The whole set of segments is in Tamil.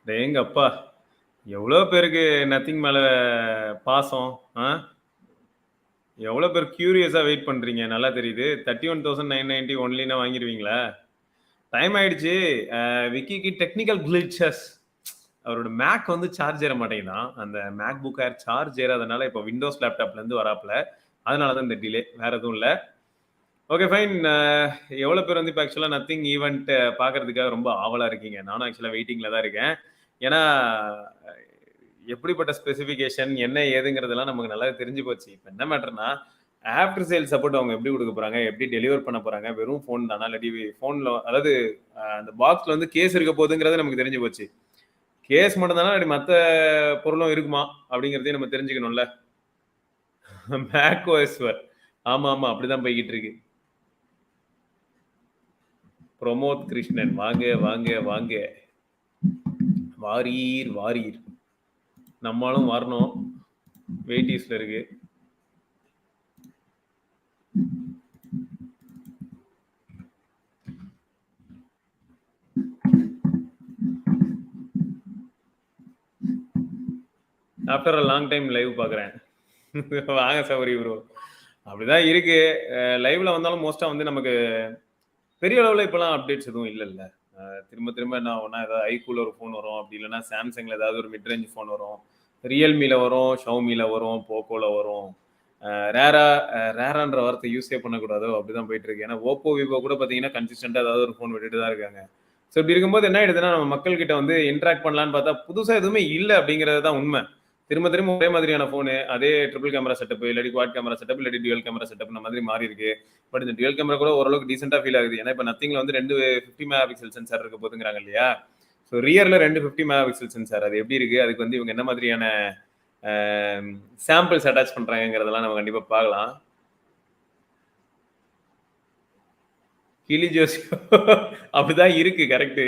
டேங்கப்பா! எவ்வளோ பேருக்கு நத்திங் மேல பாசம். ஆ? எவ்வளோ பேர் கியூரியஸா வெயிட் பண்றீங்க. நல்லா தெரியுது. 31,990 ஒன்லினா வாங்கிருவீங்களா? டைம் ஆயிடுச்சு. விக்கிக்கு டெக்னிக்கல் கிளிச்சஸ். அவரோட மேக் வந்து சார்ஜ் ஏற மாட்டேங்குதாம். அந்த மேக் புக் ஏர் சார்ஜ் ஏறாதனால இப்போ விண்டோஸ் லேப்டாப்ல இருந்து வராப்ல. அதனால தான் இந்த டிலே. வேற எதுவும் இல்ல. Okay fine. எவ்வளோ பேர் வந்து இப்போ ஆக்சுவலா நத்திங் ஈவென்ட் பார்க்கறதுக்காக ரொம்ப ஆவலா இருக்கீங்க? நானும் ஆக்சுவலா வெயிட்டிங்ல தான் இருக்கேன். ஏன்னா, எப்படிப்பட்ட ஸ்பெசிஃபிகேஷன் என்ன ஏதுங்கிறதெல்லாம் நமக்கு நல்லா தெரிஞ்சு போச்சு. இப்போ என்ன மேட்டர்னா, ஆஃப்டர் சேல் சப்போர்ட் அவங்க எப்படி குடுக்க போறாங்க? எப்படி டெலிவர் பண்ண போறாங்க? வெறும் ஃபோன் தானா? இல்லாட்டி ஃபோன்ல அதாவது அந்த பாக்ஸ்ல வந்து கேஸ் இருக்க போகுதுங்கிறது நமக்கு தெரிஞ்சு போச்சு. கேஸ் மட்டும் தானா? இல்லாட்டி மத்த பொருளும் இருக்குமா? அப்படிங்கிறதையும் நம்ம தெரிஞ்சுக்கணும்ல. மேக் ஓஎஸ் ஆமா, ஆமா. அப்படிதான் போய்க்கிட்டு இருக்கு. பிரமோத் கிருஷ்ணன் வாங்க, வாங்க, வாங்க. வாரீர், வாரீர். நம்மளும் வரணும். வெயிட்டிஸ்ல இருக்கு. After a long time live பார்க்குறேன். வாங்க சௌரி ப்ரோ. அப்படிதான் இருக்கு. லைவ்ல வந்தாலும் மோஸ்டா வந்து நமக்கு பெரிய அளவுல இப்பலாம் அப்டேட்ஸ் எதுவும் இல்லல்ல. திரும்ப திரும்ப என்ன ஆகும்னா, ஏதாவது ஐக்கூல ஒரு ஃபோன் வரும். அப்படி இல்லன்னா சாம்சங்ல ஏதாவது ஒரு மிட் ரேஞ்ச் ஃபோன் வரும். ரியல்மில வரும், ஷவுமில வரும், போக்கோல வரும். ரேரான்ற வார்த்தை யூஸே பண்ணக்கூடாதோ அப்படிதான் போயிட்டு இருக்கு. ஏன்னா ஓப்போ, விவோ கூட பார்த்தீங்கன்னா கன்சிஸ்டன்ட்டா ஏதாவது ஒரு ஃபோன் விட்டுட்டு தான் இருக்காங்க. ஸோ இப்படி இருக்கும்போது என்ன ஆயிடுதுன்னா, நம்ம மக்கள் கிட்ட வந்து இன்டராக்ட் பண்ணலான்னு பார்த்தா புதுசா எதுவுமே இல்ல அப்படிங்கிறது தான் உண்மை. திரும்ப திரும்ப ஒரே மாதிரியான ஃபோனு, அதே ட்ரிபிள் கேமரா செட்டப், இல்லாட்டி குவாட் கேமரா செட்டப், இல்லாட்டி டுவல் கேமரா செட்டப் இந்த மாதிரி மாறி இருக்கு. பட் இந்த டுவல் கேமரா கூட ஓரளவுக்கு டீசென்ட்டா ஃபீல் ஆகுது. ஏன்னா இப்போ நத்திங்ல வந்து 2 50 மெகா பிக்சல் சென்சார் இருக்க போதுங்கிறாங்க இல்லையா? ஸோ ரியர்ல 2 50 மெகா பிக்சல் சென்சார். அது எப்படி இருக்கு? அதுக்கு வந்து இவங்க என்ன மாதிரியான சாம்பிள்ஸ் அட்டாச் பண்றாங்கிறதெல்லாம் நம்ம கண்டிப்பா பார்க்கலாம். கிளி ஜோசி அப்படிதான் இருக்கு. கரெக்ட்.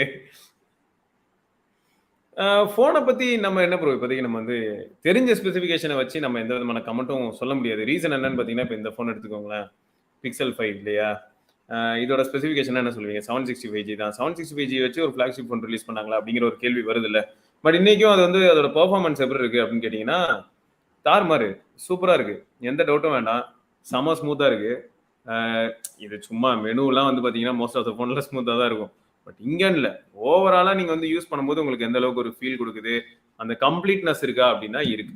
ஃபோனை பத்தி நம்ம என்ன ப்ரோ இப்போதைக்கு நம்ம வந்து தெரிஞ்ச ஸ்பெசிஃபிகேஷனை வச்சு நம்ம எந்த விதமான கமெண்ட்டும் சொல்ல முடியாது. ரீசன் என்னன்னு பார்த்தீங்கன்னா, இப்போ இந்த ஃபோன் எடுத்துக்கோங்களேன். பிக்சல் 5 இல்லையா? இதோட ஸ்பெசிஃபிகேஷன் என்ன சொல்லுவீங்க? 765G தான். 765G வச்சு ஒரு ஃபிளாக்ஷிப் ஃபோன் ரிலீஸ் பண்ணாங்களா? அப்படிங்கிற ஒரு கேள்வி வருதுல்ல. பட் இன்னைக்கும் அது வந்து அதோட பெர்ஃபார்மன்ஸ் எப்படி இருக்கு அப்படின்னு கேட்டீங்கன்னா, தாறுமாறு. சூப்பரா இருக்கு. எந்த டவுட்டும் வேண்டாம். செம ஸ்மூத்தா இருக்கு. இது சும்மா மெனுலாம் வந்து பார்த்தீங்கன்னா, மோஸ்ட் ஆஃப் த ஃபோன்ல ஸ்மூத்தா தான் இருக்கும். பட் இங்கன்னு இல்ல. ஓவராலா நீங்க வந்து யூஸ் பண்ணும்போது உங்களுக்கு எந்த அளவுக்கு ஒரு ஃபீல் குடுக்குது? அந்த கம்ப்ளீட்னஸ் இருக்கா அப்படின்னா இருக்கு.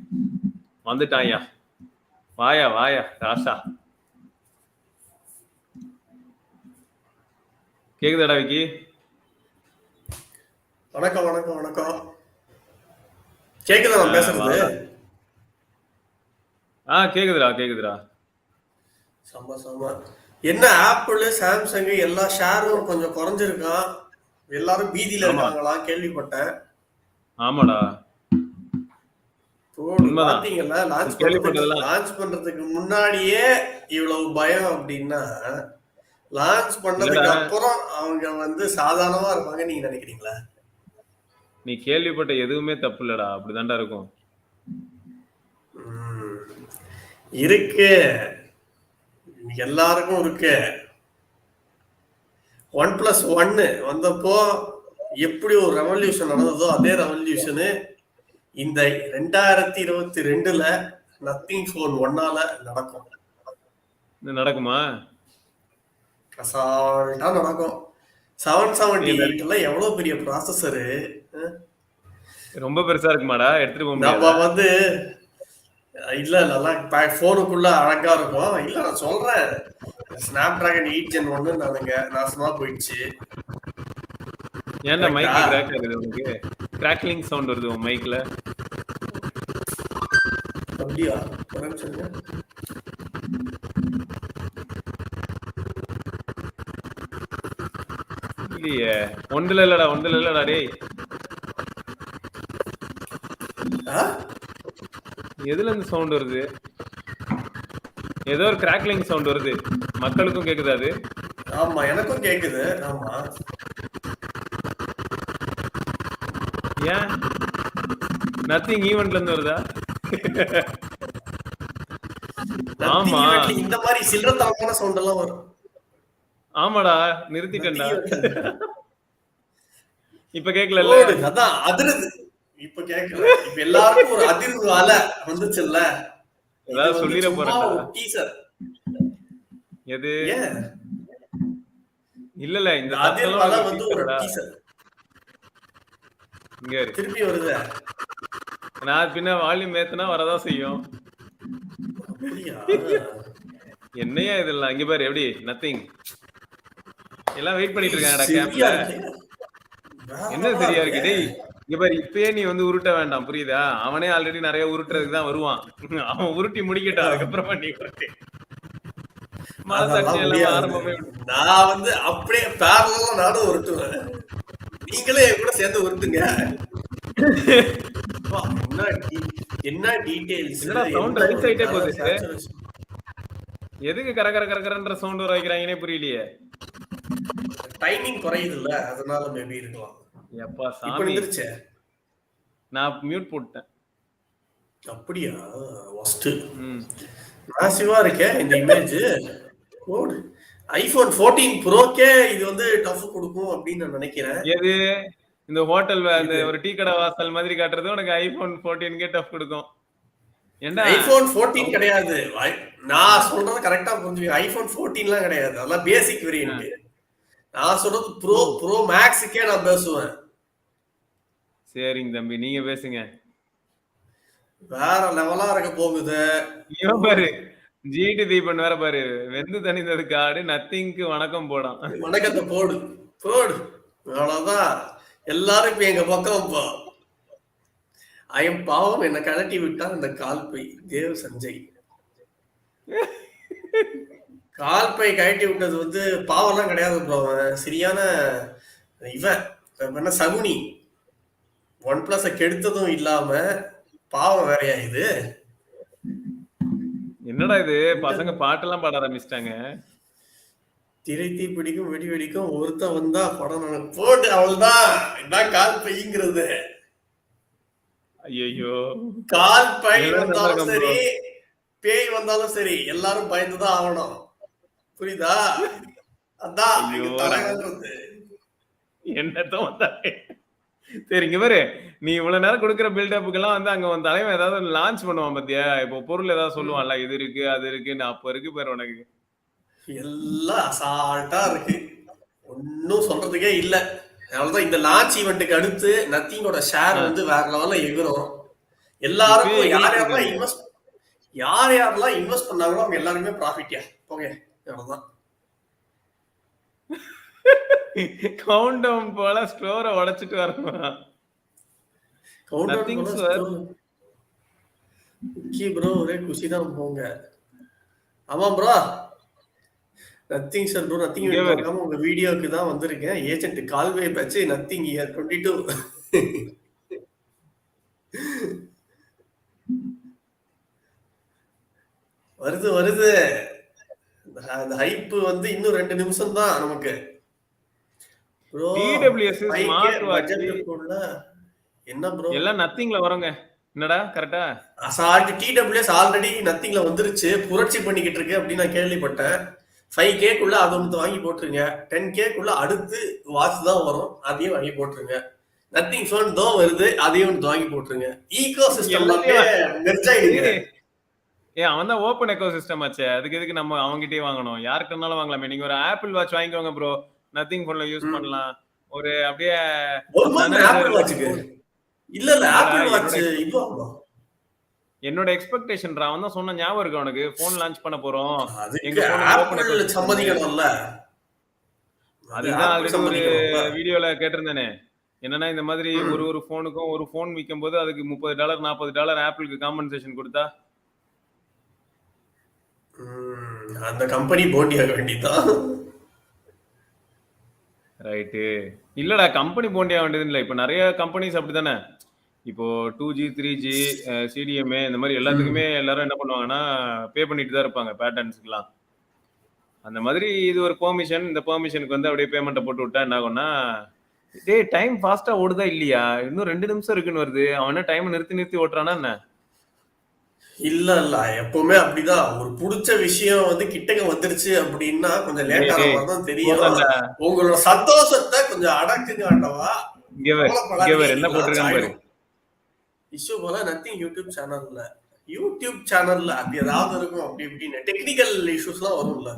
வந்துட்டான்யா. வாயா, வாயா ராசா. கேக்குதாடா விக்கி? வணக்கம் வணக்கம் வணக்கம். கேக்குதா நான் பேசுறது? கேக்குதுடா கேக்குதுடா. சம சம. என்ன ஆப்பிள், சாம்சங் எல்லா ஷேரும் கொஞ்சம் குறைஞ்சிருக்கான். எல்லாரும் பீதியில இருக்காங்களா கேள்விப்பட்டேன். ஆமாடா. பாத்தீங்களா லான்ச் பண்றதுக்கு முன்னாடியே இவ்வளவு பயம் அப்படின்னா லான்ச் பண்ணதுக்கு அப்புறம் அவங்க வந்து சாதாரணமா இருப்பாங்க நீங்க நினைக்கிறீங்களா? நீ கேள்விப்பட்ட எதுவுமே தப்பு இல்லடா. அப்படிதான்டா இருக்கும். இருக்கு, எல்லாருக்கும் இருக்கு. OnePlus 1 வந்தப்போ எப்படி ஒரு ரெவல்யூஷன் நடந்ததோ அதே ரெவல்யூஷனு இந்த 2022ல நத்திங் ஃபோன் 1ஆல நடக்கும். நடக்குமா? அசால்ட்டா நடக்கும். 778ல எவ்வளவு பெரிய ப்ராசஸரு. ரொம்ப பெருசா இருக்குமாடா? எடுத்துட்டு போக முடியாது. நம்ம வந்து இல்ல நல்லா போனுக்குள்ள அழகா இருக்கும். இல்ல நான் சொல்றேன், ஸ்னாப்டிராகன் 8 Gen 1 நானுங்க நாசமா போயிடுச்சு. ஏன்டா மைக் கிராக் ஆகுது உங்களுக்கு? கிராக்லிங் சவுண்ட் வருது உன் மைக்ல. அப்படியா? ஒரு நிமிஷம். இல்லையே, ஒன்றுல இல்லடா டேய். எதுல இருந்து சவுண்ட் வருது? ஏதோ ஒரு கிராக்லிங் சவுண்ட் வருது. மக்களுக்கும் கேக்குது அது? ஆமா, எனக்கும் கேக்குது. ஆமா. ஏன்? நத்திங் ஈவென்ட்ல இருந்து வருதா? ஆமா, இந்த மாதிரி சில்லறத்தனமான சவுண்ட் எல்லாம் வரும். ஆமாடா, நிறுத்திட்டேன்டா. இப்ப கேட்கல. அதான் அதிருது. இப்ப கேட்கல. இப்ப எல்லாருக்கும் ஒரு அதிர்வு அலை வந்துச்சுல்ல. இது ஏதாவது சொல்லிட சும்மா போறேன்டா. ஒரு டீசர். எது? ஏன் இல்ல இந்த அதிர்வு சத்தம் அலை ஒரு வந்து ஒரு டீசர்டா. டீசர். இங்க இரு. திருப்பி வருது. நான் பின்ன வால்யூம் ஏத்துனா வரதான் செய்யும். அப்படியா? என்னையா இதெல்லாம் இங்க பாரு எப்படி நத்திங். எல்லாம் வெயிட் பண்ணிட்டு இருக்காங்கடா சரியா கேம்ப்ல. இருக்கு. என்ன சரியா இருக்கு டேய். இங்க பாரு இப்பயே நீ வந்து உருட்ட வேண்டாம் புரியுதா? அவனே ஆல்ரெடி நிறைய உருட்டுறதுக்கு தான் வருவான். அவன் உருட்டி முடிக்கட்டும் அதுக்கப்புறமா நீ உருட்டு. மனசாட்சி அதெல்லாம் எல்லாம் முடியாது. ஆரம்பமே. நான் வந்து அப்படியே பேரலா நானும் உருட்டுவேன். நீங்களே என் கூட சேர்ந்து உருட்டுங்க. என்ன டீடைல்ஸ். என்னடா சவுண்ட் ரைஸ் ஆயிட்டே போகுது. எதுக்கு கரகரன்ற சவுண்ட் வர வைக்கிறாங்கன்னே புரியலையே. டைமிங் குறையுது இல்ல, அதனால மேபி இருக்கலாம். எப்பா இப்ப சாமி. நின்றுச்சே. நான் மியூட் போட்டேன். அப்படியா? வஸ்ட். மாசிவா இருக்கே இந்த இமேஜ். கோட் ஐபோன் 14 ப்ரோக்கே இது வந்து டஃப் கொடுக்கும் அப்படின்னு நான் நினைக்கிறேன். எது இந்த ஹோட்டல் இந்த ஒரு டீ கடை வாசல் மாதிரி காட்டுறது உனக்கு ஐபோன் 14 டஃப் கொடுக்கும். ஏண்டா ஐபோன் 14 கிடையாது. நான் சொல்றது கரெக்டா புரிஞ்சுக்க. ஐபோன் 14லாம் கிடையாது. அதெல்லாம் பேசிக் வேரியன்ட். நான் சொல்றது ப்ரோ மேக்ஸுக்கே நான் பேசுவேன். சரிங்க தம்பி நீங்க பேசுங்க. வேற லெவலா இருக்க போகுது. இவன் பாரு ஜிடி தீபன் வேற பாரு வெந்து தனிந்தது காடு நத்திங்க்கு வணக்கம் போடான். வணக்கத்தை போடு போடு. அவ்வளவுதான். எல்லாரும் இப்ப எங்க பக்கம் இப்போ ஐயம் பாவம் என்ன கழட்டி விட்டான் இந்த கால்பை. தேவ் சஞ்சய் கால்பை கழட்டி விட்டது வந்து பாவம்லாம் கிடையாது ப்ரோ. சரியான இவன் என்ன சகுனி. ஒன் பிளஸ் கெடுத்ததும் இல்லாம பாவம் வேறையா இது. என்னடா இது பசங்க பாட்டெல்லாம் பாட ஆரம்பிச்சிட்டாங்க. திரைத்தீ பிடிக்கும் வெடி வெடிக்கும் ஒருத்த வந்தா படம் போட்டு அவள்தான் இதான் கால் பைங்கிறது. ஐயோ கால் பை வந்தாலும் சரி பேய் வந்தாலும் சரி எல்லாரும் பயந்துதான் ஆகணும். புரியுதா? அதான் தலைவன்றது. என்னத்தான் சரி இங்க பாரு நீ இவ்வளவு நேரம் கொடுக்குற பில்டப்புக்கு எல்லாம் வந்து அங்க உன் தலைவன் ஏதாவது லான்ச் பண்ணுவான் பாத்தியா? இப்போ பொருள் ஏதாவது சொல்லுவான்ல இது இருக்கு அது இருக்குன்னு. அப்ப இருக்கு பேர் உனக்கு எல்லாம் அசால்ட்டா இருக்கு. ஒன்னும் சொல்றதுக்கே இல்ல. அவ்வளவுதான். இந்த லான்ச் ஈவெண்ட்டுக்கு அடுத்து நத்திங்கோட ஷேர் வந்து வேற லெவல்ல எகுறோம். எல்லாருக்கும் யார் யாரெல்லாம் இன்வெஸ்ட் பண்ணாங்களோ அவங்க எல்லாருமே ப்ராஃபிட்டியா போங்க. அவ்வளவுதான். கவுண்ட் டவுன் போல ஸ்டோரை உடைச்சிட்டு வரணும். ப்ரோ ஒரே குஷி தான் போங்க. ஆமா bro nothing sir bro. Nothing பார்க்காம உங்க வீடியோக்கு தான் வந்திருக்கேன். Agent Kalve batch nothing year 22 வருது வருது. அந்த ஹைப் வந்து இன்னும் 2 நிமிஷம் தான் நமக்கு. ப்ரோ டிடபிள்யூஎஸ் ஸ்மார்ட் வாட்ச் என்ன ப்ரோ எல்லாம் நத்திங்ல வரங்க. என்னடா கரெக்ட்டா? அசால்ட் டிடபிள்யூஎஸ் ஆல்ரெடி நத்திங்ல வந்துருச்சு. புரட்சி பண்ணிக்கிட்டு இருக்கு அப்படின்னு நான் கேள்விப்பட்டேன். 5K குள்ள அது ஒன்று வாங்கி போட்டுருங்க. 10K குள்ள அடுத்து வாட்ச் தான் வரும். அதையும் வாங்கி போட்டுருங்க. நத்திங் ஃபோன் தான் வருது. அதையும் ஒன்று வாங்கி போட்டுருங்க. ஈகோ சிஸ்டம் அவன் தான் ஓப்பன் எக்கோ சிஸ்டம் ஆச்சு. அதுக்கு எதுக்கு நம்ம அவங்ககிட்டயே வாங்கணும்? யாருக்குனாலும் வாங்கலாமே. நீங்க ஒரு ஆப்பிள் வாட்ச் வாங்கிக்கோங்க ப்ரோ. நத்திங் போன்ல யூஸ் பண்ணலாம். ஒரு அப்படியே ஆப்பிள் வாட்ச்க்கு இல்ல இல்ல ஆப்பிள் வாட்ச் இப்போ என்னோட எக்ஸ்பெக்டேஷன் அவன் தான் சொன்ன ஞாபகம் இருக்கு உனக்கு. போன் லான்ச் பண்ண போறோம். எங்க ஆப்பிள் சம்மதிக்கணும்ல. அதுதான் ஆல்ரெடி ஒரு வீடியோல கேட்டிருந்தேனே. என்னன்னா இந்த மாதிரி ஒரு போனுக்கும் ஒரு போன் விற்கும் போது அதுக்கு $30 $40 ஆப்பிளுக்கு காம்பன்சேஷன் கொடுத்தா அந்த கம்பெனி போட்டி ஆக வேண்டியதான். ரைட்டு. இல்லடா கம்பெனி போண்டியா வேண்டியது இல்லை. இப்போ நிறைய கம்பெனிஸ் அப்படித்தானே. இப்போ 2G 3G CDMA இந்த மாதிரி எல்லாத்துக்குமே எல்லாரும் என்ன பண்ணுவாங்கன்னா பே பண்ணிட்டு தான் இருப்பாங்க பேட்டர்ன்ஸ்க்குலாம். அந்த மாதிரி இது ஒரு பெர்மிஷன். இந்த பெர்மிஷனுக்கு வந்து அப்படியே பேமெண்ட்டை போட்டு விட்டா என்ன ஆகும்னா டேய் டைம் ஃபாஸ்டா ஓடுதா இல்லையா? இன்னும் 2 நிமிஷம் இருக்குன்னு வருது. அவன் என்ன டைம் நிறுத்தி ஓட்டுறானா என்ன? இல்ல இல்ல எப்பவுமே அப்படிதான். ஒரு புடிச்ச விஷயம் வந்து கிட்டக்க வந்துருச்சு அப்படின்னா கொஞ்சம் லேட் ஆன மாதிரி தான் தெரியும். உங்களோட சந்தோஷத்தை கொஞ்சம் அடக்குங்க ஆண்டவா. இங்க வேற என்ன போட்டிருக்கான்னு பாரு. இஷ்யூ போல நத்திங் யூடியூப் சேனல்ல அது ஏதாவது இருக்கும் அப்படி இப்படின்னு டெக்னிக்கல் இஷ்யூஸ்லாம் வரும்ல.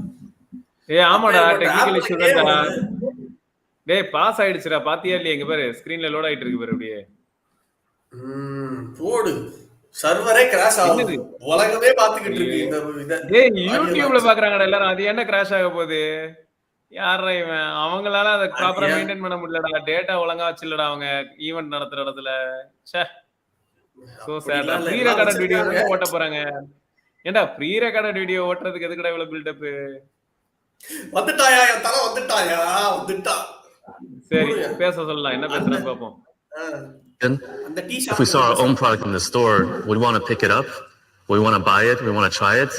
ஆமாடா டெக்னிக்கல் இஷ்யூ தான்டா. டேய் பாஸ் ஆயிடுச்சுடா பாத்தியா இல்லையா? இங்க பாரு ஸ்கிரீன்ல லோட் ஆயிட்டு இருக்கு பாரு அப்படியே. போடு சர்வரே கிராஷ் ஆகுது. உலகமே பாத்துக்கிட்டு இருக்கு இந்த இத. டேய் யூடியூப்ல பாக்குறாங்கடா எல்லாரும். அது என்ன கிராஷ் ஆக போகுது? யாரா இவன்? அவங்களால அதை ப்ராப்பரா மெயின்டைன் பண்ண முடியலடா. டேட்டா ஒழுங்கா வச்சில்லடா அவங்க ஈவென்ட் நடத்துற இடத்துல. ச்சே. சோ சேடா. ப்ரீ ரெக்கார்டட் வீடியோ தான் ஓட்ட போறாங்க. ஏண்டா ப்ரீ ரெக்கார்டட் வீடியோ ஓட்டுறதுக்கு எதுக்குடா இவ்வளவு பில்ட் அப்? வந்துட்டாயா என் தல வந்துட்டா. சரி பேச சொல்லலாம். என்ன பேசுறேன்னு பாப்போம். If we saw our own product in the store, we'd want to pick it up. We want to buy it. We want to try it.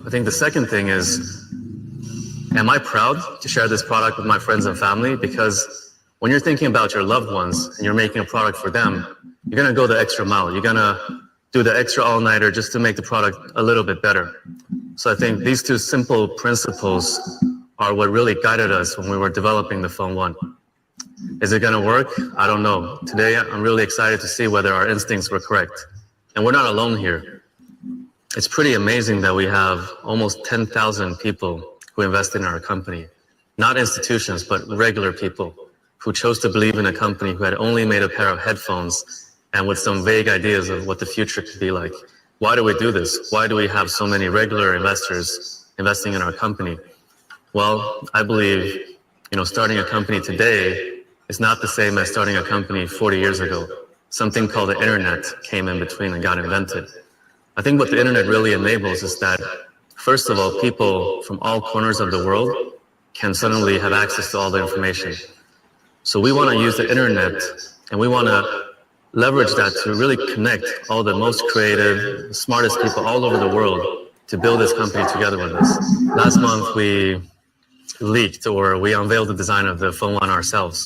I think the second thing is, am I proud to share this product with my friends and family? Because when you're thinking about your loved ones and you're making a product for them, you're going to go the extra mile. You're going to do the extra all-nighter just to make the product a little bit better. So I think these two simple principles are what really guided us when we were developing the Phone 1. Is it going to work? I don't know. Today, I'm really excited to see whether our instincts were correct. And we're not alone here. It's pretty amazing that we have almost 10,000 people who invest in our company. Not institutions, but regular people who chose to believe in a company who had only made a pair of headphones and with some vague ideas of what the future could be like. Why do we do this? Why do we have so many regular investors investing in our company? Well, I believe, starting a company today is not the same as starting a company 40 years ago. Something called the internet came in between and got invented. I think what the internet really enables is that, first of all, people from all corners of the world can suddenly have access to all the information. So we want to use the internet and we want to leverage that to really connect all the most creative, smartest people all over the world to build this company together with us. Last month, we leaked or we unveiled the design of the Phone 1 ourselves.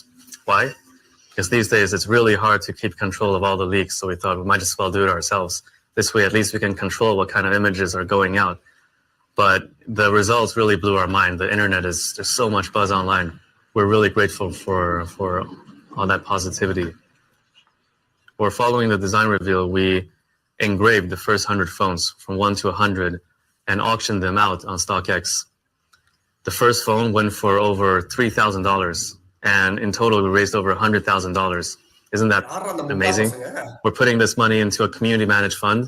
Why? Because these days it's really hard to keep control of all the leaks, so we thought we might as well do it ourselves. This way at least we can control what kind of images are going out. But the results really blew our mind. The internet there's so much buzz online. We're really grateful for all that positivity. We're following the design reveal. We engraved the first 100 phones from 1 to 100 and auctioned them out on StockX. The first phone went for over $3,000. And in total, we raised over $100,000. Isn't that amazing? We're putting this money into a community-managed fund,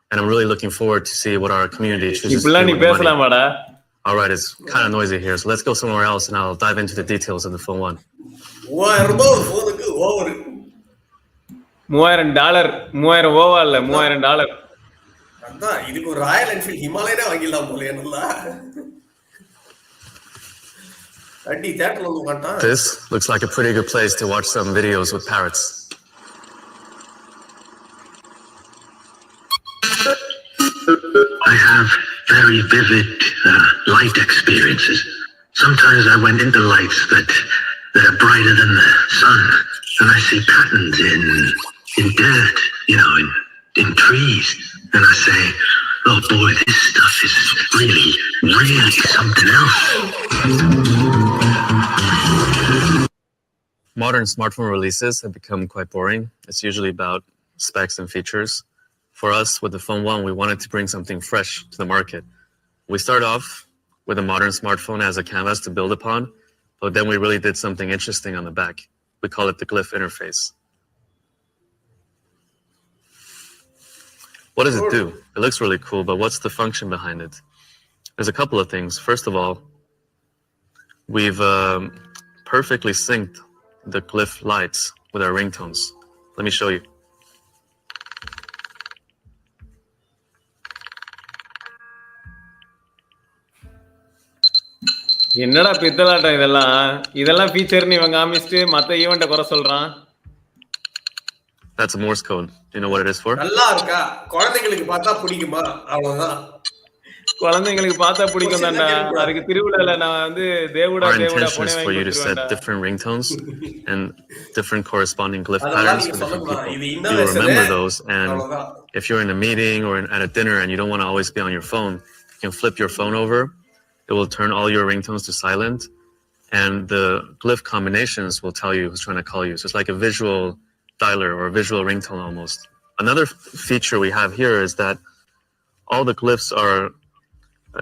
and I'm really looking forward to see what our community chooses to do with the money. All right, it's kind of noisy here, so let's go somewhere else, and I'll dive into the details of the Phone 1. $3,000 அதான் இதுக்கு ஒரு ராயல் என்ஃபீல்ட் ஹிமாலயனே வாங்கிடலாம் போல என்னல. This looks like a pretty good place to watch some videos with parrots. I have very vivid light experiences. Sometimes I went into lights that are brighter than the sun, and I see patterns in dirt, in trees, and I say, oh boy, this stuff is really, really something else. Modern smartphone releases have become quite boring. It's usually about specs and features. For us, with the Phone 1, we wanted to bring something fresh to the market. We start off with a modern smartphone as a canvas to build upon, but then we really did something interesting on the back. We call it the Glyph Interface. What does it do? It looks really cool, but what's the function behind it? There's a couple of things. First of all, we've perfectly synced the Glyph lights with our ringtones. Let me show you. என்னடா பித்தலாட்டம் இதெல்லாம் ஃபீச்சர்னு இவன் காமிச்சிட்டு மத்த ஈவென்ட்ட குறை சொல்றான். That's a Morse code. Do you know what it is for? நல்லா இருக்கா? குழந்தைகளுக்கு பார்த்தா பிடிக்குமா? அவ்வளவுதான். குழந்தைங்களுக்கு பார்த்தா பிடிக்கும் தான்டா. அதுக்கு திருவிழால நான் வந்து தேவுடா Our intention is for you to set different ringtones and different corresponding glyph patterns for different people. You remember those, and if you're in a meeting or at a dinner and you don't want to always be on your phone, you can flip your phone over. It will turn all your ringtones to silent, and the glyph combinations will tell you who's trying to call you. So it's like a visual dialer or a visual ringtone almost. Another feature we have here is that all the glyphs are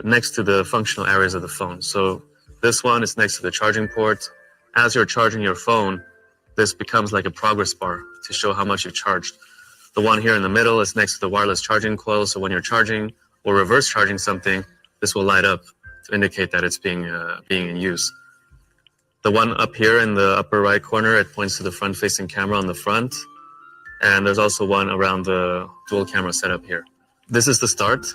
next to the functional areas of the phone. So this one is next to the charging port. As you're charging your phone, this becomes like a progress bar to show how much you've charged. The one here in the middle is next to the wireless charging coil. So when you're charging or reverse charging something, this will light up to indicate that it's being in use. The one up here in the upper right corner, it points to the front-facing camera on the front. And there's also one around the dual camera setup here. This is the start,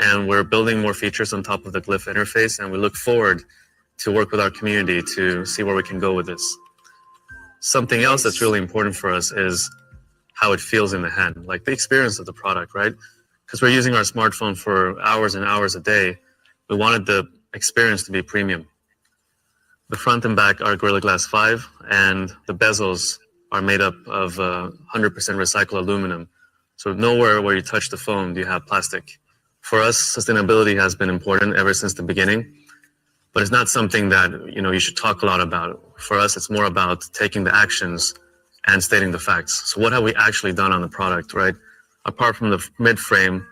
and we're building more features on top of the Glyph interface, and we look forward to work with our community to see where we can go with this. Something else that's really important for us is how it feels in the hand, like the experience of the product, right? Because we're using our smartphone for hours and hours a day. We wanted the experience to be premium. The front and back are Gorilla Glass 5, and the bezels are made up of 100% recycled aluminum. So nowhere where you touch the phone do you have plastic. For us, sustainability has been important ever since the beginning, but it's not something that you should talk a lot about. For us, it's more about taking the actions and stating the facts. So what have we actually done on the product, right? Apart from the mid-frame,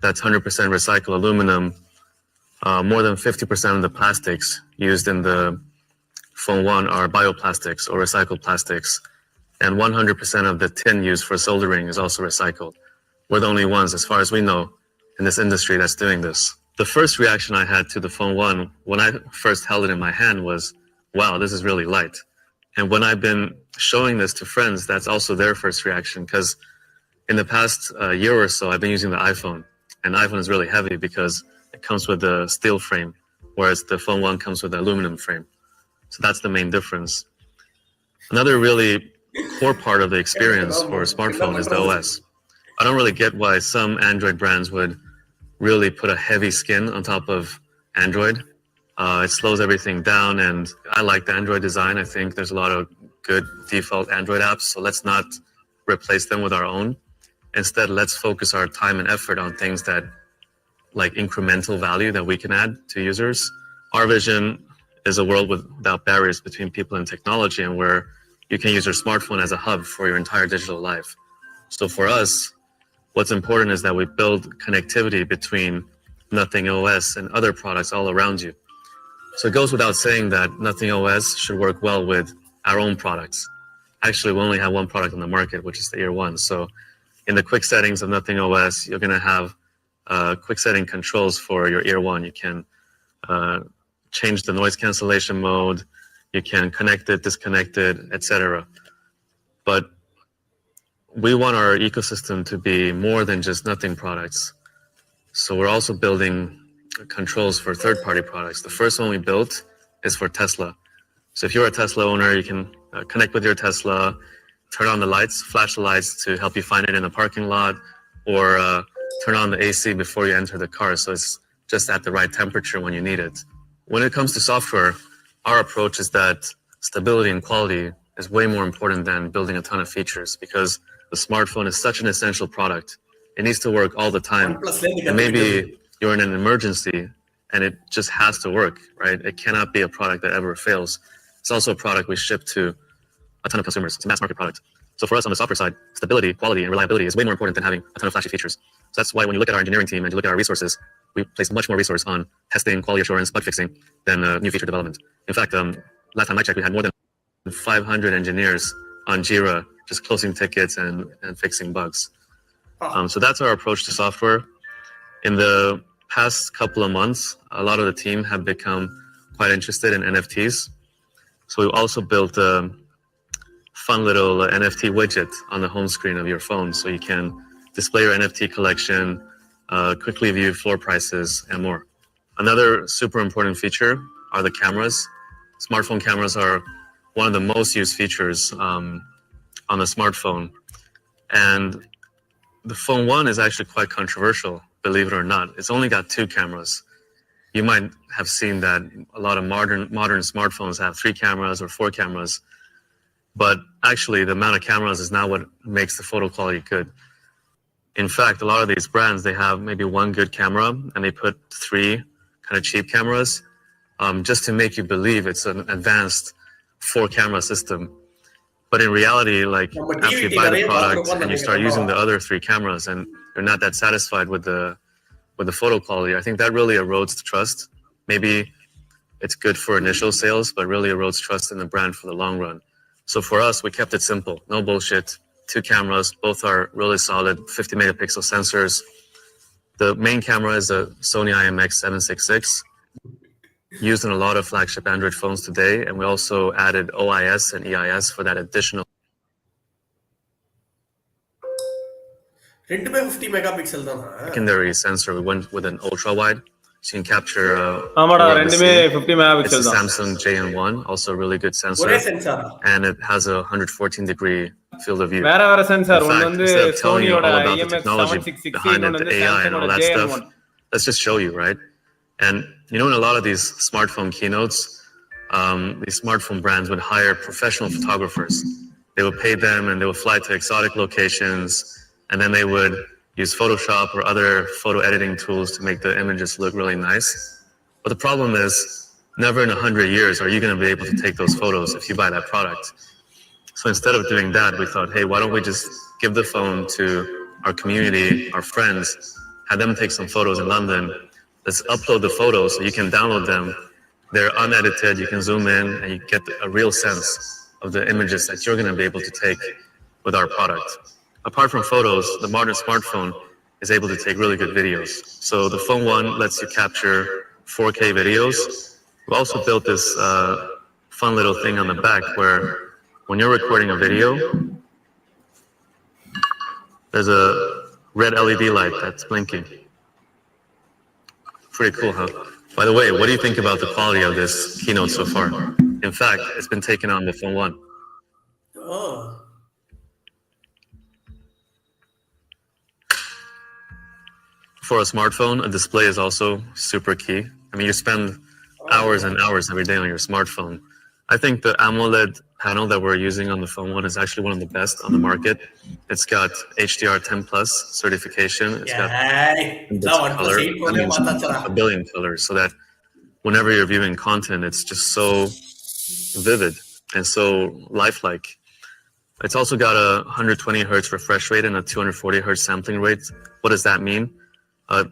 that's 100% recycled aluminum, more than 50% of the plastics used in the Phone 1 are bioplastics or recycled plastics, and 100% of the tin used for soldering is also recycled. We're the only ones, as far as we know, in this industry that's doing this. The first reaction I had to the Phone 1 when I first held it in my hand was, wow, this is really light. And when I've been showing this to friends, that's also their first reaction, because in the past year or so, I've been using the iPhone, and the iPhone is really heavy because it comes with a steel frame, whereas the Phone 1 comes with an aluminum frame. So that's the main difference. Another really core part of the experience for a smartphone is the OS. I don't really get why some Android brands would really put a heavy skin on top of Android. It slows everything down, and I like the Android design. I think there's a lot of good default Android apps, so let's not replace them with our own. Instead, let's focus our time and effort on things that like incremental value that we can add to users. Our vision is a world without barriers between people and technology, and where you can use your smartphone as a hub for your entire digital life. So for us, what's important is that we build connectivity between Nothing OS and other products all around you. So it goes without saying that Nothing OS should work well with our own products. Actually, we only have one product on the market, which is the Ear 1. So in the quick settings of Nothing OS, you're going to have quick setting controls for your Ear 1. You can change the noise cancellation mode, you can connect it, disconnect it, etc. But we want our ecosystem to be more than just Nothing products. So we're also building controls for third-party products. The first one we built is for Tesla. So if you're a Tesla owner, you can connect with your Tesla, turn on the lights, flash the lights to help you find it in the parking lot, or turn on the AC before you enter the car, so it's just at the right temperature when you need it. When it comes to software, our approach is that stability and quality is way more important than building a ton of features, because the smartphone is such an essential product. It needs to work all the time. And maybe you're in an emergency and it just has to work, right? It cannot be a product that ever fails. It's also a product we ship to a ton of consumers. It's a mass market product. So for us on the software side, stability, quality, and reliability is way more important than having a ton of flashy features. So that's why when you look at our engineering team and you look at our resources, we place much more resource on testing, quality assurance, bug fixing than new feature development. In fact, last time I checked, we had more than 500 engineers on Jira just closing tickets and fixing bugs. So that's our approach to software. In the past couple of months, a lot of the team have become quite interested in NFTs. So we also built a fun little NFT widget on the home screen of your phone, so you can display your NFT collection, quickly view floor prices, and more. Another super important feature are the cameras. Smartphone cameras are one of the most used features on the smartphone. And the Phone 1 is actually quite controversial, believe it or not. It's only got 2 cameras. You might have seen that a lot of modern smartphones have 3 cameras or 4 cameras. But actually, the amount of cameras is not what makes the photo quality good. In fact, a lot of these brands, they have maybe 1 good camera and they put 3 kind of cheap cameras. just to make you believe it's an advanced 4-camera system. But in reality, like after you buy the product and you start using the other 3 cameras and you're not that satisfied with the photo quality, I think that really erodes the trust. Maybe it's good for initial sales, but really erodes trust in the brand for the long run. So for us, we kept it simple, no bullshit. 2 cameras, both are really solid, 50 megapixel sensors. The main camera is a Sony IMX 766, used in a lot of flagship Android phones today, and we also added OIS and EIS for that additional 50 megapixel தானா? secondary sensor. We went with an ultra wide, so you can capture. ஆமாடா ரெண்டுமே 50 It's மெகாபிக்சல் a தான். Samsung JN1, also a really good sensor, ஒரே சென்சாரா? and it has a 114-degree field of view. வேற சென்சார் In ஒன்னு fact, வந்து instead of telling you சோனியோட all about the IMX technology 766 behind it, இன்னொன்னு the வந்து AI and all சாம்சங்கோட that stuff, JN1. let's just show you, right? And you know, in a lot of these smartphone keynotes, these smartphone brands would hire professional photographers. They would pay them and they would fly to exotic locations, and then they would use Photoshop or other photo editing tools to make the images look really nice. But the problem is, never in 100 years are you going to be able to take those photos if you buy that product. So instead of doing that, we thought, hey, why don't we just give the phone to our community, our friends, have them take some photos in London. Let's upload the photos so you can download them. They're unedited, you can zoom in, and you get a real sense of the images that you're going to be able to take with our product. Apart from photos, the modern smartphone is able to take really good videos. So the Phone 1 lets you capture 4K videos. We also built this fun little thing on the back where when you're recording a video, there's a red LED light that's blinking. Pretty cool, huh? By the way, what do you think about the quality of this keynote so far? In fact, it's been taken on the Phone 1. Oh. For a smartphone, a display is also super key. I mean, you spend hours and hours every day on your smartphone. I think the AMOLED panel that we're using on the Phone 1 is actually one of the best on the market. It's got HDR10 plus certification. It's got color, that means a billion colors, so that whenever you're viewing content, it's just so vivid and so lifelike. It's also got a 120 hertz refresh rate and a 240 hertz sampling rate. What does that mean?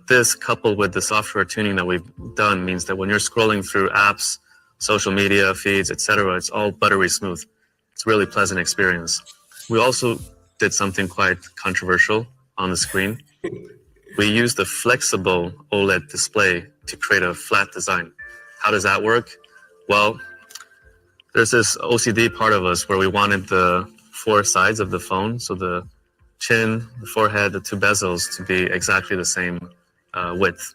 This, coupled with the software tuning that we've done, means that when you're scrolling through apps, social media feeds, etc., it's all buttery smooth. It's a really pleasant experience. We also did something quite controversial on the screen. We used a flexible OLED display to create a flat design. How does that work? Well, there's this OCD part of us where we wanted the 4 sides of the phone, so the chin, the forehead, the 2 bezels to be exactly the same width.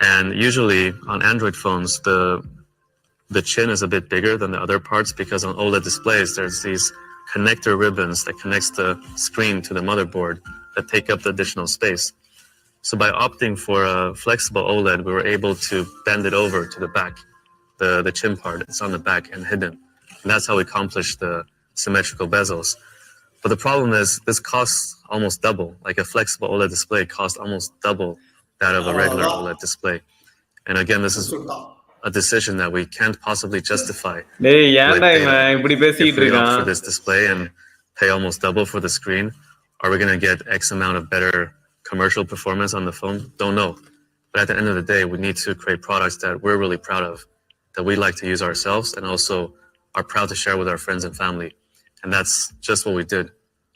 And usually on Android phones, the chin is a bit bigger than the other parts because on OLED displays, there's these connector ribbons that connects the screen to the motherboard that take up the additional space. So by opting for a flexible OLED, we were able to bend it over to the back, the chin part. It's on the back and hidden. And that's how we accomplished the symmetrical bezels. But the problem is this costs almost double. Like a flexible OLED display costs almost double that of a regular OLED display. And again, this is a decision that we can't possibly justify. If we opt for this display and pay almost double for the screen, are we going to get X amount of better commercial performance on the phone? Don't know. But at the end of the day, we need to create products that we're really proud of, that we like to use ourselves and also are proud to share with our friends and family. And that's just what we did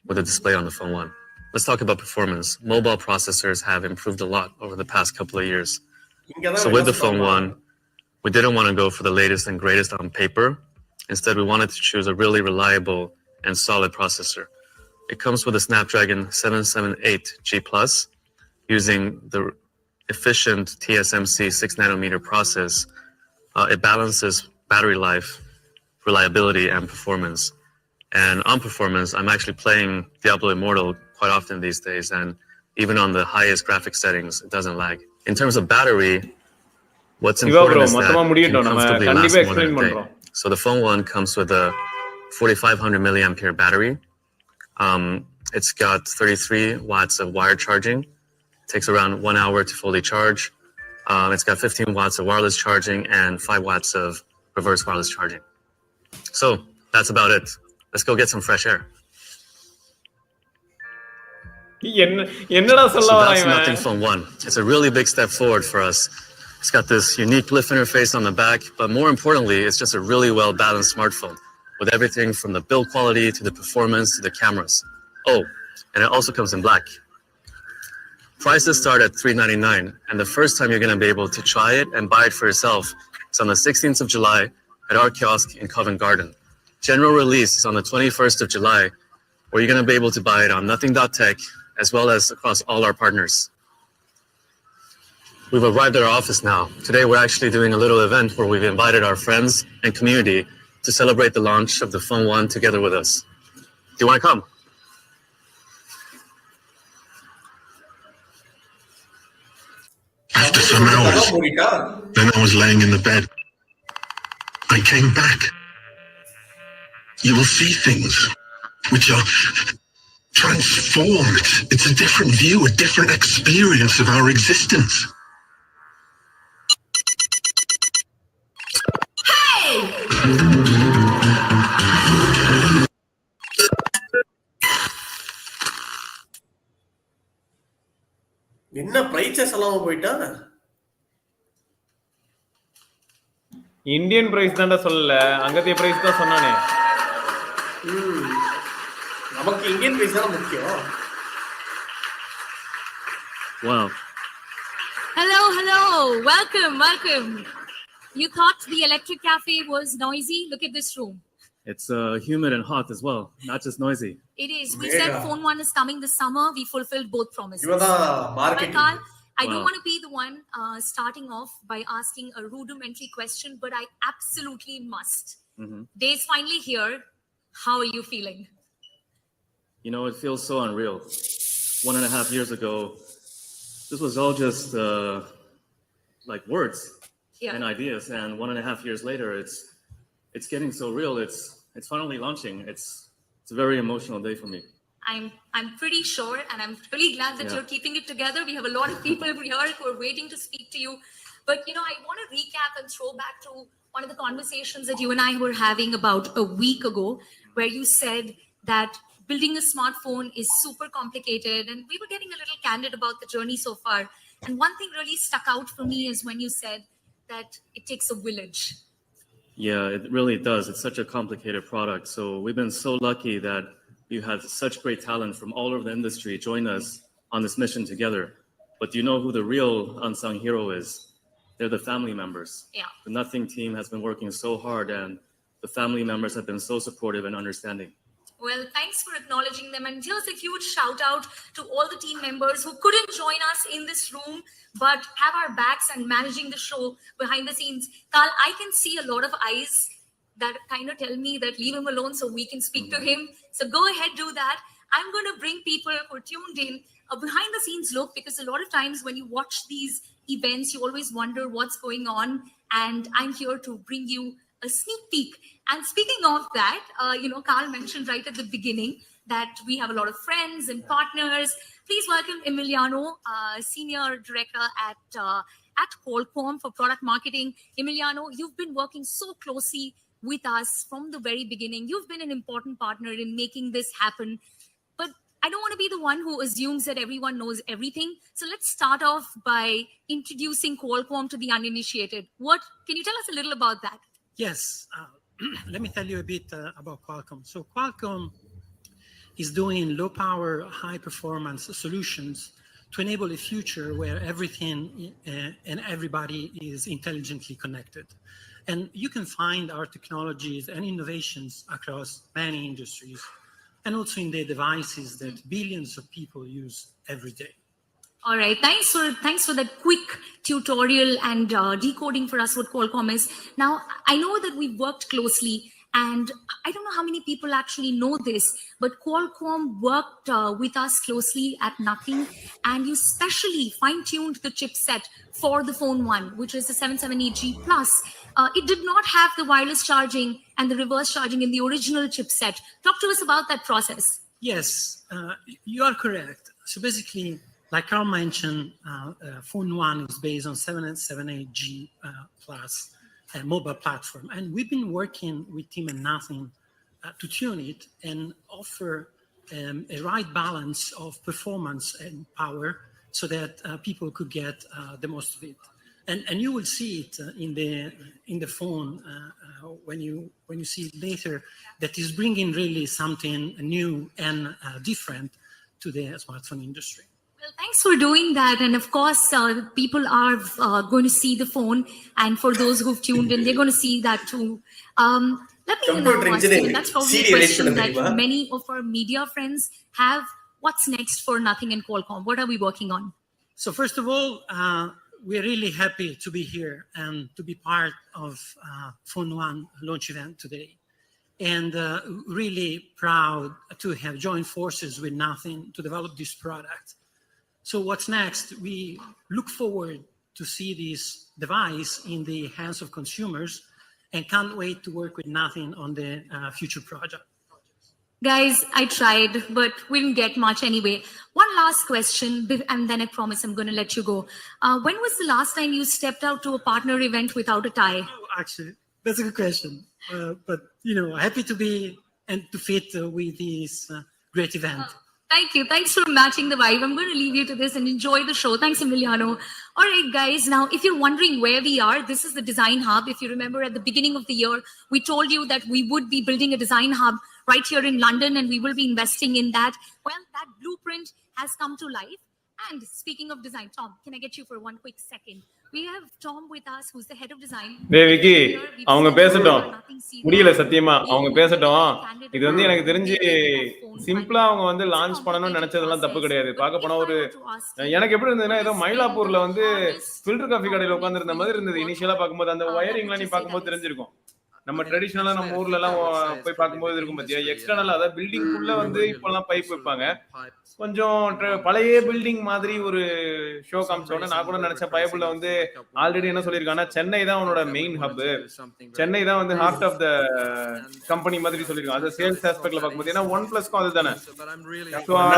with the display on the Phone 1. Let's talk about performance. Mobile processors have improved a lot over the past couple of years. So with the Phone 1, we didn't want to go for the latest and greatest on paper. Instead, we wanted to choose a really reliable and solid processor. It comes with a Snapdragon 778G+, using the efficient TSMC 6nm process. It balances battery life, reliability, and performance. And on performance, I'm actually playing Diablo Immortal quite often these days, and even on the highest graphic settings, it doesn't lag. In terms of battery, what's important is that it can comfortably last more than a day. So the Phone 1 comes with a 4500 milliampere battery. It's got 33 watts of wired charging. It takes around 1 hour to fully charge. It's got 15 watts of wireless charging and 5 watts of reverse wireless charging. So that's about it. Let's go get some fresh air. என்னடா சொல்ல So வரான் that's இவன்? Nothing Phone 1. It's a really big step forward for us. It's got this unique Glyph interface on the back, but more importantly, it's just a really well-balanced smartphone with everything from the build quality to the performance to the cameras. Oh, and it also comes in black. Prices start at $399, and the first time you're going to be able to try it and buy it for yourself is on the 16th of July at our kiosk in Covent Garden. General release is on the 21st of July, where you're going to be able to buy it on Nothing.tech, as well as across all our partners. We've arrived at our office now. Today, we're actually doing a little event where we've invited our friends and community to celebrate the launch of the Phone 1 together with us. Do you want to come? After some hours, then I was laying in the bed. I came back. You will see things which are transformed. It's a different view, a different experience of our existence. என்ன பிரைஸஸ் எல்லாம் போயிட்டா? இந்தியன் பிரைஸ் தான்டா சொல்லல, அங்கத்திய பிரைஸ் தான் சொன்னானே. நமக்கு இந்தியன் பிரைஸ் தான் முக்கியம். Wow. Hello. Welcome. You thought the electric cafe was noisy? Look at this room. It's humid and hot as well, not just noisy. It is. We said Phone 1 is coming this summer. We fulfilled both promises. இவதான் marketing. Carl, I don't Wow. want to be the one starting off by asking a rudimentary question, but I absolutely must. Day's finally here. How are you feeling? You know, it feels so unreal. 1.5 years ago, this was all just like words Yeah. and ideas, and 1.5 years later, it's getting so real. It's finally launching. It's a very emotional day for me. I'm pretty sure, and I'm really glad that you're keeping it together. We have a lot of people here who are waiting to speak to you. But, I want to recap and throw back to one of the conversations that you and I were having about a week ago, where you said that building a smartphone is super complicated, and we were getting a little candid about the journey so far. And one thing really stuck out for me is when you said that it takes a village. Yeah, it really does. It's such a complicated product. So we've been so lucky that you had such great talent from all over the industry join us on this mission together. But do you know who the real unsung hero is? They're the family members. Yeah. The Nothing team has been working so hard, and the family members have been so supportive and understanding. Well, thanks for acknowledging them. And here's a huge shout out to all the team members who couldn't join us in this room, but have our backs and managing the show behind the scenes. Carl, I can see a lot of eyes that kind of tell me that leave him alone so we can speak to him. So go ahead, do that. I'm going to bring people who are tuned in a behind the scenes look, because a lot of times when you watch these events, you always wonder what's going on. And I'm here to bring you a sneak peek. And speaking of that, Carl mentioned right at the beginning that we have a lot of friends and partners. Please welcome Emiliano, Senior Director at Qualcomm for Product Marketing. Emiliano, you've been working so closely with us from the very beginning. You've been an important partner in making this happen. But I don't want to be the one who assumes that everyone knows everything. So let's start off by introducing Qualcomm to the uninitiated. Can you tell us a little about that? Yes. Let me tell you a bit about Qualcomm. So Qualcomm is doing low power, high performance solutions to enable a future where everything and everybody is intelligently connected. And you can find our technologies and innovations across many industries, and also in the devices that billions of people use every day. All right. Thanks for that quick tutorial and decoding for us what Qualcomm is. Now, I know that we've worked closely, and I don't know how many people actually know this, but Qualcomm worked with us closely at Nothing, and you specially fine-tuned the chipset for the Phone 1, which is the 778G Plus. It did not have the wireless charging and the reverse charging in the original chipset. Talk to us about that process. Yes, you are correct. So basically, like Carl mentioned, Phone 1 is based on 778G plus mobile platform. And we've been working with Tim and Nothing to tune it and offer a right balance of performance and power so that people could get the most of it. And you will see it in the phone when you see it later, that is bringing really something new and different to the smartphone industry. Well, thanks for doing that. And of course, people are going to see the phone. And for those who've tuned in, they're going to see that too. Let me now ask you, and that's probably a question that many of our media friends have. What's next for Nothing and Qualcomm? What are we working on? So first of all, we're really happy to be here and to be part of Phone 1 launch event today. And really proud to have joined forces with Nothing to develop this product. So what's next? We look forward to see this device in the hands of consumers and can't wait to work with Nothing on the future project. Guys, I tried, but we didn't get much anyway. One last question, and then I promise I'm going to let you go. When was the last time you stepped out to a partner event without a tie? Oh, actually, that's a good question. But, happy to be and to fit with this great event. Thank you. Thanks for matching the vibe. I'm going to leave you to this and enjoy the show. Thanks, Emiliano. All right, guys. Now, if you're wondering where we are, this is the Design Hub. If you remember at the beginning of the year, we told you that we would be building a Design Hub right here in London, and we will be investing in that. Well, that blueprint has come to life. And speaking of design, Tom, can I get you for one quick second? We have Tom with us, who's the head of design. Vicky, அவங்க பேசட்டும். முடியல சத்தியமா. அவங்க பேசட்டும். இது வந்து எனக்கு தெரிஞ்சு சிம்பிளா அவங்க வந்து லான்ச் பண்ணணும்னு நினைச்சதெல்லாம் தப்பு கிடையாது. பார்க்க போனா ஒரு எனக்கு எப்படி இருந்ததுன்னா ஏதோ மயிலாப்பூர்ல வந்து ஃபில்டர் காஃபி கடையில உட்கார்ந்து இருந்த மாதிரி இருந்தது. இனிஷியலா பார்க்கும்போது அந்த வயரிங்லாம் நீ பார்க்கும்போது தெரிஞ்சிருக்கும். நம்ம ட்ரெடிஷனலா நம்ம ஊர்ல எல்லாம் போய் பார்க்கும்போது இருக்கும் பாத்தியா, எக்ஸ்டர்னலா அதாவது பில்டிங்குள்ள வந்து இப்பெல்லாம் பைப் வைப்பாங்க. கொஞ்சம் பழைய பில்டிங் மாதிரி ஒரு ஷோ காமிச்சோட நான் கூட நினைச்சேன் பைப்புல வந்து ஆல்ரெடி என்ன சொல்லியிருக்காங்கன்னா சென்னை தான் அவனோட மெயின் ஹப், சென்னை தான் வந்து ஹார்ட் ஆஃப் த கம்பெனி மாதிரி சொல்லியிருக்காங்க. அது சேல்ஸ் ஆஸ்பெக்ட்ல பார்க்கும்போது ஏன்னா OnePlusக்கும் அதுதானே.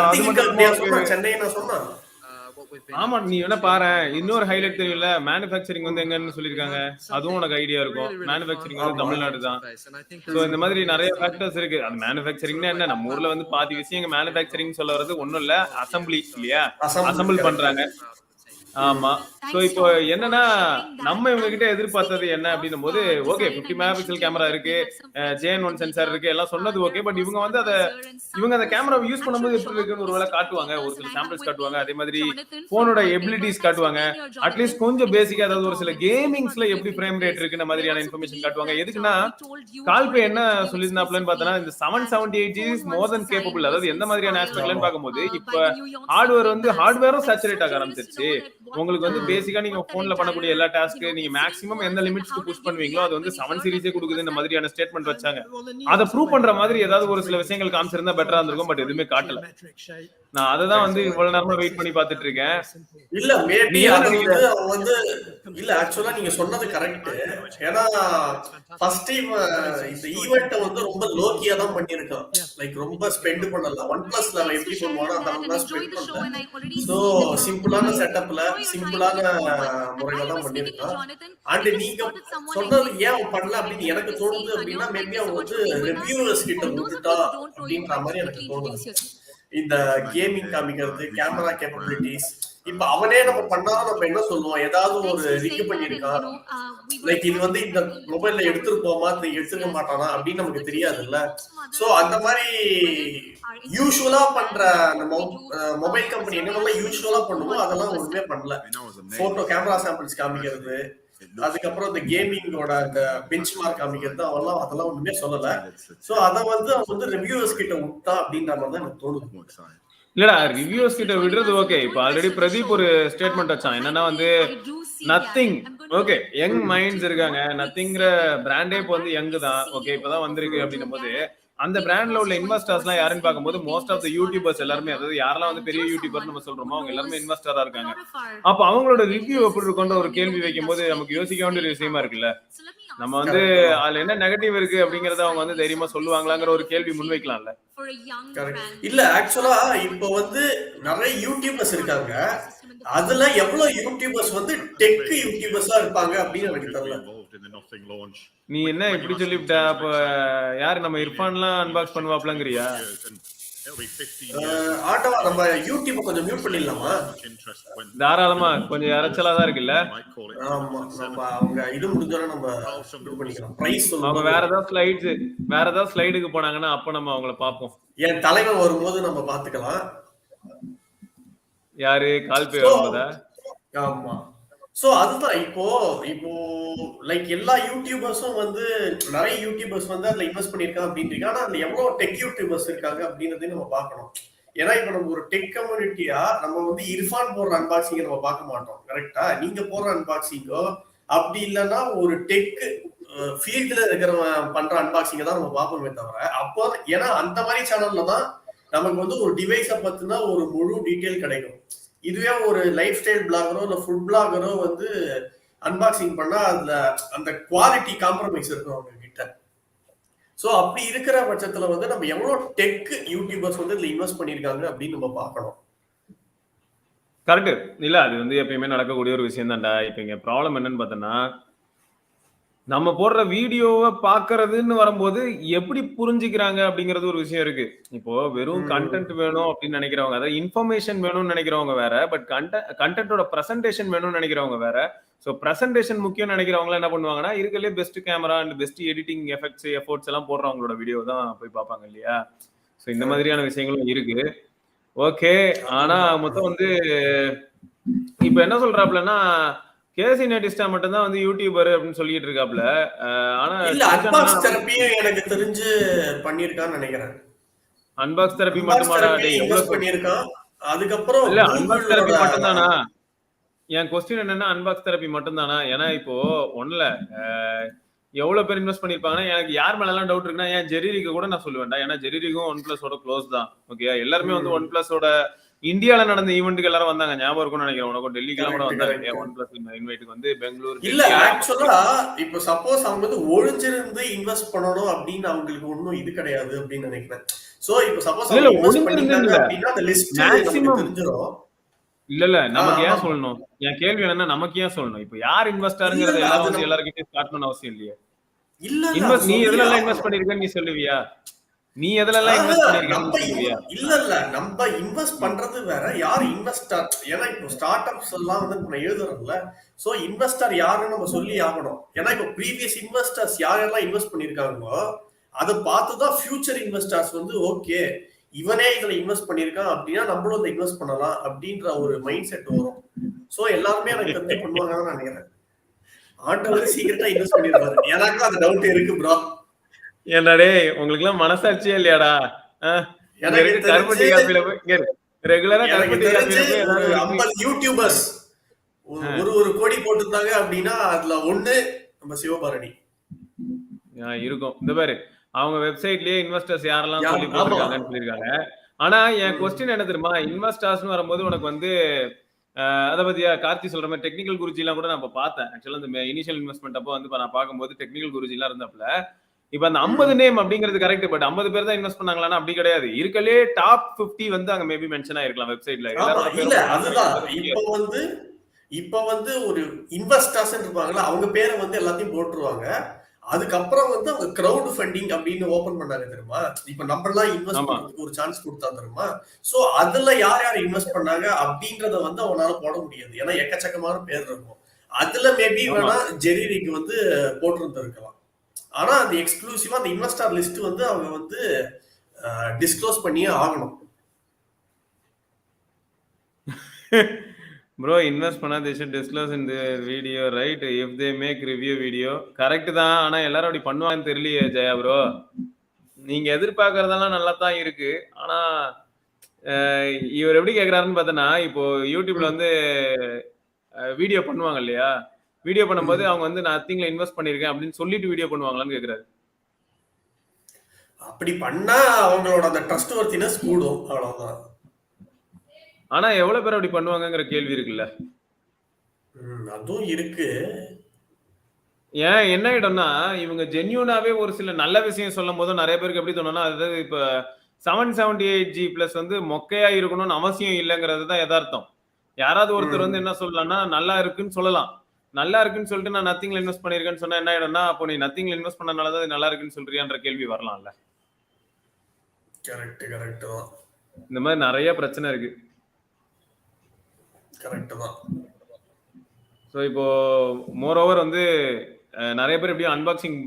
அது மட்டும் சென்னை நான் சொன்னேன். ஆமா, நீ என்ன பாரு, இன்னொரு ஹைலைட் தெரியல, மேனுஃபேக்சரிங் வந்து எங்கன்னு சொல்லிருக்காங்க. அதுவும் உனக்கு ஐடியா இருக்கும். மேனுஃபேக்சரிங் வந்து தமிழ்நாடு தான். சோ இந்த மாதிரி நிறைய ஃபேக்டர்ஸ் இருக்கு. அது மேனுஃபேக்சரிங்னா என்ன, நம்ம ஊர்ல வந்து பாதி விஷயம் மேனுஃபேக்சரிங் சொல்ல வரது ஒண்ணும் இல்ல, அசம்பிளி இல்லையா, அசம்பிள் பண்றாங்க. ஆமா. சோ இப்போ என்னன்னா நம்ம இவங்க கிட்ட எதிர்பார்த்தது என்ன அப்படின்னும் போது ஓகே 50 மெகா பிக்சல் கேமரா இருக்கு, JN1 சென்சார் இருக்கு, எல்லாம் சொன்னது ஓகே. பட் இவங்க வந்து இவங்க அந்த கேமராவை யூஸ் பண்ணும்போது எப்படி இருக்குன்னு ஒருவேளை காட்டுவாங்க, ஒரு சில சாம்பிள்ஸ் காட்டுவாங்க, அதே மாதிரி போனோட எபிலிட்டிஸ் காட்டுவாங்க, அட்லீஸ்ட் கொஞ்சம் பேசிக்கா அதாவது ஒரு சில கேமிங்ஸ்ல எப்படி ஃப்ரேம் ரேட் இருக்குன்ற மாதிரியான இன்ஃபர்மேஷன் காட்டுவாங்க. எதுக்குன்னா கால்பே என்ன சொல்லியிருந்தாப்லன்னு பார்த்தோன்னா இந்த 778G is more then capable. அதாவது எந்த மாதிரியான ஆஸ்பெக்ட்லன்னு பார்க்கும்போது இப்ப ஹார்ட்வேர் வந்து ஹார்ட்வேரும் சேச்சுரேட் ஆக ஆரம்பிச்சிருச்சு. உங்களுக்கு வந்து பேசிக்கா நீங்க போன்ல பண்ணக்கூடிய எல்லா டாஸ்க் நீங்க மேக்ஸிமம் எந்த லிமிட்ஸ்க்கு புஷ் பண்ணுவீங்களோ அது வந்து 7 சீரிஸே கொடுக்குது இந்த மாதிரியான ஸ்டேட்மெண்ட் வச்சாங்க. அதை ப்ரூவ் பண்ற மாதிரி ஏதாவது ஒரு சில விஷயங்கள் காமிச்சிருந்தா பெட்டரா இருந்திருக்கும். பட் எதுவுமே காட்டல. நான் அததான் வந்து இவ்வளவு நேரமா வெயிட் பண்ணி பார்த்துட்டு இருக்கேன். இல்ல மேபி வந்து இல்ல ஆக்சுவலா நீங்க சொன்னது கரெக்ட். ஏன்னா ஃபர்ஸ்ட் டைம் இந்த ஈவென்ட் வந்து ரொம்ப லோக்கியா தான் பண்ணிருக்கான். லைக் ரொம்ப ஸ்பெண்ட் பண்ணல. OnePlusல எப்படி பண்ணுவானோ அந்த மாதிரி ஸ்பெண்ட் பண்ணல. சோ சிம்பிளான செட்டப்ல சிம்பிளான முறையில தான் பண்ணிருக்கான். அண்ட் நீங்க சொன்னது ஏன் பண்ணல அப்படின்னு எனக்கு தோணுது அப்படின்னா மேபி அவங்க வந்து ரிவ்யூவர்ஸ் கிட்ட விட்டுட்டா அப்படின்ற மாதிரி எனக்கு தோணுது. இந்த கேமிங் காமிக்கிறது, கேமரா கேப்பபிலிட்டிஸ், இப்ப அவனே நம்ம பண்ணாலும் நம்ம என்ன சொல்லுவோம், ஏதாவது ஒரு ரிக் பண்ணிருக்கான், லைக் இது வந்து இந்த மொபைல்ல எடுத்துருப்போமா எடுத்துக்க மாட்டானா அப்படின்னு நமக்கு தெரியாதுல்ல. சோ அந்த மாதிரி யூசுவலா பண்ற அந்த மொபைல் கம்பெனி என்னெல்லாம் யூசுவலா பண்ணுமோ அதெல்லாம் ஒண்ணுமே பண்ணல. போட்டோ கேமரா சாம்பிள்ஸ் காமிக்கிறது, அதுக்கப்புறம் இந்த கேமிங்கோட அந்த பெஞ்ச் மார்க் காமிக்கிறது, அதெல்லாம் ஒண்ணுமே சொல்லல. சோ அத வந்து அவங்க வந்து ரிவ்யூவர்ஸ் கிட்ட விட்டா அப்படின்ற மாதிரி தான் எனக்கு தோணுது. இல்லடா, ரிவ்யூவர்ஸ் கிட்ட விடுறது ஓகே. இப்ப ஆல்ரெடி பிரதீப் ஒரு ஸ்டேட்மெண்ட் வச்சான். என்னன்னா வந்து நத்திங் ஓகே, யங் மைண்ட்ஸ் இருக்காங்க, நத்திங்கிற பிராண்டே இப்போ வந்து யங் தான் ஓகே, இப்பதான் வந்திருக்கு அப்படின்னும் போது அந்த பிராண்ட்ல உள்ள இன்வெஸ்டர்ஸ்லாம் யாருன்னு பார்க்கும்போது மோஸ்ட் ஆஃப் த யூடியூபர்ஸ் எல்லாருமே, அதாவது யாரெல்லாம் வந்து பெரிய யூடியூபர் நம்ம சொல்றோமோ அவங்க எல்லாருமே இன்வெஸ்டரா இருக்காங்க. அப்ப அவங்களோட ரிவ்யூ எப்படி இருக்குன்ற ஒரு கேள்வி வைக்கும்போது நமக்கு யோசிக்க வேண்டிய ஒரு விஷயமா இருக்குல்ல. நம்ம வந்து அதுல என்ன நெகட்டிவ் இருக்கு அப்படிங்கறத அவங்க வந்து தைரியமா சொல்லுவாங்களாங்கிற ஒரு கேள்வி முன்வைக்கலாம்ல. இல்ல ஆக்சுவலா இப்போ வந்து நிறைய யூடியூபர்ஸ் இருக்காங்க. அதுல எவ்வளவு யூடியூபர்ஸ் வந்து டெக் யூடியூபர்ஸா இருப்பாங்க அப்படின்னு எனக்கு தெரியல. நீ என்ன இப்படி சொல்லிவிட்ட? அப்ப யாரு நம்ம இர்ஃபான்லாம் அன்பாக்ஸ் பண்ணுவாப்லங்கறியா? ஆட்டவா நம்ம யூடியூப் கொஞ்சம் மியூட் பண்ணிடலாமா? தாராளமா. கொஞ்சம் இறைச்சலா தான் இருக்குல்ல. ஆமா, நம்ம அவங்க இது முடிஞ்சோட நம்ம இது பண்ணிக்கலாம். பிரைஸ் அவங்க சொல்லும்போது வேற ஏதாவது ஸ்லைடுக்கு போனாங்கன்னா அப்ப நம்ம அவங்கள பார்ப்போம். என் தலைவன் வரும்போது நம்ம பாத்துக்கலாம். யாரு கால்பே வரும்போதா? ஆமா. சோ அதுதான் இப்போ இப்போ லைக் எல்லா யூடியூபர்ஸும் வந்து நிறைய யூடியூபர்ஸ் வந்து அதுல இன்வெஸ்ட் பண்ணிருக்காங்க அப்படின்றீங்க. ஆனா அதுல எவ்வளவு டெக் யூடியூபர்ஸ் இருக்காங்க அப்படின்றதையும் நம்ம பார்க்கணும். ஏன்னா இப்ப நம்ம ஒரு டெக் கம்யூனிட்டியா நம்ம வந்து இர்ஃபான் போடுற அன்பாக்சிங் நம்ம பார்க்க மாட்டோம். கரெக்டா? நீங்க போடுற அன்பாக்சிங்கோ அப்படி இல்லைன்னா ஒரு டெக் ஃபீல்ட்ல இருக்கிறவன் பண்ற அன்பாக்சிங்க தான் நம்ம பார்ப்போமே தவிர, அப்போ ஏன்னா அந்த மாதிரி சேனல்ல தான் நமக்கு வந்து ஒரு டிவைஸை பத்தினா ஒரு முழு டீட்டெயில் கிடைக்கும். இதுவே ஒரு லைஃப் ஸ்டைல் பிளாகரோ இல்ல ஃபுட் பிளாகரோ வந்து அன்பாக்சிங் பண்ணா அதுல அந்த குவாலிட்டி காம்ப்ரமைஸ் இருக்கும் அவங்க கிட்ட. சோ அப்படி இருக்கிற பட்சத்துல வந்து நம்ம எவ்வளவு டெக் யூடியூபர்ஸ் வந்து இதுல இன்வெஸ்ட் பண்ணிருக்காங்க அப்படின்னு நம்ம பார்க்கணும். கரெக்ட். இல்ல அது வந்து எப்பயுமே நடக்கக்கூடிய ஒரு விஷயம் தான்டா. இப்ப இங்க ப்ராப்ளம் என்னன்னு பார்த்தோன்னா, நம்ம போடுற வீடியோவை பார்க்கறதுன்னு வரும்போது எப்படி புரிஞ்சுக்கிறாங்க அப்படிங்கிறது ஒரு விஷயம் இருக்கு. இப்போ வெறும் கண்டென்ட் வேணும் அப்படின்னு நினைக்கிறவங்க, அதாவது இன்ஃபர்மேஷன் வேணும்னு நினைக்கிறவங்க வேற, பட் கண்டென்ட்டோட பிரசன்டேஷன் வேணும்னு நினைக்கிறவங்க வேற. ஸோ பிரசன்டேஷன் முக்கியம் நினைக்கிறவங்க என்ன பண்ணுவாங்கன்னா, இருக்கிறதுலே best camera and best editing effects efforts எல்லாம் போடுறவங்களோட வீடியோ தான் போய் பார்ப்பாங்க இல்லையா? ஸோ இந்த மாதிரியான விஷயங்களும் இருக்கு. ஓகே. ஆனா மொத்தம் வந்து இப்ப என்ன சொல்றாப்லன்னா, கேசி நெட்டிஸ்டா மட்டும் தான் வந்து யூடியூபர் அப்படின்னு சொல்லிட்டு இருக்காப்ல. ஆனா இல்ல அன்பாக்ஸ் தெரப்பியும் எனக்கு தெரிஞ்சு பண்ணிருக்கான்னு நினைக்கிறேன். அன்பாக்ஸ் தெரப்பி மட்டுமாடா? டேய் எவ்வளவு பண்ணிருக்கான். அதுக்கப்புறம் இல்ல அன்பாக்ஸ் தெரப்பி மட்டும்தானா? என் கொஸ்டின் என்னன்னா அன்பாக்ஸ் தெரப்பி மட்டும்தானா? ஏன்னா இப்போ ஒண்ணுல எவ்வளவு பேர் இன்வெஸ்ட் பண்ணிருப்பாங்கன்னா, எனக்கு யார் மேல எல்லாம் டவுட் இருக்குன்னா, ஏன் ஜெரிரிக்கு கூட நான் சொல்லுவேன்டா. ஏன்னா ஜெரிரிக்கும் ஒன் பிளஸோட க்ளோஸ் தான். ஓகே, எல்லாருமே வந்து ஒன் பிளஸோட இந்தியால நடந்த ஈவென்ட்டுக்கு எல்லாரும் வந்தாங்க. ஞாபகம் இருக்கும்னு நினைக்கிறேன். உனக்கு டெல்லிக்கெல்லாம் கூட வந்தாங்க. ஒன் பிளஸ் இன்வைட்டுக்கு வந்து பெங்களூர். இல்ல ஆக்சுவலா இப்போ சப்போஸ் அவங்க வந்து ஒளிஞ்சிருந்து இன்வெஸ்ட் பண்ணணும் அப்படின்னு அவங்களுக்கு ஒன்னும் இது கிடையாது அப்படின்னு நினைக்கிறேன். சோ இப்போ சப்போஸ் அவங்க இன்வெஸ்ட் பண்ணிட்டாங்க அப்படின்னா அந்த லிஸ்ட் மேக்ஸிமம் தெரிஞ்சிரும். இல்ல நமக்கு ஏன் சொல்லணும்? என் கேள்வி என்னன்னா நமக்கு ஏன் சொல்லணும்? இப்போ யார் இன்வெஸ்டர்ங்கறது எல்லாரும் வந்து எல்லார்கிட்டயும் காட்டணும்னு அவசியம் இல்லையே. இல்ல நீ எதுல இன்வெஸ்ட் பண்ணிருக்கன்னு நீ சொல்லுவியா? நீ எதுலலாம் இன்வெஸ்ட் பண்ணிருக்கன்னு சொல்லுவியா? இல்ல நம்ம இன்வெஸ்ட் பண்றது வேற, யார் இன்வெஸ்டர். ஏன்னா இப்போ ஸ்டார்ட் அப்ஸ் எல்லாம் வந்து நம்ம எழுதுறோம்ல. சோ இன்வெஸ்டர் யாருன்னு நம்ம சொல்லி ஆகணும். ஏன்னா இப்போ ப்ரீவியஸ் இன்வெஸ்டர்ஸ் யாரெல்லாம் இன்வெஸ்ட் பண்ணிருக்காங்களோ அதை பார்த்துதான் ஃபியூச்சர் இன்வெஸ்டர்ஸ் வந்து ஓகே இவனே இதுல இன்வெஸ்ட் பண்ணிருக்கான் அப்படின்னா நம்மளும் இதை இன்வெஸ்ட் பண்ணலாம் அப்படின்ற ஒரு மைண்ட் செட் வரும். சோ எல்லாருமே எனக்கு தெரிஞ்சு பண்ணுவாங்கன்னு நான் நினைக்கிறேன். ஆண்டவர் சீக்கிரட்டா இன்வெஸ்ட் பண்ணிருப்பாரு. எனக்கும் அந்த டவுட் இருக்கு ப்ரோ. என்னடே உங்களுக்கு எல்லாம் மனசாட்சியே இல்லையாடா? எனக்கு கருப்பட்டி காப்பில போய் ரெகுலரா கருப்பட்டி காப்பில போய் 50 யூடியூபர்ஸ் ஒரு கோடி போட்டுருந்தாங்க அப்படின்னா அதுல ஒண்ணு நம்ம சிவபாரணி இருக்கும். இந்த பாரு அவங்க வெப்சைட்லயே இன்வெஸ்டர்ஸ் யாரெல்லாம் சொல்லி போட்டிருக்காங்கன்னு சொல்லியிருக்காங்க. ஆனா என் கொஸ்டின் என்ன தெரியுமா, இன்வெஸ்டர்ஸ்னு வரும்போது உனக்கு வந்து அதை பத்தியா கார்த்தி சொல்ற மாதிரி டெக்னிக்கல் குருஜி எல்லாம் கூட நான் இப்ப பார்த்தேன். ஆக்சுவலா இந்த இனிஷியல் இன்வெஸ்ட்மெண்ட் அப்போ வந்து நான் பார்க்கும்போது டெக்னிக்கல் குருஜி எல்லாம் இருந்தாப்ல. இப்ப அந்த 50 நேம் அப்படிங்கிறது கரெக்ட், பட் 50 பேர் தான் இன்வெஸ்ட் பண்ணாங்களான்னா அப்படி கிடையாது. இருக்கலே டாப் 50 வந்து அங்க மேபி மென்ஷன் ஆயிருக்கலாம் வெப்சைட்ல. இல்ல அதுதான் இப்ப வந்து ஒரு இன்வெஸ்டர்ஸ் இருப்பாங்கல்ல, அவங்க பேரை வந்து எல்லாத்தையும் போட்டுருவாங்க. அதுக்கப்புறம் வந்து அவங்க கிரவுட் ஃபண்டிங் அப்படின்னு ஓபன் பண்ணாங்க தெரியுமா. இப்ப நம்ம எல்லாம் இன்வெஸ்ட் பண்றதுக்கு ஒரு சான்ஸ் கொடுத்தா தெரியுமா. சோ அதுல யார் இன்வெஸ்ட் பண்ணாங்க அப்படின்றத வந்து அவனால போட முடியாது. ஏன்னா எக்கச்சக்கமான பேர் இருக்கும். அதுல மேபி வேணா ஜெரிரிக்கு வந்து போட்டிருந்திருக்கலாம். ஆனா அது எக்ஸ்க்ளூசிவா அந்த இன்வெஸ்டர் லிஸ்ட் வந்து அவங்க வந்து டிஸ்க்ளோஸ் பண்ணியே ஆகணும். Bro, invest பண்ணா they should disclose in the video, right? If they make review video. Correct தான். ஆனா எல்லாரும் அப்படி பண்ணுவாங்கன்னு தெரியலையே ஜெயா ப்ரோ. நீங்க எதிர்பார்க்கறதெல்லாம் நல்லா தான் இருக்கு. ஆனா இவர் எப்படி கேக்குறாருன்னு பார்த்தனா, இப்போ யூடியூப்ல வந்து வீடியோ பண்ணுவாங்க இல்லையா? வீடியோ பண்ணும்போது அவங்க வந்து நத்திங்ல இன்வெஸ்ட் பண்ணிருக்கேன் அப்படின்னு சொல்லிட்டு வீடியோ பண்ணுவாங்களான்னு கேக்குறாரு. அப்படி பண்ணா அவங்களோட அந்த ட்ரஸ்ட் வர்த்தினஸ் கூடும், அவ்வளவுதான். ஆனா எவ்வளவு பேர் அப்படி பண்ணுவாங்கங்கிற கேள்வி இருக்குல்ல. அதுவும் இருக்கு. ஏன் என்ன ஆயிடும்னா, இவங்க ஜென்யூனாவே ஒரு சில நல்ல விஷயம் சொல்லும்போது நெறைய பேருக்கு எப்படி தோணும்னா, அதாவது இப்ப 778G பிளஸ் வந்து மொக்கையா இருக்கணும்னு அவசியம் இல்லங்கிறது தான் எதார்த்தம். யாராவது ஒருத்தர் வந்து என்ன சொல்லலாம்னா, நல்லா இருக்குன்னு சொல்லலாம். நல்லா இருக்குன்னு சொல்லிட்டு நான் நத்திங்ல இன்வெஸ்ட் பண்ணியிருக்கேன்னு சொன்னா என்ன ஆயிடும்னா, அப்போ நீ நத்திங்ல இன்வெஸ்ட் பண்ணனால தான் இது நல்லா இருக்குன்னு சொல்றியான்ற கேள்வி வரலாம்ல. கரெக்ட் தான். இந்த மாதிரி நெறைய பிரச்சனை இருக்கு. கரெக்ட் தான். ஸோ இப்போ மோர் ஓவர் வந்து நெறைய பேர் எப்படியும் அன்பாக்சிங்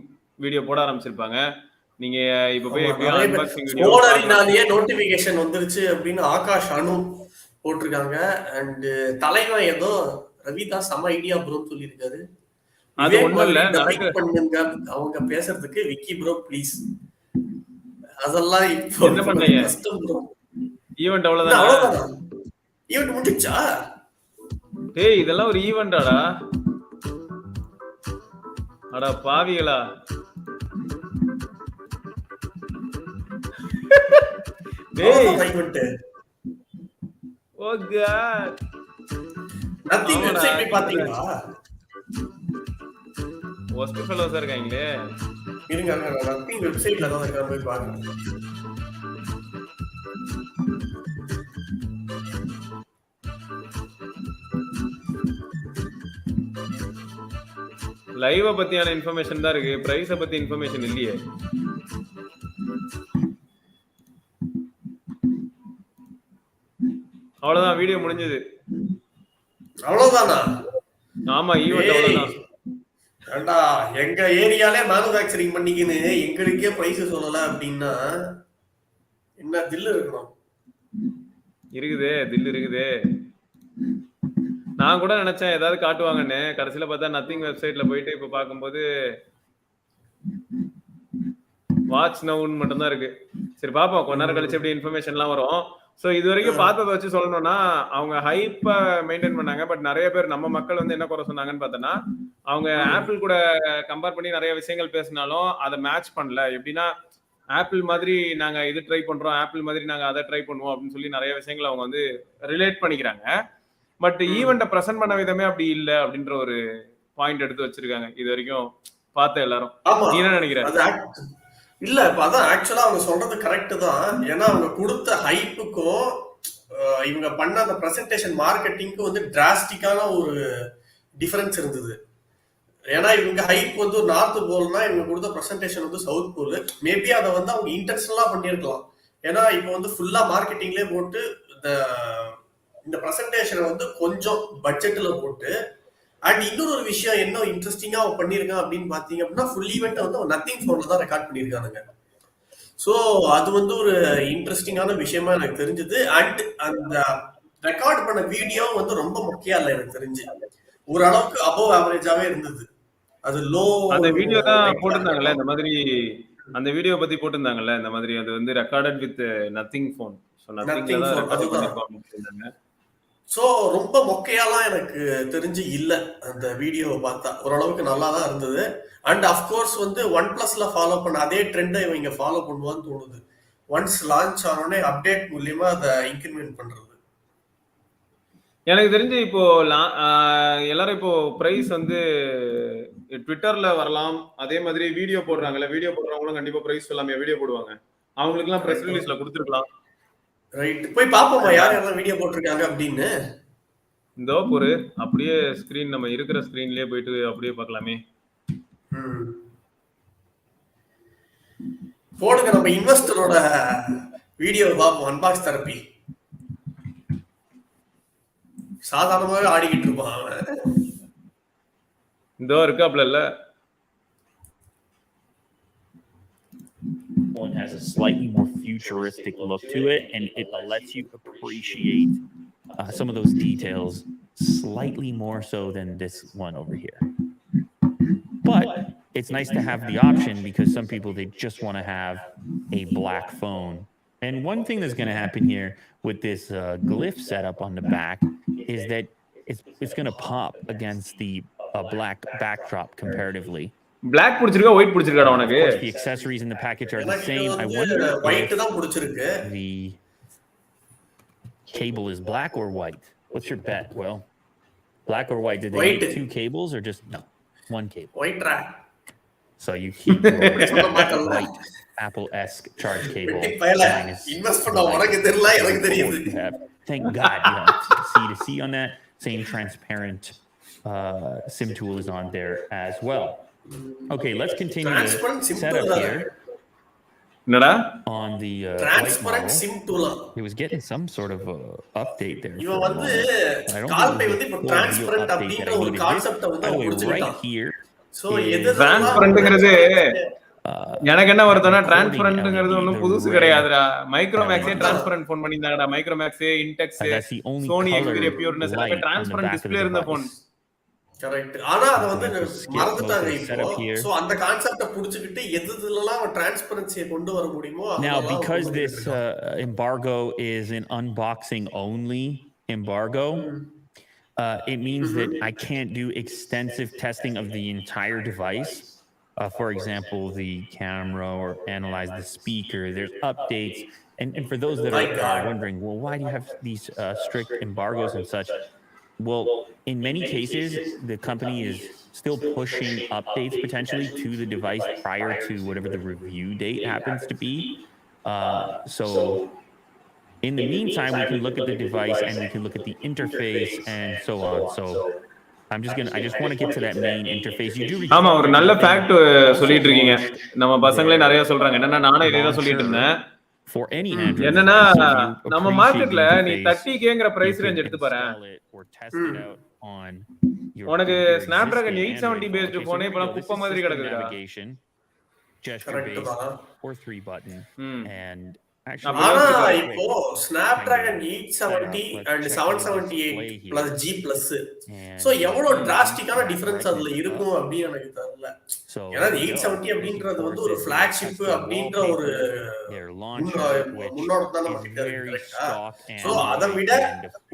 வீடியோ போட ஆரம்பிச்சிருப்பாங்க. நீங்க இப்ப போய் எப்படியும் அன்பாக்சிங் வீடியோ போனரினாலேயே நோட்டிபிகேஷன் வந்துருச்சு அப்படின்னு ஆகாஷ் அனு போட்டிருக்காங்க. அண்ட் தலைவன் ஏதோ ரவிதா செம ஐடியா ப்ரோ சொல்லியிருக்காரு. அது ஒண்ணும் இல்ல பண்ணுங்க அவங்க பேசுறதுக்கு விக்கி ப்ரோ ப்ளீஸ். அதெல்லாம் இப்போ என்ன பண்ணீங்க? கஷ்டம் ப்ரோ. ஈவென்ட் அவ்வளவுதான். ஈவென்ட் முடிஞ்சிச்சா? டேய் இதெல்லாம் ஒரு ஈவென்ட்டாடா. அட பாவிகளா. டேய் ஈவென்ட். ஓ காட். நத்திங் வெப்சைட் போய் பாத்தீங்களா? ஒஸ்ட் ஃபெலோஸா இருக்காங்களே. இருங்க நத்திங் வெப்சைட்ல தான் இருக்காங்க, போய் பாருங்க. லைவ பத்தியான இன்ஃபர்மேஷன் தான் இருக்கு, பிரைஸ பத்தி இன்ஃபர்மேஷன் இல்லையே. அவ்வளவுதான், வீடியோ முடிஞ்சது. அவ்வளவுதானா? ஆமா, ஈவென்ட் அவ்வளவுதான். ஏண்டா எங்க ஏரியாலே மேனுஃபேக்சரிங் பண்ணிக்கின்னு எங்களுக்கே பிரைஸ் சொல்லல அப்படின்னா என்ன தில்லு இருக்கணும்? இருக்குதே, தில்லு இருக்குதே. நான் கூட நினைச்சேன் ஏதாவது காட்டுவாங்கன்னு, கடைசியில பார்த்தா நத்திங் வெப்சைட்ல போயிட்டு இப்ப பார்க்கும்போது வாட்ச் நவுன்னு மட்டும் தான் இருக்கு. சரி பாப்போம், கொஞ்ச நேரம் கழிச்சு எப்படி இன்ஃபர்மேஷன்லாம் வரும். ஸோ இது வரைக்கும் பார்த்ததை வச்சு சொல்லணும்னா அவங்க ஹைப்பை மெயின்டைன் பண்ணாங்க. பட் நிறைய பேர் நம்ம மக்கள் வந்து என்ன குறை சொன்னாங்கன்னு பார்த்தோன்னா, அவங்க ஆப்பிள் கூட கம்பேர் பண்ணி நிறைய விஷயங்கள் பேசினாலும் அதை மேட்ச் பண்ணல. எப்படின்னா ஆப்பிள் மாதிரி நாங்க இது ட்ரை பண்றோம், ஆப்பிள் மாதிரி நாங்க அதை ட்ரை பண்ணுவோம் அப்படின்னு சொல்லி நிறைய விஷயங்கள் அவங்க வந்து ரிலேட் பண்ணிக்கிறாங்க. பட் ஈவெண்ட்டை ப்ரெசென்ட் பண்ண விதமே அப்படி இல்லை அப்படின்ற ஒரு பாயிண்ட் எடுத்து வச்சிருக்காங்க இது வரைக்கும் பார்த்த எல்லாரும். நீ என்ன நினைக்கிற? இல்ல இப்ப அதான் ஆக்சுவலா அவங்க சொல்றது கரெக்ட் தான். ஏன்னா அவங்க கொடுத்த ஹைப்புக்கும் இவங்க பண்ண அந்த பிரசன்டேஷன் மார்க்கெட்டிங்க்கும் வந்து டிராஸ்டிக்கான ஒரு டிஃபரன்ஸ் இருந்தது. ஏன்னா இவங்க ஹைப் வந்து ஒரு நார்த் போல்னா இவங்க கொடுத்த பிரசன்டேஷன் வந்து சவுத் போல். மேபி அதை வந்து அவங்க இன்டென்ஷனலா பண்ணியிருக்கலாம். ஏன்னா இப்போ வந்து ஃபுல்லா மார்க்கெட்டிங்லேயே போட்டு இந்த பிரசன்டேஷனை வந்து கொஞ்சம் பட்ஜெட்ல போட்டு அண்ட் இன்னொரு ஒரு விஷயம் என்ன இன்ட்ரெஸ்டிங்கா அவன் பண்ணியிருக்கான் அப்படின்னு பாத்தீங்க அப்படின்னா ஃபுல் ஈவெண்ட் வந்து அவன் நத்திங் போன்ல தான் ரெக்கார்ட் பண்ணியிருக்கானுங்க. ஸோ அது வந்து ஒரு இன்ட்ரெஸ்டிங்கான விஷயமா எனக்கு தெரிஞ்சது. அண்ட் அந்த ரெக்கார்ட் பண்ண வீடியோ வந்து ரொம்ப முக்கியம் இல்லை எனக்கு தெரிஞ்சு, ஓரளவுக்கு அபோவ் ஆவரேஜாவே இருந்தது. அது லோ அந்த வீடியோ தான் போட்டிருந்தாங்கல்ல இந்த மாதிரி, அந்த வீடியோ பத்தி போட்டிருந்தாங்கல்ல இந்த மாதிரி, அது வந்து recorded with Nothing phone. So நத்திங்ல தான் ரெக்கார்ட் பண்ணிருப்பாங்க. ஸோ ரொம்ப மொக்கையாலாம் எனக்கு தெரிஞ்சு இல்லை. அந்த வீடியோவை பார்த்தா ஓரளவுக்கு நல்லா தான் இருந்தது. அண்ட் அஃப்கோர்ஸ் வந்து ஒன் பிளஸ்ல ஃபாலோ பண்ண அதே ட்ரெண்டை இவங்க ஃபாலோ பண்ணுவான்னு தோணுது. ஒன்ஸ் லான்ச் ஆனோடனே அப்டேட் மூலியமா அதை இன்க்ரிமெண்ட் பண்றது. எனக்கு தெரிஞ்சு இப்போ எல்லாரும் இப்போ பிரைஸ் வந்து ட்விட்டர்ல வரலாம், அதே மாதிரி வீடியோ போடுறாங்கல்ல, வீடியோ போடுறவங்களும் கண்டிப்பா பிரைஸ் சொல்லாம வீடியோ போடுவாங்க. அவங்களுக்கு எல்லாம் பிரஸ் ரிலீஸ்ல கொடுத்துருக்கலாம். ரைட், போய் பாப்போமா யார் யாரெல்லாம் வீடியோ போட்டிருக்காங்க அப்படின்னு. இந்த ஒரு அப்படியே ஸ்கிரீன் நம்ம இருக்கிற ஸ்கிரீன்லயே போயிட்டு அப்படியே பார்க்கலாமே. போடுங்க, நம்ம இன்வெஸ்டரோட வீடியோ பார்ப்போம். அன்பாக்ஸ் தெரப்பி சாதாரணமாவே ஆடிக்கிட்டு இருப்பான் அவன். இந்த இருக்காப்ல இல்ல. One has a slightly more futuristic look to it, and it lets you appreciate some of those details slightly more so than this one over here. But it's nice to have the option because some people, they just want to have a black phone. And one thing that's going to happen here with this Glyph setup on the back is that it's going to pop against the black backdrop comparatively. Black பிடிச்சிருக்கா ஒயிட் பிடிச்சிருக்காடா Of உனக்கு? course, the accessories in the package are the எனக்கு same. I வந்து wonder white if தான் பிடிச்சிருக்கு. the cable is black or white. What's your bet? Well, black or white? Did they White. make 2 cables or just no, 1 cable? White raw. So you keep your சொல்ல மாட்டல்ல. white Apple-esque charge cable. வெட்டி பயல. Mine is இன்வெஸ்ட் பண்ண black. உனக்கு தெரியல, எனக்கு தெரியுது. You have, thank God, you have C to C on that. Same transparent SIM tool is on there as well. Okay, let's continue Transparent the SIM setup tool here என்னடா? on the white Transparent model. SIM tool. It was getting some sort of update there. இவன் for a வந்து moment. I don't கால்பை think வந்து it இப்போ was the full real transparent update அப்படின்ற that I ஒரு needed. கான்செப்ட This, வந்து by the அவன் way, right புரிஞ்சுக்கிட்டான். here so is எது டிரான்ஸ்பரண்ட்ங்கிறது எனக்கு என்ன வருதுன்னா recording டிரான்ஸ்பரண்ட்ங்கிறது LED, ஒன்றும் the புதுசு red கிடையாதுடா. மைக்ரோமேக்ஸே LED. டிரான்ஸ்பரண்ட் ஃபோன் பண்ணியிருந்தாங்கடா. Micromax, Intex, that's the only Sony color Xperia pureness எல்லாமே light on the transparent back of the display இருந்த ஃபோன். device. கரெக்ட். ஆனா அத வந்து Let's skip மறந்துட்டாங்க most of the இப்போ. setup here. சோ அந்த கான்செப்ட புடிச்சிட்டு எதுலலாம் அவன் டிரான்ஸ்பரன்சியை கொண்டு வர முடியுமோ Now, அதெல்லாம் because கொண்டு this வந்துட்டு இருக்கான். embargo is an unboxing only embargo, it means that I can't do extensive testing of the entire device. For example, the camera or analyze the speaker. There's updates. And for those that are wondering, well, why do you have these strict embargoes and such? Well, in many cases, the company is still pushing updates potentially to the device prior to whatever the review date happens to be. So in the meantime, we can look at the device and we can look at the interface and so on. So I just want to get to that main interface. You do ஆமா, ஒரு நல்ல ஃபேக்ட் சொல்லிட்டு இருக்கீங்க. நம்ம பசங்களே நிறைய சொல்றாங்க. என்னன்னா நானும் இதே தான் சொல்லிட்டு இருந்தேன். for any Android என்னன்னா device, if you நம்ம appreciate மார்க்கெட்ல the நீ interface, 30Kங்கிற you பிரைஸ் can ரேஞ்ச் எடுத்து பாரு. install it or test it out on your உனக்கு your Snapdragon existing 870 Android based phone. Okay, phone so இப்பலாம் here we go. குப்பை This is மாதிரி system கிடக்குதுடா. navigation, gesture correct based தான். or 3 button, ம். and அப்ப actually ஆனா யோசிச்சு பாரு. இப்போ Snapdragon 870 and 778 plus G plus so எவ்வளவு டிராஸ்டிக்கான டிஃபரன்ஸ் அதுல இருக்கும் அப்படி எனக்கு தெரியல. So ஏன்னா 870 அப்படின்றது வந்து ஒரு ஃபிளாக்ஷிப் அப்படின்ற ஒரு their launcher, which முன்னோட்டத்தை is நமக்கு very கரெக்ட்டா. stock and சோ அதை விட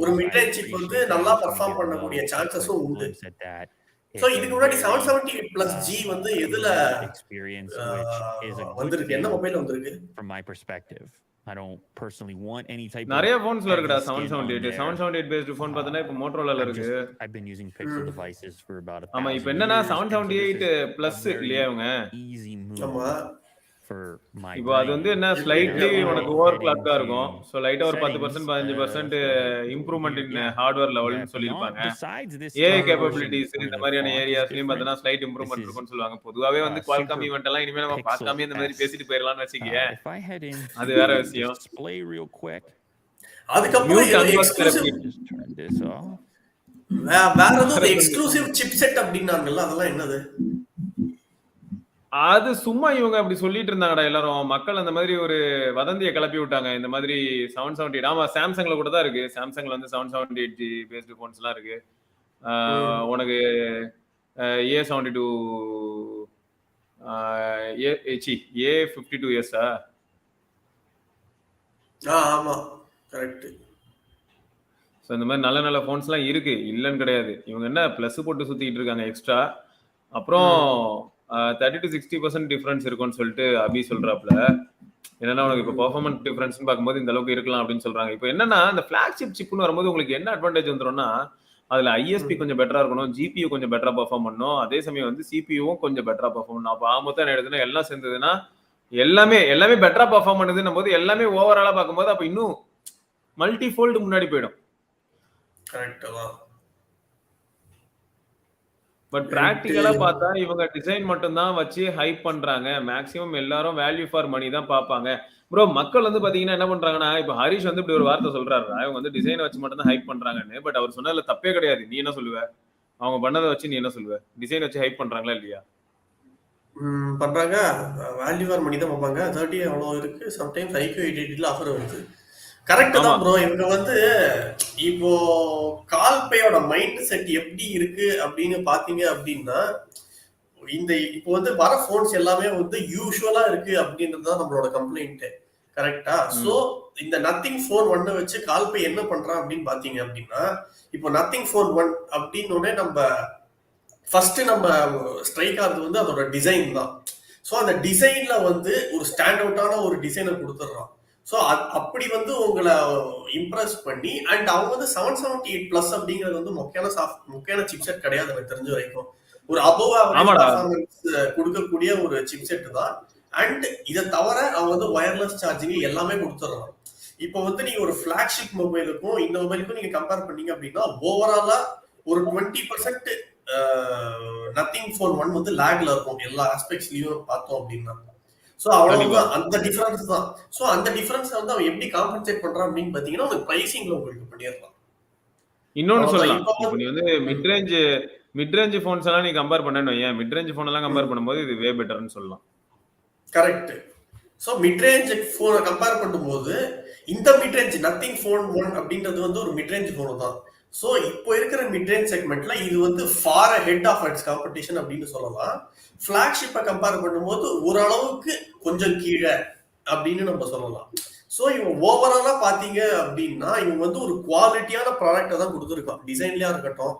ஒரு I மிட் ரேஞ்ச் சிப் வந்து appreciate நல்லா that. Perform When you get பண்ணக்கூடிய a சான்சஸும் quick உண்டு. glimpse at that, so it's இதுக்கு a முன்னாடி very, 778 plus G வந்து எதுல experience, which is a good வந்திருக்கு? என்ன thing மொபைல் வந்திருக்கு? from my perspective. I don't personally want any type நிறைய of போன்ஸ்ல இருக்குடா heavy skin on 778. there. 778 based phone பார்த்தனா இப்ப மோட்டோரோலால இருக்கு. I've been using Pixel devices for about 1,000 ஆமா, இப்போ என்னன்னா years, and so 778 this is plus a very இல்லையா இவங்க? easy ஆமா. move for my இப்போ அது வந்து brain. என்ன ஸ்லைட்லி Yeah. உனக்கு ஓவர் கிளாக்கா இருக்கும். சோ லைட்டா ஒரு 10% 15% settings, இம்ப்ரூவ்மென்ட் இன் yeah. ஹார்ட்வேர் லெவல்னு Yeah, சொல்லிருப்பாங்க. besides this AI version capabilities where இந்த the மாதிரியான font is ஏரியாஸ்லயும் different, பார்த்தனா ஸ்லைட் this இம்ப்ரூவ்மென்ட் is, இருக்கும்னு சொல்லுவாங்க. பொதுவாவே வந்து Qualcomm super ஈவென்ட் எல்லாம் இனிமே நம்ம pixel பார்க்காம இந்த மாதிரி esque. பேசிட்டு போயிரலாம்னு வெச்சுக்கியே. If I head in அது வேற விஷயம். display real quick, அதுக்கப்புறம் Mute unbox exclusive therapy. just turn this off. வேற ஏதோ எக்ஸ்க்ளூசிவ் சிப்செட் அப்படின்னாங்கல்ல, அதெல்லாம் என்னது? அது சும்மா இவங்க அப்படி சொல்லிட்டு இருந்தாங்கடா எல்லாரும். மக்கள் அந்த மாதிரி ஒரு வதந்தியை கிளப்பி விட்டாங்க. இந்த மாதிரி 778 ஆமா சாம்சங்ல கூட தான் இருக்கு. சாம்சங்ல வந்து 778G பேஸ்டு போன்ஸ் எல்லாம் இருக்கு. உனக்கு A72 A52s ஆமா கரெக்ட். ஸோ இந்த மாதிரி நல்ல நல்ல ஃபோன்ஸ்லாம் இருக்கு, இல்லைன்னு கிடையாது. இவங்க என்ன ப்ளஸ் போட்டு சுத்திட்டு இருக்காங்க எக்ஸ்ட்ரா. அப்புறம் 30 to 60% டிஃபரன்ஸ் இருக்கும்னு சொல்லிட்டு அபி சொல்றாப்ல. என்னன்னா உனக்கு இப்போ பெர்ஃபார்மன்ஸ் டிஃபரன்ஸ் பார்க்கும்போது இந்த அளவுக்கு இருக்கலாம் அப்படின்னு சொல்றாங்க. இப்போ என்னன்னா இந்த ஃபிளாக்ஷிப் சிப்னு வரும்போது உங்களுக்கு என்ன அட்வான்டேஜ் வந்துரும்னா, அதுல ஐஎஸ்பி கொஞ்சம் பெட்டரா இருக்கணும், ஜிபியூ கொஞ்சம் பெட்டரா பெர்ஃபார்ம் பண்ணணும், அதே சமயம் வந்து சிபியூவும் கொஞ்சம் பெட்டரா பெர்ஃபார்ம் பண்ணணும். அப்போ ஆமொத்தம் என்ன எடுத்துன்னா எல்லாம் சேர்ந்ததுன்னா எல்லாமே பெட்டரா பெர்ஃபார்ம் பண்ணுதுன்னும் போது எல்லாமே ஓவராலா பார்க்கும்போது அப்ப இன்னும் மல்டி ஃபோல்டு முன்னாடி போயிடும். கரெக்ட் தான். பட் பிராக்டிகலா பார்த்தா இவங்க டிசைன் மட்டும் தான் வச்சு ஹைப் பண்றாங்க. மேக்ஸிமம் எல்லாரும் வேல்யூ ஃபார் மணி தான் பார்ப்பாங்க. ப்ரோ மக்கள் வந்து பாத்தீங்கன்னா என்ன பண்றாங்கன்னா, இப்ப ஹரிஷ் வந்து இப்படி ஒரு வார்த்தை சொல்றாருடா, இவங்க வந்து டிசைனை வச்சு மட்டும் தான் ஹைப் பண்றாங்கன்னு. பட் அவர் சொன்னதுல தப்பே கிடையாது. நீ என்ன சொல்லுவ? அவங்க பண்ணதை வச்சு நீ என்ன சொல்லுவ? டிசைன் வச்சு ஹைப் பண்றாங்களா இல்லையா? பண்றாங்க. வேல்யூ ஃபார் மணி தான் பார்ப்பாங்க. 30 அவ்வளோ இருக்கு. சம்டைம்ஸ் ஐக்யூ 880 ஆஃபர் வருது. கரெக்ட் தான் ப்ரோ. இவங்க வந்து இப்போ கால்பேயோட மைண்ட் செட் எப்படி இருக்கு அப்படின்னு பாத்தீங்க அப்படின்னா, இந்த இப்போ வந்து வர போன்ஸ் எல்லாமே வந்து யூசுவலா இருக்கு அப்படின்றது தான் நம்மளோட கம்ப்ளைண்ட். கரெக்டா? சோ இந்த நத்திங் ஃபோன் 1 வச்சு கால்பே என்ன பண்றான் அப்படின்னு பாத்தீங்க அப்படின்னா, இப்போ நத்திங் ஃபோன் 1 அப்படின்னு நம்ம ஃபர்ஸ்ட் நம்ம ஸ்ட்ரைக் ஆகிறது வந்து அதோட டிசைன் தான். ஸோ அந்த டிசைன்ல வந்து ஒரு ஸ்டாண்ட் அவுட்டான ஒரு டிசைனை கொடுத்துட்றான். ஸோ அப்படி வந்து உங்களை இம்ப்ரெஸ் பண்ணி அண்ட் அவங்க வந்து 778+ அப்படிங்கிறது வந்து முக்கியமான சிப்செட் கிடையாது எனக்கு தெரிஞ்ச வரைக்கும். ஒரு அபோவ் ஆவரேஜ் பர்ஃபார்மன்ஸ் கொடுக்கக்கூடிய ஒரு சிப்செட் தான். அண்ட் இதை தவிர அவங்க வந்து ஒயர்லெஸ் சார்ஜிங் எல்லாமே கொடுத்துட்றான். இப்போ வந்து நீங்க ஒரு ஃபிளாக்ஷிப் மொபைலுக்கும் இந்த மொபைலுக்கும் நீங்க கம்பேர் பண்ணீங்க அப்படின்னா ஓவராலா ஒரு 20% நத்திங் ஃபோன் 1 வந்து லேக்ல இருக்கும் எல்லா ஆஸ்பெக்ட்ஸ்லயும் பார்த்தோம் அப்படின்னா. சோ அவ்வளவுதான், அந்த டிஃபரன்ஸ் தான். சோ அந்த டிஃபரன்ஸ் வந்து அவன் எப்படி காம்பன்சேட் பண்றான் அப்படின்னு பாத்தீங்கன்னா அவன் பிரைசிங்ல உங்களுக்கு பண்ணிடலாம். இன்னொன்னு சொல்லலாம், இப்போ நீ வந்து மிட் ரேஞ்ச் போன்ஸ் எல்லாம் நீ கம்பேர் பண்ணேன்னு வையேன், மிட் ரேஞ்ச் போன் எல்லாம் கம்பேர் பண்ணும்போது இது வே பெட்டர்னு சொல்லலாம். கரெக்ட். சோ மிட் ரேஞ்ச் போனை கம்பேர் பண்ணும்போது இந்த மிட் ரேஞ்ச் நத்திங் ஃபோன் 1 அப்படின்றது வந்து ஒரு மிட் ரேஞ்ச் போன் தான். சோ இப்போ இருக்கிற மிட் ரேஞ்ச் செக்மெண்ட்ல இது வந்து far head of its competition அப்படின்னு சொல்லலாம். ஃபிளாக்ஷிப்பை கம்பேர் பண்ணும்போது ஓரளவுக்கு கொஞ்சம் கீழே அப்படின்னு நம்ம சொல்லலாம். ஸோ இவங்க ஓவராலா பாத்தீங்க அப்படின்னா இவங்க வந்து ஒரு குவாலிட்டியான ப்ராடக்டை தான் கொடுத்துருக்கான். டிசைன்லயா இருக்கட்டும்,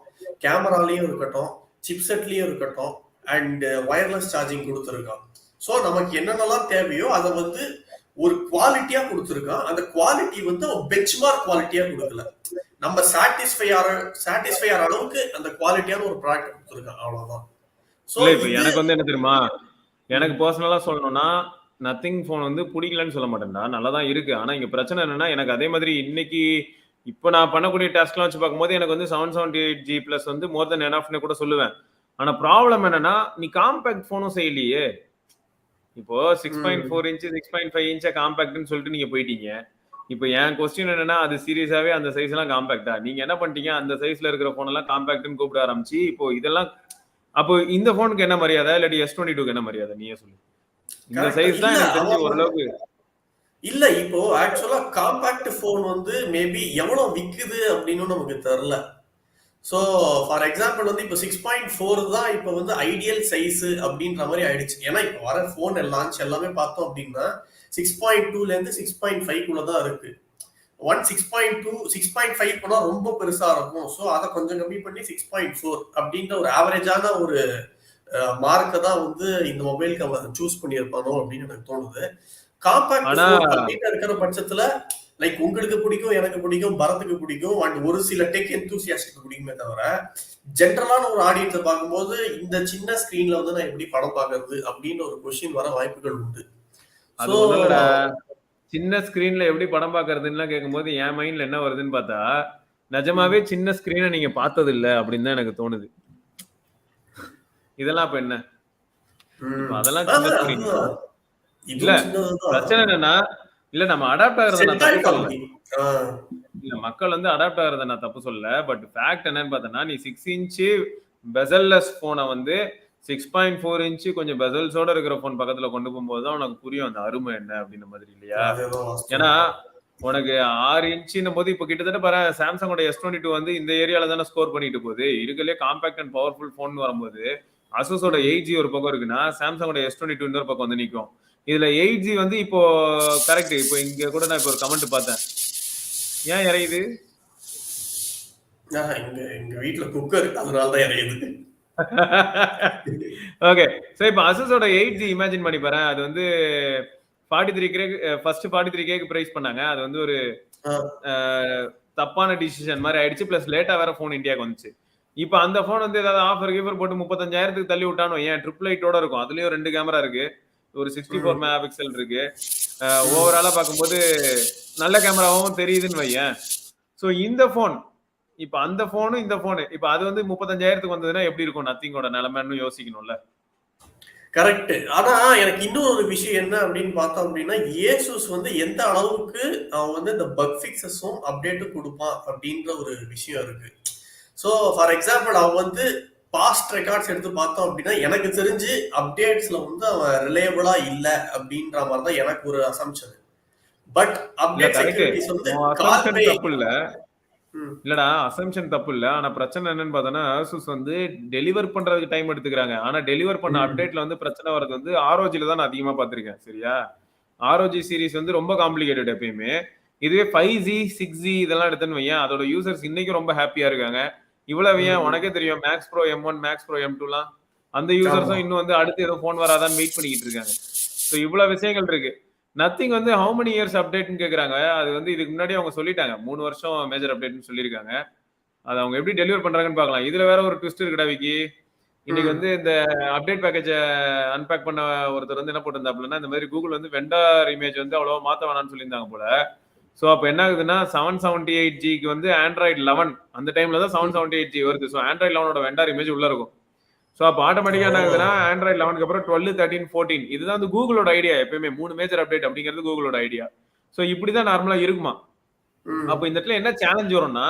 கேமராலையும் இருக்கட்டும், சிப்செட்லயும் இருக்கட்டும், அண்ட் ஒயர்லெஸ் சார்ஜிங் கொடுத்துருக்கான். ஸோ நமக்கு என்னென்னலாம் தேவையோ அதை வந்து ஒரு குவாலிட்டியா கொடுத்துருக்கான். அந்த குவாலிட்டி வந்து பெஞ்ச் மார்க் குவாலிட்டியா கொடுக்கல, நம்ம சாட்டிஸ்ஃபை ஆகிற அளவுக்கு அந்த குவாலிட்டியான ஒரு ப்ராடக்ட் கொடுத்துருக்கான், அவ்வளவுதான். எனக்கு வந்து என்ன தெரியுமா, எனக்கு பர்சனலா சொல்லணும்னா நத்திங் போன் வந்து பிடிக்கலன்னு சொல்ல மாட்டேன்டா, நல்லாதான் இருக்கு. ஆனா இங்க பிரச்சனை என்னன்னா எனக்கு அதே மாதிரி இன்னைக்கு இப்போ நான் பண்ணக்கூடிய டாஸ்க்லாம் வச்சு பார்க்கும்போது எனக்கு வந்து 778G+ வந்து மோர் தென் எனஃப்னு கூட சொல்லுவேன். ஆனா ப்ராப்ளம் என்னன்னா நீ காம்பேக்ட் போனும் செய்யலையே. இப்போ 6.4 இன்ச் 6.5 இன்ச்சா காம்பேக்ட்னு சொல்லிட்டு நீங்க போயிட்டீங்க. இப்போ என் கொஸ்டின் என்னன்னா அது சீரியஸாவே அந்த சைஸ் எல்லாம் காம்பேக்டா? நீங்க என்ன பண்ணிட்டீங்க, அந்த சைஸ்ல இருக்கிற போன் எல்லாம் காம்பேக்ட்னு கூப்பிட ஆரம்பிச்சு இப்போ இதெல்லாம். அப்போ இந்த போனுக்கு என்ன மரியாதை, இல்லாட்டி S22க்கு என்ன மரியாதை நீயே சொல்லு. இந்த சைஸ் தான் எனக்கு தெரிஞ்சு ஓரளவுக்கு இல்ல. இப்போ ஆக்சுவலா காம்பாக்ட் போன் வந்து மேபி எவ்வளவு விக்குது அப்படின்னு நமக்கு தெரியல. சோ ஃபார் எக்ஸாம்பிள் வந்து இப்போ 6.4 தான் இப்போ வந்து ஐடியல் சைஸ் அப்படின்ற மாதிரி ஆயிடுச்சு. ஏன்னா இப்போ வர போன் லான்ச் எல்லாமே பார்த்தோம் அப்படின்னா 6.2ல இருந்து 6.5 தான் இருக்கு. 6.2 6.5 போனா ரொம்ப பெருசா இருக்கும். ஸோ அதை கொஞ்சம் கம்மி பண்ணி 6.4 அப்படின்ற ஒரு ஆவரேஜான ஒரு மார்க்கை தான் வந்து இந்த மொபைலுக்கு அவன் சூஸ் பண்ணியிருப்பானோ அப்படின்னு எனக்கு தோணுது. காம்பாக்ட் அப்படின்னு இருக்கிற பட்சத்துல லைக் உங்களுக்கு பிடிக்கும், எனக்கு பிடிக்கும், பரத்துக்கு பிடிக்கும், அண்ட் ஒரு சில டெக் எந்தூசியாஸ்டுக்கு பிடிக்குமே தவிர ஜென்ரலான ஒரு ஆடியன்ஸை பார்க்கும்போது இந்த சின்ன ஸ்கிரீன்ல வந்து நான் எப்படி படம் பார்க்கறது அப்படின்னு ஒரு கொஸ்டின் வர வாய்ப்புகள் உண்டு. சின்ன ஸ்கிரீன்ல எப்படி படம் பாக்குறதுன்னு கேட்கும்போது என் மைண்ட்ல என்ன வருதுன்னு பார்த்தா, நிஜமாவே சின்ன ஸ்கிரீனை நீங்க பார்த்தது இல்ல அப்படின்னு தான் எனக்கு தோணுது. இதெல்லாம் இப்ப என்ன, அதெல்லாம் சின்ன ஸ்கிரீன் இல்ல. பிரச்சனை என்னன்னா இல்ல நம்ம அடாப்ட் ஆகுறத நான் தப்பு சொல்லல, இல்ல மக்கள் வந்து அடாப்ட் ஆகுறத நான் தப்பு சொல்லல. பட் ஃபேக்ட் என்னன்னு பார்த்தனா, நீ 6 இன்ச்சு பெசல்லெஸ் போனை வந்து 6.4 இன்ச்சு கொஞ்சம் பெசல்ஸோட இருக்கிற போன் பக்கத்துல கொண்டு போகும்போது தான் உனக்கு புரியும் அந்த அருமை என்ன அப்படின்ற மாதிரி இல்லையா. ஏன்னா உனக்கு 6 இன்ச்சுன்னும் போது இப்போ கிட்டத்தட்ட பாரு சாம்சங்கோட S22 வந்து இந்த ஏரியால தானே ஸ்கோர் பண்ணிட்டு போகுது. இருக்கலே காம்பாக்ட் அண்ட் பவர்ஃபுல் போன் வரும்போது அசூஸோட 8G ஒரு பக்கம் இருக்குன்னா சாம்சங்கோட S22 இன்னொரு பக்கம் வந்து நிற்கும். இதுல 8G வந்து இப்போ கரெக்ட். இப்போ இங்க கூட நான் இப்போ ஒரு கமெண்ட் பார்த்தேன், ஏன் இறையுது, எங்க வீட்டுல குக்கர் அதனாலதான் இறையுது. ஓகே. சோ இப்போ அசூஸோட 8G இமேஜின் பண்ணி பாரு. அது வந்து 43K ஃபர்ஸ்ட் 43K பிரைஸ் பண்ணாங்க. அது வந்து ஒரு தப்பான டிசிஷன் மாதிரி ஆயிடுச்சு. பிளஸ் லேட்டா வேற போன் இந்தியாவுக்கு வந்துச்சு. இப்போ அந்த போன் வந்து ஏதாவது ஆஃபர் போட்டு 35,000க்கு தள்ளி விட்டானோ ஏன் ட்ரிபிள் லைட்டோட இருக்கும். அதுலயும் 2 கேமரா இருக்கு, ஒரு 64 மெகா பிக்சல் இருக்கு. ஓவராலா பார்க்கும்போது நல்ல கேமராவும் தெரியுதுன்னு வையேன். ஸோ இந்த போன் இப்ப அந்த போனு இந்த போனு இப்ப அது வந்து 35,000க்கு வந்ததுன்னா எப்படி இருக்கும் நத்திங்கோட நிலைமைன்னு யோசிக்கணும்ல. கரெக்ட். ஆனா எனக்கு இன்னொரு விஷயம் என்ன அப்படின்னு பார்த்தோம் அப்படின்னா, ஏசூஸ் வந்து எந்த அளவுக்கு அவன் வந்து இந்த பக் ஃபிக்ஸஸும் அப்டேட்டும் கொடுப்பான் அப்படின்ற ஒரு விஷயம் இருக்கு. ஸோ ஃபார் எக்ஸாம்பிள் அவன் வந்து பாஸ்ட் ரெக்கார்ட்ஸ் எடுத்து பார்த்தோம் அப்படின்னா எனக்கு தெரிஞ்சு அப்டேட்ஸ்ல வந்து அவன் ரிலையபிளா இல்ல அப்படின்ற மாதிரி தான் எனக்கு ஒரு அசம்ஷன். பட் அப்டேட் செக்யூரிட்டிஸ் வந்து தப்பு இல்ல, இல்லடா அசம்ஷன் தப்பு இல்ல. ஆனா பிரச்சனை என்னன்னு பார்த்தோன்னா ஆசூஸ் வந்து டெலிவர் பண்றதுக்கு டைம் எடுத்துக்கிறாங்க. ஆனா டெலிவர் பண்ண அப்டேட்ல வந்து பிரச்சனை வர்றது வந்து ROGல தான் நான் அதிகமா பார்த்திருக்கேன். சரியா, ROG சீரிஸ் வந்து ரொம்ப காம்ப்ளிகேட்டட் எப்பயுமே. இதுவே 5G 6G இதெல்லாம் எடுத்துன்னு வையேன், அதோட யூசர்ஸ் இன்னைக்கும் ரொம்ப ஹாப்பியா இருக்காங்க. இவ்வளவு ஏன் உனக்கே தெரியும் Max Pro M1 Max Pro M2லாம் அந்த யூசர்ஸும் இன்னும் வந்து அடுத்து ஏதோ போன் வராதான்னு வெயிட் பண்ணிக்கிட்டு இருக்காங்க. ஸோ இவ்வளவு விஷயங்கள் இருக்கு. நத்திங் வந்து ஹவு மெனி இயர்ஸ் அப்டேட்னு கேக்குறாங்க. அது வந்து இதுக்கு முன்னாடி அவங்க சொல்லிட்டாங்க 3 வருஷம் மேஜர் அப்டேட்னு சொல்லியிருக்காங்க. அது அவங்க எப்படி டெலிவர் பண்றாங்கன்னு பார்க்கலாம். இதுல வேற ஒரு ட்விஸ்ட் இருக்குடா விக்கி. இன்னைக்கு வந்து இந்த அப்டேட் பேக்கேஜ அன்பேக் பண்ண ஒருத்தர் வந்து என்ன போட்டிருந்தாப்லன்னா இந்த மாதிரி கூகுள் வந்து வெண்டார் இமேஜ் வந்து அவ்வளவா மாத்த வேணாம்னு சொல்லியிருந்தாங்க போல. ஸோ அப்போ என்ன ஆகுதுன்னா 778Gக்கு வந்து ஆண்ட்ராய்டு 11 அந்த டைம்ல தான் 778G வருது. ஸோ ஆண்ட்ராய்டு 11ஓட வெண்டார் இமேஜ் உள்ள இருக்கும். ஸோ அப்போ ஆட்டோமேட்டிக்கா என்ன ஆகுதுன்னா ஆண்ட்ராய்டு 11க்கு அப்புறம் 12, 13, 14 இதுதான் வந்து கூகுளோட ஐடியா. எப்பயுமே 3 மேஜர் அப்டேட் அப்படிங்கிறது கூகுளோட ஐடியா. ஸோ இப்படிதான் நார்மலா இருக்குமா. அப்போ இந்த இடத்துல என்ன சேலஞ்ச் வரும்னா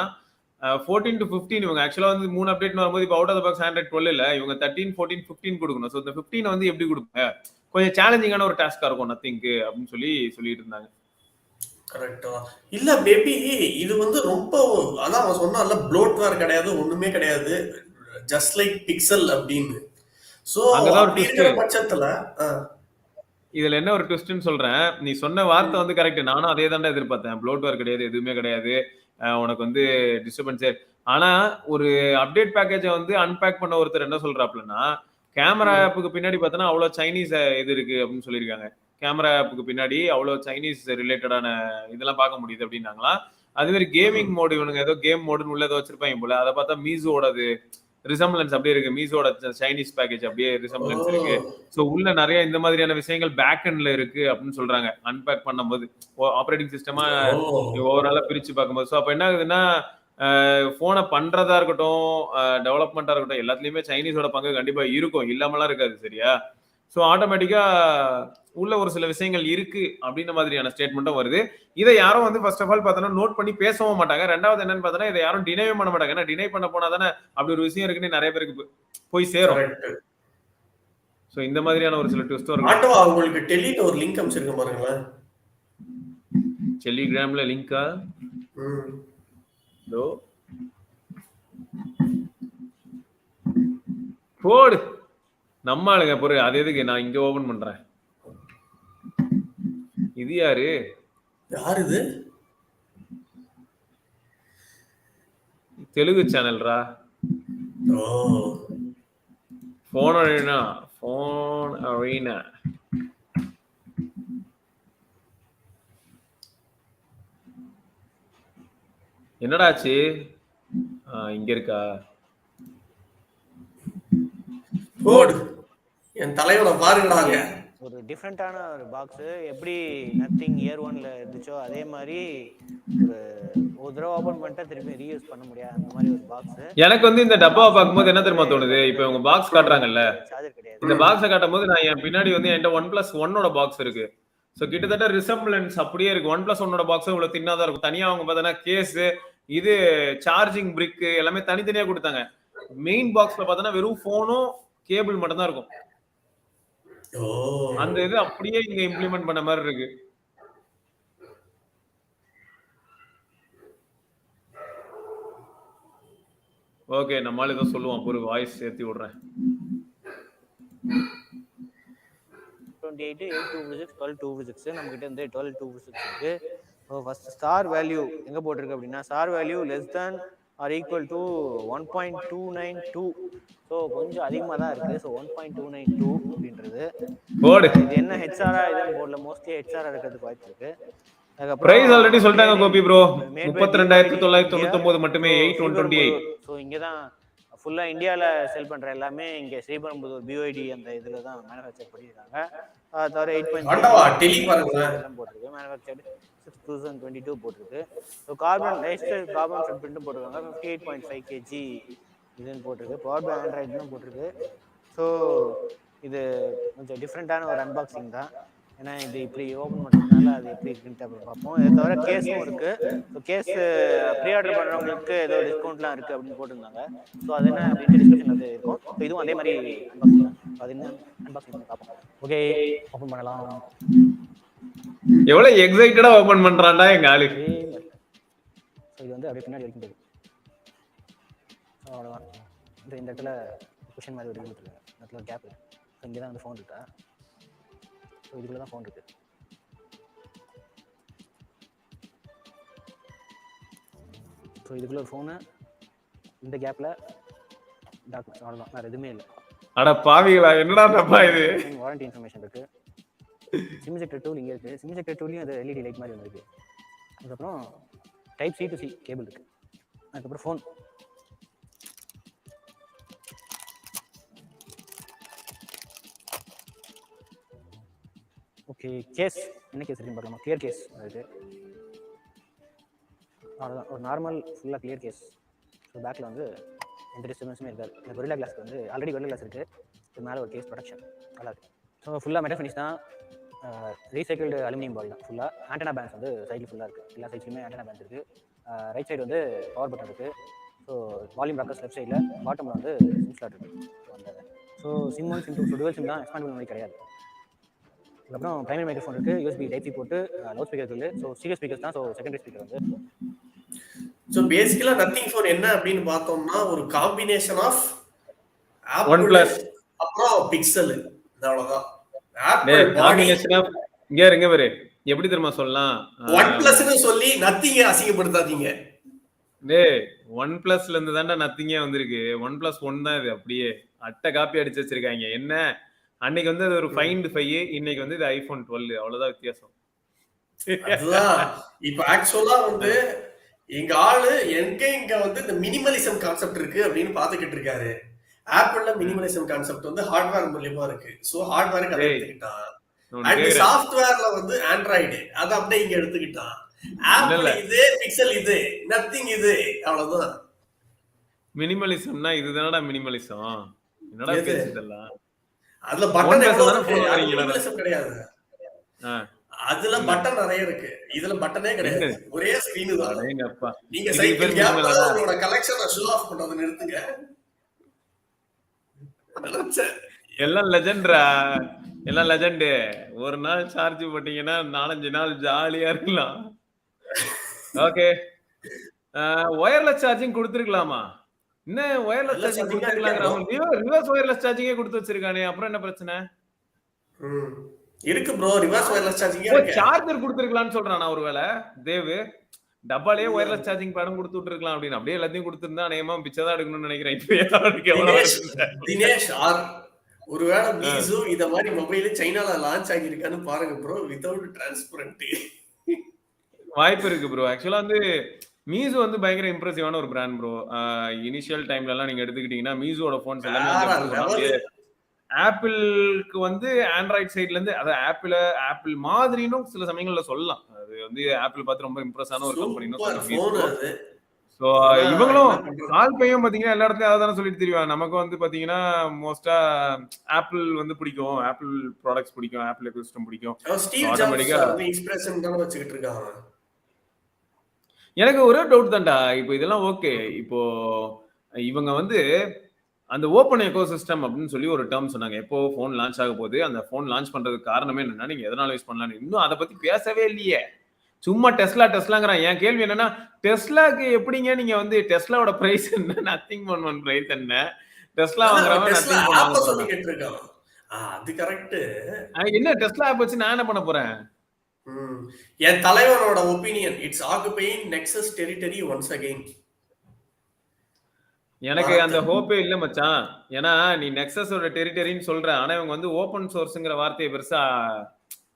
14 to 15 இவங்க ஆக்சுவலா வந்து 3 அப்டேட் வரும்போது இப்போ out of the box Android 12 இல்ல இவங்க 13, 14, 15 கொடுக்கணும். ஸோ இந்த 15 வந்து எப்படி கொடுப்பாங்க கொஞ்சம் சேலஞ்சிங்கான ஒரு டாஸ்கா இருக்கும் நத்திங்க்கு அப்படின்னு சொல்லிட்டு இருந்தாங்க. கரெக்டா இல்ல மேபி இது வந்து ரொம்ப அதான் அவன் சொன்னான்ல ப்ளோட்வேர் கிடையாது ஒண்ணுமே கிடையாது ஜஸ்ட் லைக் பிக்சல் அப்படின்னு. சோ அப்படி இருக்கிற பட்சத்துல இதுல என்ன ஒரு ட்விஸ்ட்னு சொல்றேன். நீ சொன்ன வார்த்தை வந்து கரெக்ட். நானும் அதே தான் எதிர்பார்த்தேன். ப்ளோட்வேர் கிடையாது எதுவுமே கிடையாது. உனக்கு வந்து டிஸ்டர்பன்ஸே. ஆனா ஒரு அப்டேட் பேக்கேஜை வந்து அன்பேக் பண்ண ஒருத்தர் என்ன சொல்றாப்லன்னா கேமரா ஆப்புக்கு பின்னாடி பார்த்தோன்னா அவ்வளவு சைனீஸ் இது இருக்கு அப்படின்னு சொல்லியிருக்காங்க. கேமரா ஆப்புக்கு பின்னாடி அவ்வளவு சைனீஸ் ரிலேட்டடான இதெல்லாம் பார்க்க முடியுது அப்படின்னாங்களா. அது மாதிரி கேமிங் மோடு இவனுங்க ஏதோ கேம் மோடுன்னு உள்ள ஏதோ வச்சிருப்பாங்க போல. அதை பார்த்தா மீசோடது ரிசம்பிளன்ஸ் அப்படியே இருக்கு. மீசோட சைனீஸ் பேக்கேஜ் அப்படியே ரிசம்பிளன்ஸ் இருக்கு. ஸோ உள்ள நிறைய இந்த மாதிரியான விஷயங்கள் பேக் எண்ட்ல இருக்கு அப்படின்னு சொல்றாங்க. அன்பேக் பண்ணும்போது ஆப்ரேட்டிங் சிஸ்டமா ஓவராலா பிரிச்சு பார்க்கும்போது. ஸோ அப்ப என்ன ஆகுதுன்னா போனை பண்றதா இருக்கட்டும் டெவலப்மெண்டா இருக்கட்டும் எல்லாத்துலயுமே சைனீஸோட பங்கு கண்டிப்பா இருக்கும். இல்லாமலாம் இருக்காது. சரியா. ஸோ ஆட்டோமேட்டிக்கா உள்ள ஒரு சில விஷயங்கள் இருக்கு அப்படின்ற மாதிரியான ஸ்டேட்மெண்ட்டும் வருது. இதை யாரும் வந்து ஃபர்ஸ்ட் ஆஃப் ஆல் பார்த்தோன்னா நோட் பண்ணி பேசவும் மாட்டாங்க. ரெண்டாவது என்னன்னு பார்த்தோன்னா இதை யாரும் டினைவே பண்ண மாட்டாங்க. ஏன்னா டினை பண்ண போனா தானே அப்படி ஒரு விஷயம் இருக்குன்னு நிறைய பேருக்கு போய் சேரும். சோ இந்த மாதிரியான ஒரு சில ட்விஸ்ட் வரும். ஆட்டோ உங்களுக்கு டெலில ஒரு லிங்க் அனுப்பிச்சிருக்க பாருங்களேன். டெலிகிராம்ல லிங்கா? தோ போடு. நம்ம ஆளுங்க பொறு. அது எதுக்கு நான் இங்க ஓபன் பண்றேன். இது யாரு? யார் இது? தெலுங்கு சேனல்ரா. ஓ போன் அரீனா என்னடாச்சு? இங்க இருக்கா? போடு. என் தலைவனை பாருங்கடாங்க. ஒரு டிஃப்ரெண்டான ஒரு பாக்ஸ் எப்படி நத்திங் இயர் 1ல இருந்துச்சோ அதே மாதிரி ஒரு தடவை ஓபன் பண்ணிட்டா திருப்பி ரீயூஸ் பண்ண முடியாது அந்த மாதிரி ஒரு பாக்ஸ். எனக்கு வந்து இந்த டப்பாவை பார்க்கும்போது என்ன தெரியுமா தோணுது? இப்போ உங்க பாக்ஸ் காட்டுறாங்கல்ல, இந்த பாக்ஸை காட்டும் போது நான் என் பின்னாடி வந்து என்கிட்ட 1+1ஓட பாக்ஸ் இருக்கு. ஸோ கிட்டத்தட்ட ரிசம்பிளன்ஸ் அப்படியே இருக்கு. 1+1ஓட பாக்ஸும் இவ்வளவு தின்னாதான் இருக்கும். தனியா அவங்க பார்த்தோன்னா கேஸ் இது சார்ஜிங் பிரிக் எல்லாமே தனித்தனியா கொடுத்தாங்க. மெயின் பாக்ஸ்ல பார்த்தோன்னா வெறும் போனும் கேபிள் மட்டும் தான் இருக்கும். அந்த இது அப்படியே இங்க இம்ப்ளிமெண்ட் பண்ண மாதிரி இருக்கு. ஓகே நம்மால ஏதோ சொல்லுவான். ஒரு வாய்ஸ் சேர்த்து விடுறேன். 28 8 2 12 2 நம்ம கிட்ட இருந்து 12 2 இருக்கு. ஃபர்ஸ்ட் ஸ்டார் வேல்யூ எங்க போட்டிருக்கு அப்படின்னா star value less than or equal to 1.292. So கொஞ்சம் அதிகமாக தான் இருக்கு. ஸோ 1.292 அப்படின்றது இது என்ன ஹெச்ஆரா இதுன்னு போர்டில் மோஸ்ட்லி ஹெச்ஆரா இருக்கிறதுக்கு வாய்ப்பு இருக்கு. பிரைஸ் ஆல்ரெடி சொல்லிட்டாங்க கோபி ப்ரோ. 32,999 மட்டுமே 8,128. ஸோ இங்கே தான் ஃபுல்லாக இந்தியாவில் செல் பண்ணுற எல்லாமே இங்கே ஸ்ரீபெரும்புதூர் பிஓஐடி அந்த இதில் தான் மேனுஃபேக்சர் பண்ணியிருக்காங்க. அது தவிர 8.3 போட்டிருக்கு. மேனுஃபேக்சர்டு 2022 போட்டிருக்கு. ஸோ கார்பன் ஃபுட் பிரிண்ட்டும் போட்டிருக்காங்க. 58.5 kg இதுன்னு போட்டிருக்கு. பவர் பை ஆண்ட்ராய்டுன்னு போட்டிருக்கு. ஸோ இது கொஞ்சம் டிஃப்ரெண்ட்டான ஒரு அன்பாக்சிங் தான். ஏன்னா இது இப்படி ஓப்பன் பண்ணுறதுனால அது எப்படி இருக்குன்ட்டு அப்படி பார்ப்போம். இதை தவிர கேஸும் இருக்குது. ஸோ கேஸ் ப்ரீ ஆர்டர் பண்ணுறவங்களுக்கு ஏதோ டிஸ்கவுண்ட்லாம் இருக்குது அப்படின்னு போட்டிருந்தாங்க. ஸோ அது என்ன அப்படின்ட்டு டிஸ்கிரிப்ஷன் அது இருக்கும். ஸோ இதுவும் அதே மாதிரி அன்பாக்சிங் தான். அது என்ன அன்பாக்சிங் பண்ணி பார்ப்போம். ஓகே ஓப்பன் பண்ணலாம். எவ்வளவு எக்ஸைட்டடா ஓபன் பண்றான்டா எங்க ஆளு. ஸோ இது வந்து அப்படியே பின்னாடி வரைக்கும் போகுது. ஸோ அவ்வளோதான். இந்த இடத்துல கொஷின் மாதிரி ஒரு கொடுத்துருக்காங்க. இந்த இடத்துல ஒரு கேப் இருக்குது. ஸோ இங்கே தான் வந்து ஃபோன் இருக்கா. ஸோ இதுக்குள்ள தான் ஃபோன் இருக்குது. ஸோ இதுக்குள்ள ஒரு ஃபோனு இந்த கேப்ல டாக்குமெண்ட்ஸ் அவ்வளவுதான், வேற எதுவுமே இல்லை. அட பாவிகளா, என்னடா தப்பா இது? வாரண்டி இன்ஃபர்மேஷன் இருக்கு. சிம் செக்டர் டூல் இங்க இருக்கு. சிம் செக்டர் டூலையும் அது எல்இடி லைட் மாதிரி வந்துருக்கு. அதுக்கப்புறம் type C to C cable இருக்கு. அதுக்கப்புறம் ஃபோன், ஓகே. கேஸ் என்ன கேஸ் இருக்குன்னு பார்க்கலாமா? கிளியர் கேஸ் இருக்கு. அவ்வளோதான், ஒரு நார்மல் ஃபுல்லாக கிளியர் கேஸ். ஸோ பேக்கில் வந்து எந்த டிஸ்டர்பன்ஸுமே இருக்காது. இந்த கொரில்லா கிளாஸ்க்கு வந்து ஆல்ரெடி கொரில்லா கிளாஸ் இருக்குது. இது மேலே ஒரு கேஸ் ப்ரொடக்ஷன் நல்லா இருக்குது. ஸோ ஃபுல்லாக மெட்டல் ஃபினிஷ் தான், ரீசைக்கிள்டு அலுமினியம் பாடி தான் ஃபுல்லாக. ஆண்டனா பேண்ட்ஸ் வந்து சைடில் ஃபுல்லாக இருக்குது. எல்லா சைட்லையுமே ஆண்டனா பேண்ட்ஸ் இருக்குது. ரைட் சைடு வந்து பவர் பட்டன் இருக்குது. ஸோ வால்யூம் ராக்கர்ஸ் லெஃப்ட் சைடில், பாட்டமில் வந்து சிம் ஸ்லாட் இருக்குது. So SIM 1 SIM 2 so dual SIM தான், எக்ஸ்பாண்டபிள் மாதிரி கிடையாது. அதுக்கப்புறம் பிரைமரி மைக்ரோஃபோன் இருக்குது, யூஎஸ்பி டைப் சி போட்டு, லவுட் ஸ்பீக்கர் இருக்குது. ஸோ சீரியஸ் ஸ்பீக்கர்ஸ் தான். ஸோ செகண்டரி ஸ்பீக்கர் வந்து ஸோ பேசிக்கலாக நத்திங் ஃபோன் என்ன அப்படின்னு பார்த்தோம்னா ஒரு காம்பினேஷன் ஆஃப் OnePlus அப்புறம் பிக்சல், அவ்வளோதான். இங்க இருங்க பாரு, எப்படி தெரியுமா சொல்லலாம், OnePlusன்னு சொல்லி நத்திங்க அசிங்கப்படுத்தாதீங்க. டேய் OnePlusல இருந்து தான்டா நத்திங்கே வந்திருக்கு. OnePlus 1 தான் இது, அப்படியே அட்டை காப்பி அடிச்சு வச்சிருக்காங்க. என்ன அன்னைக்கு வந்து அது ஒரு ஃபைண்ட் 5, இன்னைக்கு வந்து இது iPhone 12, அவ்வளவுதான் வித்தியாசம். அதுதான் இப்ப ஆக்சுவலா வந்து எங்க ஆளு இங்க வந்து இந்த மினிமலிசம் கான்செப்ட் இருக்கு அப்படின்னு பாத்துக்கிட்டு இருக்காரு. ஆப்பிள்ல மினிமலிசம் கான்செப்ட் வந்து ஹார்ட்வேர் மூலியமா இருக்கு. சோ ஹார்ட்வேருக்கு அதை எடுத்துக்கிட்டான். அண்ட் சாஃப்ட்வேர்ல வந்து ஆண்ட்ராய்டு அதை அப்படியே இங்க எடுத்துக்கிட்டான். ஆப்பிள் இது, பிக்சல் இது, நத்திங் இது, அவ்வளவுதான். மினிமலிசம்னா இதுதானடா மினிமலிசம். என்னடா பேசுதெல்லாம்? அதுல பட்டன் மினிமலிசம் கிடையாது. அதுல பட்டன் நிறைய இருக்கு, இதுல பட்டனே கிடையாது. ஒரே ஸ்கிரீன் தான். நீங்க சைக்கிள் கேப்ல உங்களோட கலெக்ஷனை ஷோ ஆஃப் பண்றத நிறுத்துங்க. எல்லாம் லெஜெண்ட்ரா, எல்லாம் லெஜெண்ட். ஒரு நாள் சார்ஜ் போட்டீங்கன்னா 4-5 நாள் ஜாலியா இருக்கலாம். ஓகே, ஒயர்லெஸ் சார்ஜிங் கொடுத்துருக்கலாமா? என்ன ஒயர்லெஸ் சார்ஜிங் கொடுத்துருக்கலாங்கிறாங்க. ரிவர்ஸ் ஒயர்லெஸ் சார்ஜிங்கே கொடுத்து வச்சிருக்கானே, அப்புறம் என்ன பிரச்சனை இருக்கு ப்ரோ? ரிவர்ஸ் ஒயர்லெஸ் சார்ஜிங் இருக்கு. சார்ஜர் கொடுத்துருக்கலாம்னு சொல்றானா ஒருவேளை தேவ்? டப்பாலே ஒயர்லெஸ் சார்ஜிங் பேடும் கொடுத்து விட்டுருக்கலாம் அப்படின்னு. அப்படியே எல்லாத்தையும் கொடுத்துருந்தா நேமா பிச்சைதான் எடுக்கணும்னு நினைக்கிறேன். இப்ப தினேஷ் ஆர் ஒருவேளை மீசு இத மாதிரி மொபைல் சைனால லான்ச் ஆகியிருக்கான்னு பாருங்க ப்ரோ, வித்தவுட் டிரான்ஸ்பரண்ட். வாய்ப்பு இருக்கு ப்ரோ. ஆக்சுவலா வந்து மீசு வந்து பயங்கர இம்ப்ரெசிவான ஒரு பிராண்ட் ப்ரோ. இனிஷியல் டைம்ல எல்லாம் நீங்க எடுத்துக்கிட்டீங்கன்னா மீசோட போன்ஸ் எல்லாமே ஆப்பிளுக்கு வந்து ஆண்ட்ராய்ட் சைட்ல இருந்து, அதாவது ஆப்பிள் மாதிரின்னு சில சமயங்கள்ல சொல்லலாம். அது வந்து ஆப்பிள் பார்த்து ரொம்ப இம்ப்ரெஸ் ஆன ஒரு கம்பெனி. சோ இவங்களும் கால் பையன் பாத்தீங்கன்னா எல்லா இடத்துலயும் அதான் சொல்லிட்டு தெரியும். நமக்கு வந்து பாத்தீங்கன்னா மோஸ்டா ஆப்பிள் வந்து பிடிக்கும், ஆப்பிள் ப்ராடக்ட்ஸ் பிடிக்கும், ஆப்பிள் எக்கோசிஸ்டம் பிடிக்கும். எனக்கு ஒரே டவுட் தான்டா. இப்போ இதெல்லாம் ஓகே, இப்போ இவங்க வந்து அந்த ஓப்பன் எக்கோசிஸ்டம் அப்படின்னு சொல்லி ஒரு டேர்ம் சொன்னாங்க. எப்போ ஃபோன் லான்ச் ஆக போகுது, அந்த ஃபோன் லான்ச் பண்றதுக்கு காரணமே என்னன்னா நீங்க எதனால யூஸ் பண்ணலாம்னு. இன்னும் அதை பத்தி பேசவே இல்லையே. சும்மா டெஸ்லாங்கிறான். என் கேள்வி என்னன்னா, டெஸ்லாக்கு எப்படிங்க நீங்க வந்து டெஸ்லாவோட பிரைஸ் என்ன, நத்திங் 1 பிரைஸ் என்ன, டெஸ்லா வாங்குறவன் அது கரெக்ட். என்ன டெஸ்லா ஆப் வச்சு நான் என்ன பண்ண போறேன்? என் தலைவரோட opinion, it's occupying nexus territory once again. எனக்கு அந்த ஹோப்பே இல்ல மச்சான். ஏன்னா நீ நெக்ஸஸோட டெரிட்டரின்னு சொல்ற, ஆனா இவங்க வந்து ஓப்பன் சோர்ஸ்ங்கிற வார்த்தையை பெருசா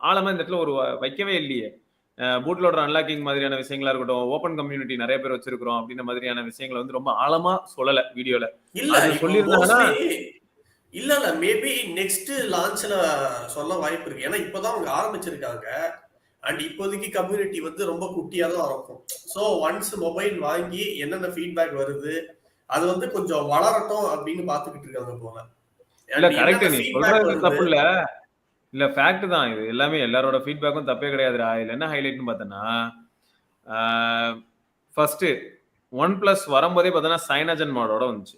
ஆழமா இந்த இடத்துல ஒரு வைக்கவே இல்லையே. பூட்லோடர் அன்லாக்கிங் மாதிரியான விஷயங்களா இருக்கட்டும், ஓப்பன் கம்யூனிட்டி நிறைய பேர் வச்சிருக்கிறோம் அப்படின்ற மாதிரியான விஷயங்களை வந்து ரொம்ப ஆழமா சொல்லல வீடியோல. இல்ல சொல்லியிருந்தாங்கன்னா இல்ல மேபி நெக்ஸ்ட் லான்ச்ல சொல்ல வாய்ப்பு இருக்கு. ஏன்னா இப்பதான் அவங்க ஆரம்பிச்சிருக்காங்க. அண்ட் இப்போதைக்கு கம்யூனிட்டி வந்து ரொம்ப குட்டியா தான் இருக்கும். ஸோ ஒன்ஸ் மொபைல் வாங்கி என்னென்ன ஃபீட்பேக் வருது அது வந்து கொஞ்சம் வளரட்டும் அப்படின்னு பாத்துக்கிட்டு இருக்காங்க போல. இல்ல கரெக்ட், நீ சொல்றது தப்பு இல்ல. இல்ல ஃபேக்ட் தான் இது எல்லாமே. எல்லாரோட ஃபீட்பேக்கும் தப்பே கிடையாதுடா. இதுல என்ன ஹைலைட்னு பார்த்தனா, ஃபர்ஸ்ட் OnePlus வரும்போதே பார்த்தனா சைனஜன் மாடோட வந்துச்சு.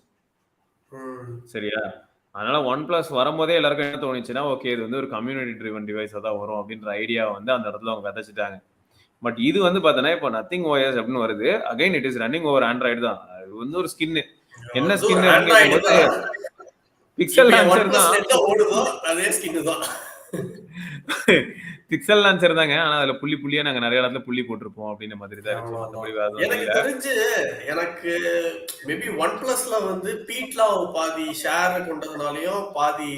சரியா? அதனால OnePlus வரும்போதே எல்லாருக்கும் என்ன தோணுச்சுன்னா, ஓகே இது வந்து ஒரு கம்யூனிட்டி ட்ரிவன் டிவைஸா தான் வரும் அப்படின்ற ஐடியா வந்து அந்த இடத்துல அவங்க விதைச்சிட்டாங்க. பட் இது வந்து பார்த்தனா இப்போ நத்திங் OS அப்படின்னு வருது. Again it is running over Android தான். அது வந்து ஒரு ஸ்கின். என்ன ஸ்கின்? பிக்சல் லான்ச்சர் தான். ஓடுதோ அதே ஸ்கின் தான். பிக்சல் லான்ச்சர் தாங்க. ஆனா அதுல புள்ளி புள்ளியா நாங்க நிறைய இடத்துல புள்ளி போட்டிருப்போம் அப்படின்ற மாதிரி தான் இருந்துச்சு. மத்தபடி வேற எதுவும் எனக்கு இல்ல. தெரிஞ்சு எனக்கு மேபி ஒன் பிளஸ்ல வந்து பீட்லா பாதி ஷேர் கொண்டதுனாலயும் பாதி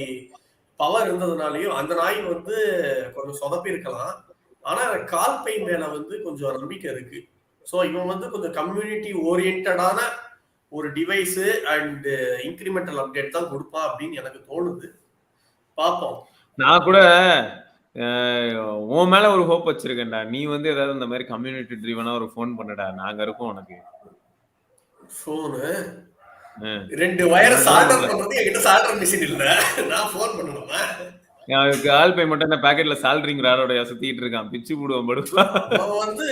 பவர் இருந்ததுனாலயும் அந்த நாய் வந்து கொஞ்சம் சொதப்பி இருக்கலாம். ஆனா எனக்கு கால்பை மேல வந்து கொஞ்சம் நம்பிக்கை இருக்கு. ஸோ இவன் வந்து கொஞ்சம் கம்யூனிட்டி ஓரியன்டான ஒரு டிவைஸ் அண்ட் இன்கிரிமெண்டல் அப்டேட் தான் கொடுப்பா அப்படின்னு எனக்கு தோணுது. பார்ப்போம். நான் கூட உன் மேல ஒரு ஹோப் வச்சிருக்கேன்டா. நீ வந்து ஏதாவது இந்த மாதிரி கம்யூனிட்டி ட்ரிவனா ஒரு ஃபோன் பண்ணுடா. நாங்க இருக்கோம் உனக்கு. ஃபோனு 2 வயர் சால்டர் பண்றது என்கிட்ட சால்டர் மிஷின் இல்ல. நான் ஃபோன் பண்ணணுமா? ஆல் பே மட்டும் என்ன பாக்கெட்ல சால்டரிங் ராடோட சுத்திட்டு இருக்கான். பிச்சு போடுவான் படுவா. அவன் வந்து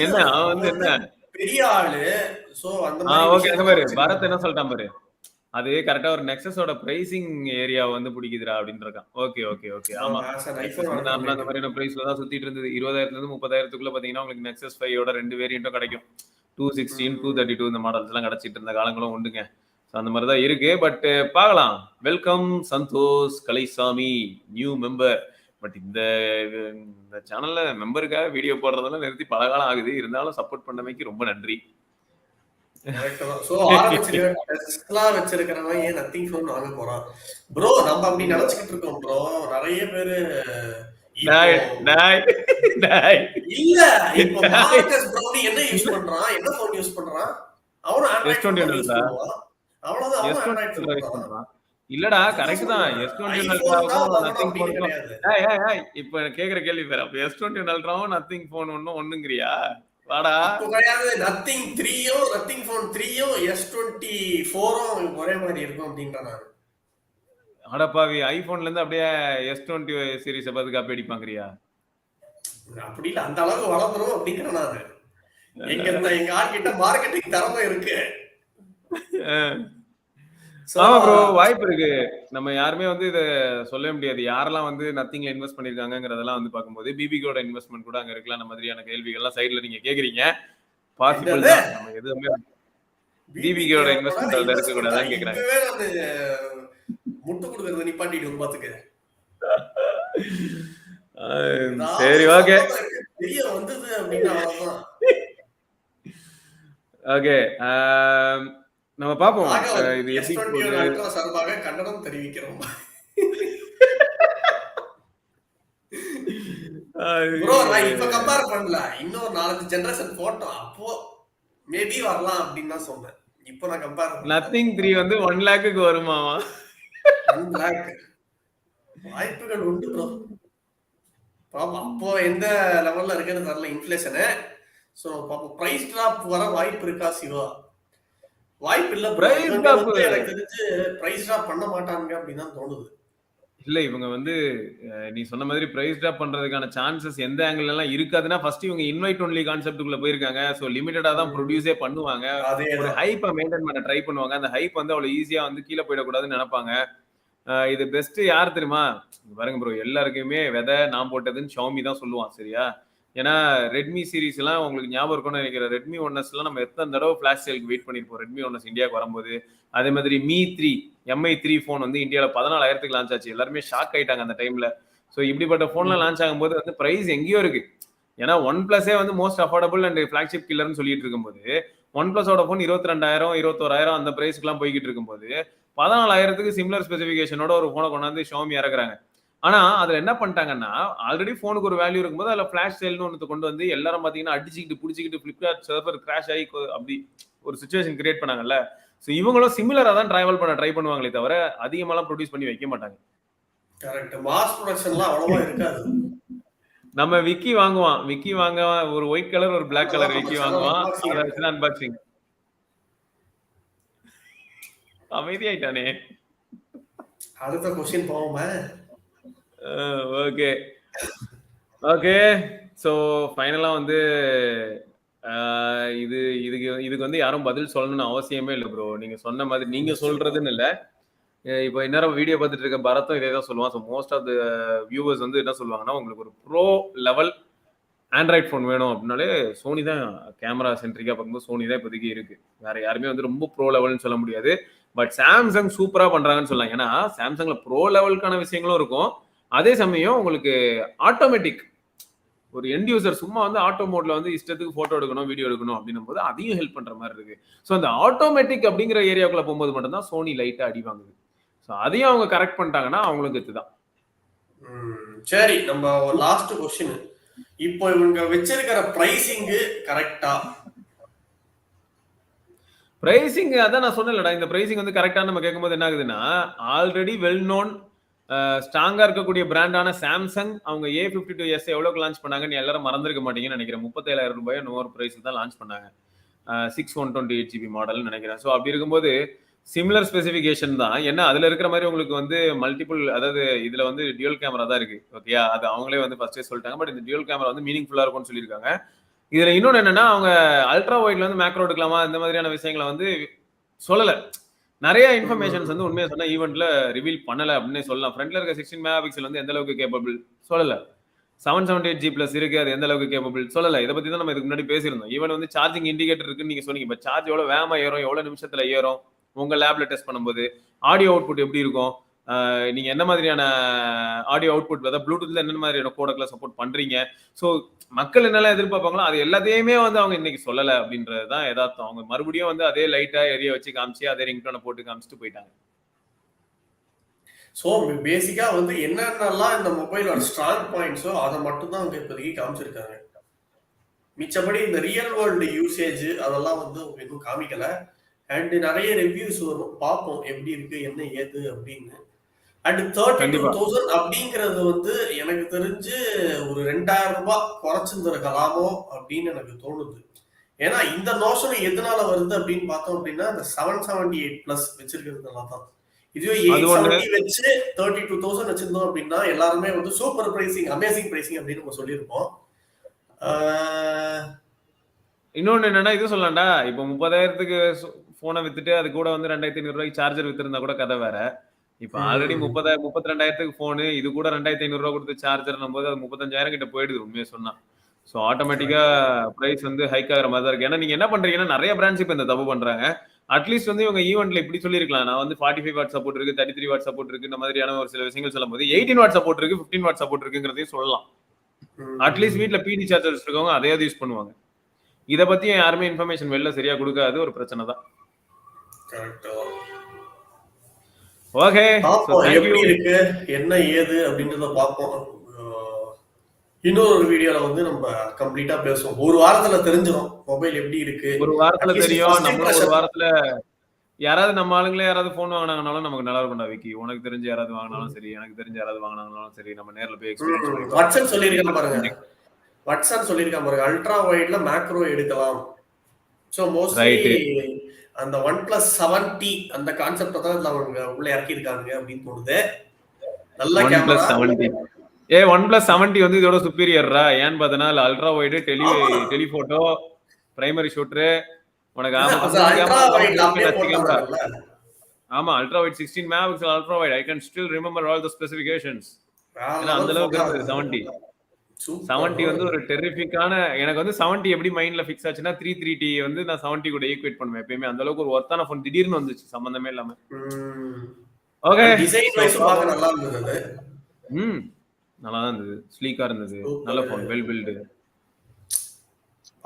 என்ன அவன் வந்து என்ன பெரிய ஆளு. சோ அந்த மாதிரி ஓகே அங்க பாரு பரத் என்ன சொல்லிட்டான் பாரு. அது கரெக்டா ஒரு நெக்ஸஸோட பிரைசிங் ஏரியா வந்து பிடிக்குதுடா அப்படின்னு இருக்கான். ஓகே ஓகே ஓகே ஆமா. அந்த மாதிரியான பிரைஸ்ல தான் சுத்திட்டு இருந்தது. 20,000 இருந்து 30,000க்குள்ள பாத்தீங்கன்னா உங்களுக்கு நெக்ஸஸ் 5யோட 2 வேரியண்ட்டும் கிடைக்கும். 216 232 இந்த மாடல்ஸ் எல்லாம் கிடைச்சிட்டு இருந்த காலங்களும் உண்டுங்க. அந்த மாதிரி தான் இருக்கு. பட் பார்க்கலாம். Welcome Santhosh Kalaisamy new member. But இந்த சேனல்ல மெம்பருக்காக வீடியோ போடுறதெல்லாம் நிறுத்தி பல காலம் ஆகுது. இருந்தாலும் சப்போர்ட் பண்ணமைக்கு ரொம்ப நன்றி. வச்சிருக்கிறவன் ஏன் நத்திங் ஃபோன் வாங்க போறான் ப்ரோ? நம்ம அப்படி நினைச்சுக்கிட்டு இருக்கோம் ப்ரோ. நிறைய பேரு இல்ல இப்போ மார்க்கஸ் ப்ரௌனி என்ன யூஸ் பண்றான்? என்ன ஃபோன் யூஸ் பண்றான்? அவனும் ஆண்ட்ராய்டு யூஸ் பண்ணுவான். அவ்வளவுதான். அவனும் ஆண்ட்ராய்டு யூஸ் பண்றான். இல்லடா கரெக்ட் தான். S21 அல்ட்ராவும் நத்திங் ஃபோனும் இப்ப கேக்குற கேள்வி பேர். அப்ப S21 அல்ட்ராவும் நத்திங் ஃபோன் ஒண்ணுங்கறியா? வாடா. அப்போ கிடையாது. நத்திங் 3யும் நத்திங் ஃபோன் 3யும் S24ம் ஒரே மாதிரி இருக்கும் அப்படின்றான் நான். அடப்பாவி ஐபோன்ல இருந்து அப்படியே S20 சீரிஸ் பார்த்து காப்பி அடிப்பாங்கறியா? அப்படி இல்ல, அந்த அளவுக்கு வளர்ந்துரும் அப்படிங்கிறேன் நான். எங்க ஆட்கிட்ட மார்க்கெட்டிங் திறமை இருக்கு. ஆமா ப்ரோ வாய்ப்பு இருக்கு. நம்ம யாருமே வந்து இத சொல்லவே முடியாது. யாரெல்லாம் வந்து நத்திங்ல இன்வெஸ்ட் பண்ணிருக்காங்கங்கறதெல்லாம் வந்து பாக்கும்போது பிபிகோட இன்வெஸ்ட்மென்ட் கூட அங்க இருக்கலாம். அந்த மாதிரியான கேள்விகள்லாம் சைடுல நீங்க கேக்குறீங்க. பாசிபிள் தான். நம்ம எதுவுமே பிபிகோட இன்வெஸ்ட்மென்ட் அதுல இருக்க கூடாதுன்னு கேக்குறாங்க. முட்டு கொடுக்கறத நிப்பாட்டிட்டு பாத்துக்க. சரி ஓகே. பெரிய வந்தது அப்படின்னா அவ்வளவுதான். ஓகே நம்ம பாப்போம். இது எப்படி போகுது சார்பாக கண்டனம் தெரிவிக்கிறோம். ப்ரோ நான் இப்ப கம்பேர் பண்ணல. இன்னொரு 4 ஜெனரேஷன் போட்டோ அப்போ மேபி வரலாம் அப்படின்னு தான் சொன்னேன். இப்போ நான் கம்பேர் நத்திங் 3 வந்து 1 லாக்குக்கு வருமாமா? 1 லாக் வாய்ப்புகள் உண்டு ப்ரோ. பாப்போம் அப்போ எந்த லெவல்ல இருக்குன்னு தெரியல இன்ஃப்ளேஷனு. சோ பாப்போம் பிரைஸ் டிராப் வர வாய்ப்பு இருக்கா சிவா? வாய்ப்பு இல்ல. பிரைஸ் டிராப் எனக்கு தெரிஞ்சு பிரைஸ் டிராப் பண்ண மாட்டாங்க அப்படின்னு தான் தோணுது. இல்ல இவங்க வந்து நீ சொன்ன மாதிரி பிரைஸ் டிராப் பண்றதுக்கான சான்சஸ் எந்த ஆங்கிள் எல்லாம் இருக்காதுன்னா ஃபர்ஸ்ட் இவங்க இன்வைட் ஒன்லி கான்செப்ட்டுக்குள்ள போயிருக்காங்க. சோ லிமிட்டடா தான் ப்ரொடியூஸே பண்ணுவாங்க. ஒரு ஹைப்பை மெயின்டைன் பண்ண ட்ரை பண்ணுவாங்க. அந்த ஹைப் வந்து அவ்வளவு ஈஸியா வந்து கீழே போயிடக்கூடாதுன்னு நினைப்பாங்க. இது பெஸ்ட் யார் தெரியுமா? பாருங்க ப்ரோ எல்லாருக்குமே விதை நான் போட்டதுன்னு ஷாமி தான் சொல்லுவான். சரியா? ஏன்னா ரெட்மி சீரீஸ் எல்லாம் உங்களுக்கு ஞாபகம் இருக்கும்னு நினைக்கிறேன். ரெட்மி ஒன்னஸ் எல்லாம் நம்ம எத்தனை தடவை ஃபிளாஷ் சேலுக்கு வெயிட் பண்ணிருப்போம். ரெட்மி ஒன்னஸ் இந்தியாவுக்கு வரும்போது அதே மாதிரி MI3 போன் வந்து இந்தியாவில 14,000க்கு லான்ச் ஆச்சு. எல்லாருமே ஷாக் ஆயிட்டாங்க அந்த டைம்ல. ஸோ இப்படிப்பட்ட போன்ல லான்ச் ஆகும்போது வந்து பிரைஸ் எங்கேயோ இருக்கு. ஏன்னா ஒன் பிளஸே வந்து மோஸ்ட் அஃபோர்டபுள் அண்ட் ஃபிளாக்ஷிப் கில்லர்னு சொல்லிட்டு இருக்கும்போது ஒன் பிளஸோட போன் 22,000 21,000 அந்த பிரைஸ்க்கு எல்லாம் போய்கிட்டு இருக்கும்போது 14,000க்கு சிமிலர் ஸ்பெசிபிகேஷனோட ஒரு போனை கொண்டாந்து ஷாமி இறக்குறாங்க. ஆனா அதுல என்ன பண்ணிட்டாங்கன்னா ஆல்ரெடி போனுக்கு ஒரு வேல்யூ இருக்கும்போது அதுல ஃபிளாஷ் சேல்னு ஒன்று கொண்டு வந்து எல்லாரும் பாத்தீங்கன்னா அடிச்சுக்கிட்டு பிடிச்சிக்கிட்டு பிளிப்கார்ட் சர்வர் கிராஷ் ஆகி அப்படி ஒரு சுச்சுவேஷன் கிரியேட் பண்ணாங்கல்ல. ஸோ இவங்களும் சிமிலரா தான் டிராவல் பண்ண ட்ரை பண்ணுவாங்களே தவிர அதிகமாலாம் ப்ரொடியூஸ் பண்ணி வைக்க மாட்டாங்க. கரெக்ட். மாஸ் ப்ரொடக்ஷன்லாம் அவ்வளவா இருக்காது. நம்ம விக்கி வாங்க ஒரு ஒயிட் கலர் ஒரு பிளாக் கலர் விக்கி வாங்குவான். அதை வச்சு அன்பாக்சிங். அமைதியாயிட்டானே. அடுத்த क्वेश्चन போவோமா? Okay okay. ஸோ ஃபைனலா வந்து இதுக்கு வந்து யாரும் பதில் சொல்லணும்னு அவசியமே இல்லை ப்ரோ. நீங்க சொன்ன மாதிரி நீங்க சொல்றதுன்னு இல்லை. இப்போ இன்னும் வீடியோ பார்த்துட்டு இருக்க பரத்தும் இதே தான் சொல்லுவான். So most of the viewers வந்து என்ன சொல்லுவாங்கன்னா உங்களுக்கு ஒரு ப்ரோ லெவல் ஆண்ட்ராய்ட் ஃபோன் வேணும் அப்படின்னாலே சோனி தான். கேமரா சென்ட்ரிக்காக பார்க்கும்போது சோனி தான் இப்போதைக்கு இருக்கு. வேற யாருமே வந்து ரொம்ப ப்ரோ லெவல்னு சொல்ல முடியாது. பட் சாம்சங் சூப்பரா பண்றாங்கன்னு சொல்லலாம். ஏன்னா சாம்சங்ல ப்ரோ லெவலுக்கான விஷயங்களும் இருக்கும். அதே சமயம் உங்களுக்கு ஆட்டோமேட்டிக் ஒரு எண்ட் யூசர் சும்மா வந்து ஆட்டோ மோட்ல வந்து இஷ்டத்துக்கு போட்டோ எடுக்கணும் வீடியோ எடுக்கணும் அப்படின்னும் போது அதையும் ஹெல்ப் பண்ற மாதிரி இருக்கு. ஸோ அந்த ஆட்டோமேட்டிக் அப்படிங்கிற ஏரியாக்குள்ள போகும்போது மட்டும்தான் சோனி லைட்டா அடி வாங்குது. ஸோ அதையும் அவங்க கரெக்ட் பண்ணிட்டாங்கன்னா அவங்களுக்கு இதுதான். சரி, நம்ம லாஸ்ட் கொஸ்டின். இப்போ இவங்க வச்சிருக்கிற பிரைசிங் கரெக்டா? பிரைசிங் அதான் நான் சொன்னேன்லடா, இந்த பிரைசிங் வந்து கரெக்டா நம்ம கேட்கும்போது என்ன ஆகுதுன்னா, ஆல்ரெடி வெல் நோன் ஸ்ட்ராங்கா இருக்கக்கூடிய பிராண்டான சாம்சங் அவங்க A52s எவ்வளவுக்கு லான்ச் பண்ணாங்கன்னு எல்லாரும் மறந்துருக்க மாட்டீங்கன்னு நினைக்கிறேன். 37,000 ரூபாய் நோர் பிரைஸ்க்கு தான் லான்ச் பண்ணாங்க. 6/128GB மாடல்னு நினைக்கிறேன். ஸோ அப்படி இருக்கும்போது சிமிலர் ஸ்பெசிஃபிகேஷன் தான். ஏன்னா அதுல இருக்கிற மாதிரி உங்களுக்கு வந்து மல்டிபிள், அதாவது இதுல வந்து டியூல் கேமரா தான் இருக்கு. ஓகேயா, அது அவங்களே வந்து ஃபர்ஸ்டே சொல்லிட்டாங்க. பட் இந்த டியூல் கேமரா வந்து மீனிங்ஃபுல்லா இருக்கும்னு சொல்லியிருக்காங்க. இதுல இன்னொன்னு என்னன்னா, அவங்க அல்ட்ரா வைட்ல வந்து மேக்ரோ எடுக்கலாமா இந்த மாதிரியான விஷயங்களை வந்து சொல்லல. நிறைய இன்ஃபர்மேஷன்ஸ் வந்து உண்மையா சொன்னா ஈவெண்ட்ல ரிவீல் பண்ணல அப்படின்னே சொல்லலாம். ஃப்ரண்ட்ல இருக்க 16 மெகா பிக்சல் வந்து எந்த அளவுக்கு கேப்பபிள் சொல்லல. 778G+ இருக்கு, அது எந்த அளவுக்கு கேப்பபிள் சொல்லல. இதை பத்தி தான் நம்ம இதுக்கு முன்னாடி பேசியிருந்தோம். ஈவன் வந்து சார்ஜிங் இண்டிகேட்டர் இருக்குன்னு நீங்க சொன்னீங்க. பட் சார்ஜ் எவ்வளவு வேகமா ஏறும், எவ்வளவு நிமிஷத்துல ஏறும், உங்க லேப்ல டெஸ்ட் பண்ணும்போது ஆடியோ அவுட்புட் எப்படி இருக்கும், நீங்க என்ன மாதிரியான ஆடியோ அவுட்புட், அதாவது ப்ளூடூத்ல என்ன மாதிரியான கோடக்ல சப்போர்ட் பண்றீங்க, ஸோ மக்கள் என்னெல்லாம் எதிர்பார்ப்பாங்களோ அது எல்லாத்தையுமே வந்து அவங்க இன்னைக்கு சொல்லல அப்படின்றதுதான் யதார்த்தம். அவங்க மறுபடியும் வந்து அதே லைட்டா எரிய வச்சு காமிச்சு அதே ரிங்டோனை போட்டு காமிச்சிட்டு போயிட்டாங்க. ஸோ பேசிக்கா வந்து என்னென்னலாம் இந்த மொபைலோட ஸ்ட்ராங் பாயிண்ட்ஸோ அதை மட்டும் தான் அவங்க இப்போதைக்கு காமிச்சிருக்காங்க. மிச்சபடி இந்த ரியல் வேர்ல்டு யூசேஜ் அதெல்லாம் வந்து அவங்க எதுவும் காமிக்கல. அண்ட் நிறைய ரிவ்யூஸ் வரும், பார்ப்போம் எப்படி இருக்கு என்ன ஏது அப்படின்னு. அண்ட் 32,000 அப்படிங்கிறது வந்து எனக்கு தெரிஞ்சு ஒரு 2,000 ரூபாய் குறைச்சிருந்திருக்கலாமோ அப்படின்னு எனக்கு தோணுது. ஏன்னா இந்த நோஷன் எதனால வருது அப்படின்னு பார்த்தோம் அப்படின்னா இந்த 778+ வச்சிருக்கிறதுனால தான். இதுவே 870 வச்சு 32,000 வச்சிருந்தோம் அப்படின்னா எல்லாருமே வந்து சூப்பர் பிரைசிங், அமேசிங் பிரைசிங் அப்படின்னு நம்ம சொல்லியிருப்போம். இன்னொன்னு என்னன்னா இது சொல்லலாம்டா, இப்போ 30,000க்கு போனை வித்துட்டு அது கூட வந்து 2,500 ரூபாய்க்கு சார்ஜர் வித்திருந்தா கூட கதை வேற. இப்ப ஆல்ரெடி 32,000க்கு போனு, இது கூட 2,500 ரூபாய் கொடுத்து சார்ஜர் போது அது 35,000 கிட்ட போயிடுது உண்மையை சொன்னா. ஸோ ஆட்டோமேட்டிக்கா பிரைஸ் வந்து ஹைக் ஆகிற மாதிரி தான் இருக்கு. ஏன்னா நீங்க என்ன பண்றீங்கன்னா நிறைய பிராண்ட்ஸ் இப்ப இந்த தப்பு பண்றாங்க. அட்லீஸ்ட் வந்து இவங்க ஈவெண்ட்ல இப்படி சொல்லிருக்கலாம், நான் வந்து 45 வாட் சப்போர்ட் இருக்கு, 33 வாட் சப்போர்ட் இருக்கு, இந்த மாதிரியான ஒரு சில விஷயங்கள் சொல்லும் போது 18 வாட் சப்போர்ட் இருக்கு, 15 வாட் சப்போர்ட் இருக்குங்கிறதையும் சொல்லலாம். அட்லீஸ்ட் வீட்டுல பிடி சார்ஜர் இருக்கவங்க அதையாவது யூஸ் பண்ணுவாங்க. இதை பத்தி யாருமே இன்ஃபர்மேஷன் வெளில சரியா கொடுக்காது, ஒரு பிரச்சனை தான். ஓகே, எப்படி இருக்கு என்ன ஏது அப்படின்றத பார்ப்போம். இன்னொரு வீடியோல வந்து நம்ம கம்ப்ளீட்டா பேசுவோம். ஒரு வாரத்துல தெரிஞ்சிடும் மொபைல் எப்படி இருக்கு. ஒரு வாரத்துல தெரியும். நம்ம ஒரு வாரத்துல யாராவது நம்ம ஆளுங்களே யாராவது போன் வாங்கினாங்கனாலும் நமக்கு நல்லா இருக்கும்டா விக்கி. உனக்கு தெரிஞ்சு யாராவது வாங்கினாலும் சரி, எனக்கு தெரிஞ்சு யாராவது வாங்கினாங்கனாலும் சரி, நம்ம நேர்ல போய் எக்ஸ்பீரியன்ஸ் பண்ணி வாட்ஸ்அப் சொல்லியிருக்காங்க பாருங்க. வாட்ஸ்அப் சொல்லியிருக்காங்க பாருங்க, அல்ட்ரா வைட்ல மேக்ரோ எடுக்கலாம். ஸோ மோஸ்ட்லி அந்த OnePlus 7T அந்த கான்செப்டை தான் அவங்க உள்ள இறக்கியிருக்காங்க அப்படின்னு தோணுது. நல்ல கேமரா. OnePlus 7T வந்து இதோட சுப்பீரியர்ரா. ஏன்னு பார்த்தனா ultra wide, telephoto, primary shooter, உனக்கு ஆமா ultra wide 16 megapixel ultra wide. I can still remember all the specifications. அந்த அளவுக்கு இருக்குது 70. 70 வந்து ஒரு டெரிஃபிக்கான, எனக்கு வந்து 70 எப்படி மைண்ட்ல ஃபிக்ஸ் ஆச்சுன்னா 33T வந்து நான் 70 கூட ஈக்குவேட் பண்ணுவேன் எப்பயுமே. அந்த அளவுக்கு ஒரு ஒர்த்தான ஃபோன் திடீர்னு வந்துச்சு சம்பந்தமே இல்லாம. ஓகே, டிசைன் வைஸ் பார்க்க நல்லா இருந்தது. நல்லா இருந்தது, ஸ்லீக்கா இருந்தது, நல்ல ஃபோன், வெல் பில்ட்.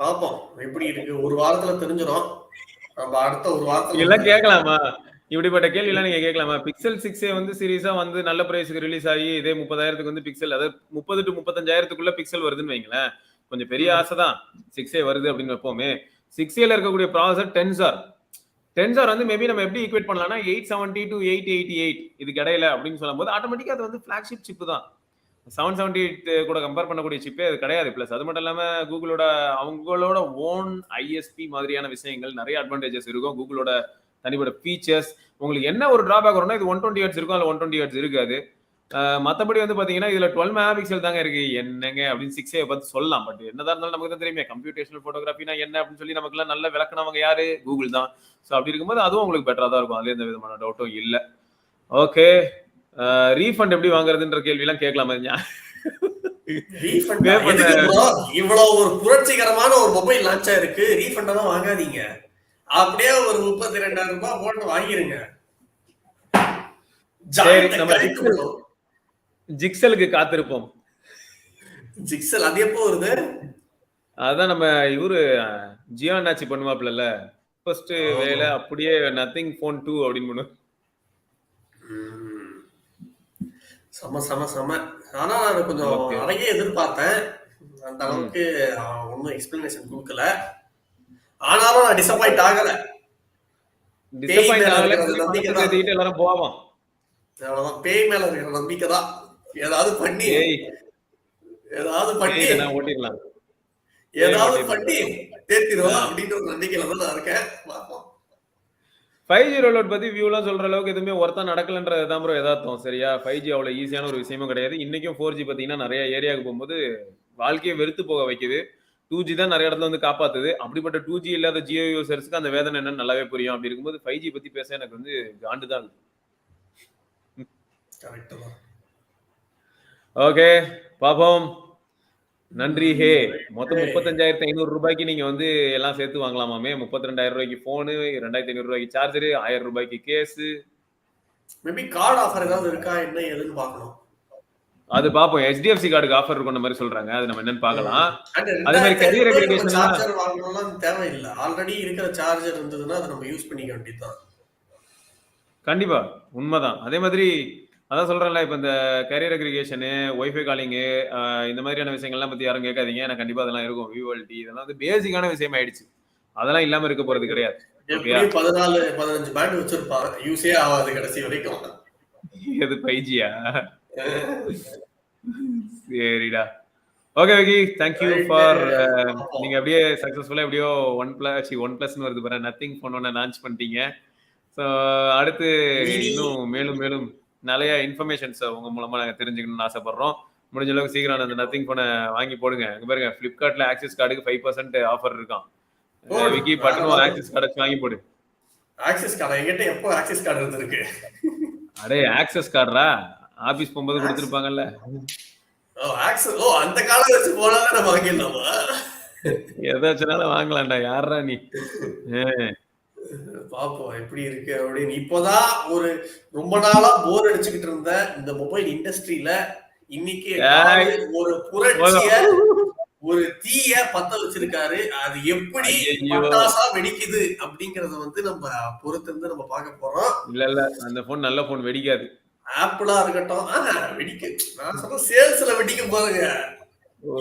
பாப்போம் எப்படி இருக்கு, ஒரு வாரத்துல தெரிஞ்சிரும். நம்ம அடுத்த ஒரு வாரத்துல எல்லாம் கேட்கலாமா? இப்படிப்பட்ட கேள்வி எல்லாம் நீங்க கேட்கலாமா? பிக்சல் 6 வந்து சீரியஸா வந்து நல்ல பிரைஸ்க்கு ரிலீஸ் ஆகி இதே 30,000க்கு வந்து பிக்சல், அதாவது 30 to 35,000க்குள்ள பிக்சல் வருதுன்னு வைங்களேன். கொஞ்சம் பெரிய ஆசை தான் 6A வருது அப்படின்னு வைப்போமே. 6Aல இருக்கக்கூடிய ப்ராசஸர் டென்சார் வந்து மேபி நம்ம எப்படி ஈக்குவேட் பண்ணலாம்னா 870 to 888 இதுக்கு இடையில அப்படின்னு சொல்லும் போது ஆட்டோமேட்டிக்கா அது வந்து பிளாக்ஷிப் சிப் தான். 778 கூட கம்பேர் பண்ணக்கூடிய சிப்பே அது கிடையாது. பிளஸ் அது மட்டும் இல்லாம கூகுளோட அவங்களோட ஓன் ஐஎஸ்பி மாதிரியான விஷயங்கள் நிறைய அட்வான்டேஜஸ் இருக்கும். கூகுளோட தனிப்பட்ட ஃபீச்சர்ஸ். உங்களுக்கு என்ன ஒரு டிராபேக் வரும்னா இது 120 ஹெர்ட்ஸ் இருக்கும், அதில் 120 ஹெர்ட்ஸ் இருக்காது. மற்றபடி வந்து பாத்தீங்கன்னா இதுல 12 மெகா பிக்சல் தாங்க இருக்கு. என்னங்க அப்படின்னு 6A பார்த்து சொல்லலாம். பட் என்னதான் இருந்தாலும் நமக்கு தான் தெரியுமே கம்ப்யூட்டேஷனல் போட்டோகிராஃபினா என்ன அப்படின்னு சொல்லி நமக்கு எல்லாம் நல்ல விளக்குனவங்க யாரு? கூகுள் தான். ஸோ அப்படி இருக்கும்போது அதுவும் உங்களுக்கு பெட்டரா தான் இருக்கும், அதுல எந்த விதமான டவுட்டும் இல்லை. ஓகே, ரீஃபண்ட் எப்படி வாங்குறதுன்ற கேள்வி எல்லாம் கேட்கலாமா? இவ்வளவு ஒரு புரட்சிகரமான ஒரு மொபைல் லான்ச் ஆயிருக்கு, ரீஃபண்ட் எல்லாம் வாங்காதீங்க. அப்படியே ஒரு 32,000 ரூபாய் போட்டு வாங்கிருங்க. ஜிக்சலுக்கு காத்திருப்போம். ஜிக்சல் அது எப்போ வருது? அதான் நம்ம இவரு ஜியோ அண்ணாச்சி பண்ணுவாப்லல்ல. ஃபர்ஸ்ட் வேலை அப்படியே நத்திங் ஃபோன் 2 அப்படின்னு பண்ணுவார். செம செம செம. ஆனா நான் கொஞ்சம் நிறைய எதிர்பார்த்தேன். அந்த அளவுக்கு ஒன்றும் எக்ஸ்பிளனேஷன் கொடுக்கல. ஆனாலும் நான் டிசப்பாயிண்ட் ஆகல. டிசப்பாயிண்ட் ஆகல. எல்லாரும் போவான். அவ்வளவுதான். பேய் மேல இருக்கிற நம்பிக்கை தான். ஏதாவது பண்ணி ஓட்டிடலாம். ஏதாவது பண்ணி தேர்த்திடுவோம் அப்படின்ற ஒரு நம்பிக்கையில தான் நான் இருக்கேன். 5G ரோல்அவுட் பத்தி வியூலாம் சொல்ற அளவுக்கு எதுவுமே ஒருத்தா நடக்கலன்றது தான் ப்ரோ யதார்த்தம். சரியா? 5G அவ்வளவு ஈஸியான ஒரு விஷயமும் கிடையாது. இன்னைக்கும் 4G பாத்தீங்கன்னா நிறைய ஏரியாவுக்கு போகும்போது வாழ்க்கையை வெறுத்து போக வைக்குது. 2G தான் நிறைய இடத்துல வந்து காப்பாத்துது. அப்படிப்பட்ட 2G இல்லாத ஜியோ யூசர்ஸ்க்கு அந்த வேதனை என்னன்னு நல்லாவே புரியும். அப்படி இருக்கும்போது 5G பத்தி பேச எனக்கு வந்து காண்டு தான். ஓகே பாப்போம். நன்றி. ஹே மொத்தம் 35,500 ரூபாய்க்கு நீங்க வந்து எல்லாம் சேர்த்து வாங்கலாமாமே. 32,000 ரூபாய்க்கு போனு, 2,500 ரூபாய்க்கு சார்ஜர், 1000 ரூபாய்க்கு கேஸ். மேபி கார்டு ஆஃபர் ஏதாவது இருக்கா என்ன ஏதுன்னு பார்க்கணும். அது பாப்போம். HDFC கார்டுக்கு ஆஃபர் இருக்குன்ற மாதிரி சொல்றாங்க. அது நம்ம என்னன்னு பார்க்கலாம். அதே மாதிரி கரியர் அக்ரிகேஷன் சார்ஜர் வாங்கணும்லாம் தேவையில்லை. ஆல்ரெடி இருக்கிற சார்ஜர் இருந்ததுன்னா அதை நம்ம யூஸ் பண்ணிக்க வேண்டியதுதான். கண்டிப்பா உண்மைதான். அதே மாதிரி அதான் சொல்றேன்ல, இப்ப இந்த கரியர் அக்ரிகேஷனு, ஒய்ஃபை காலிங்கு, இந்த மாதிரியான விஷயங்கள்லாம் பத்தி யாரும் கேட்காதீங்க. எனக்கு கண்டிப்பா அதெல்லாம் இருக்கும். விவோல்டி இதெல்லாம் வந்து பேசிக்கான விஷயம் ஆயிடுச்சு. அதெல்லாம் இல்லாம இருக்க போறது கிடையாது. 14-15 பேண்ட் வச்சிருப்பாங்க. யூஸே ஆகாது கடைசி வரைக்கும். இது 5Gயா? சரிடா. Okay okay. தேங்க்யூ ஃபார் நீங்க அப்படியே சக்சஸ்ஃபுல்லா எப்படியோ OnePlus வருது பாரு, நத்திங் போன் ஒன்று லான்ச் பண்ணிட்டீங்க. ஸோ அடுத்து இன்னும் மேலும் மேலும் நிறைய இன்ஃபர்மேஷன்ஸ் உங்க மூலமா நாங்க தெரிஞ்சுக்கணும்னு ஆசைப்படுறோம். முடிஞ்ச அளவுக்கு சீக்கிரம் அந்த நத்திங் போனை வாங்கி போடுங்க. இங்க பாருங்க, பிளிப்கார்ட்ல ஆக்சிஸ் கார்டுக்கு 5% ஆஃபர் இருக்கான். விக்கி பட்டனும் ஆக்சிஸ் கார்டு வாங்கி போடு. ஆக்சிஸ் கார்டு என்கிட்ட எப்போ ஆக்சிஸ் கார்டு இருந்திருக்கு? அடே ஆக்சஸ் கார்டா ஆபீஸ் போகும்போது கொடுத்துருப்பாங்கல்ல. அந்த காலம் வச்சு போனாதான் நம்ம வாங்கிடலாமா? எதாச்சும் வாங்கலாம்டா. யாரா நீ? பாப்போம் எப்படி இருக்கு அப்படின்னு. இப்போதான் ஒரு ரொம்ப நாளா போர் அடிச்சுக்கிட்டு இருந்த இந்த மொபைல் இண்டஸ்ட்ரியில இன்னைக்கு ஒரு புரட்சிய, ஒரு தீய பத்த வச்சிருக்காரு. அது எப்படி பட்டாசா வெடிக்குது அப்படிங்கறத வந்து நம்ம பொறுத்து இருந்து நம்ம பார்க்க போறோம். இல்ல அந்த போன் நல்ல போன் வெடிக்காது. ஆப்பிளா இருக்கட்டும் வெடிக்க, நான் சொல்ற சேல்ஸ்ல வெடிக்க பாருங்க.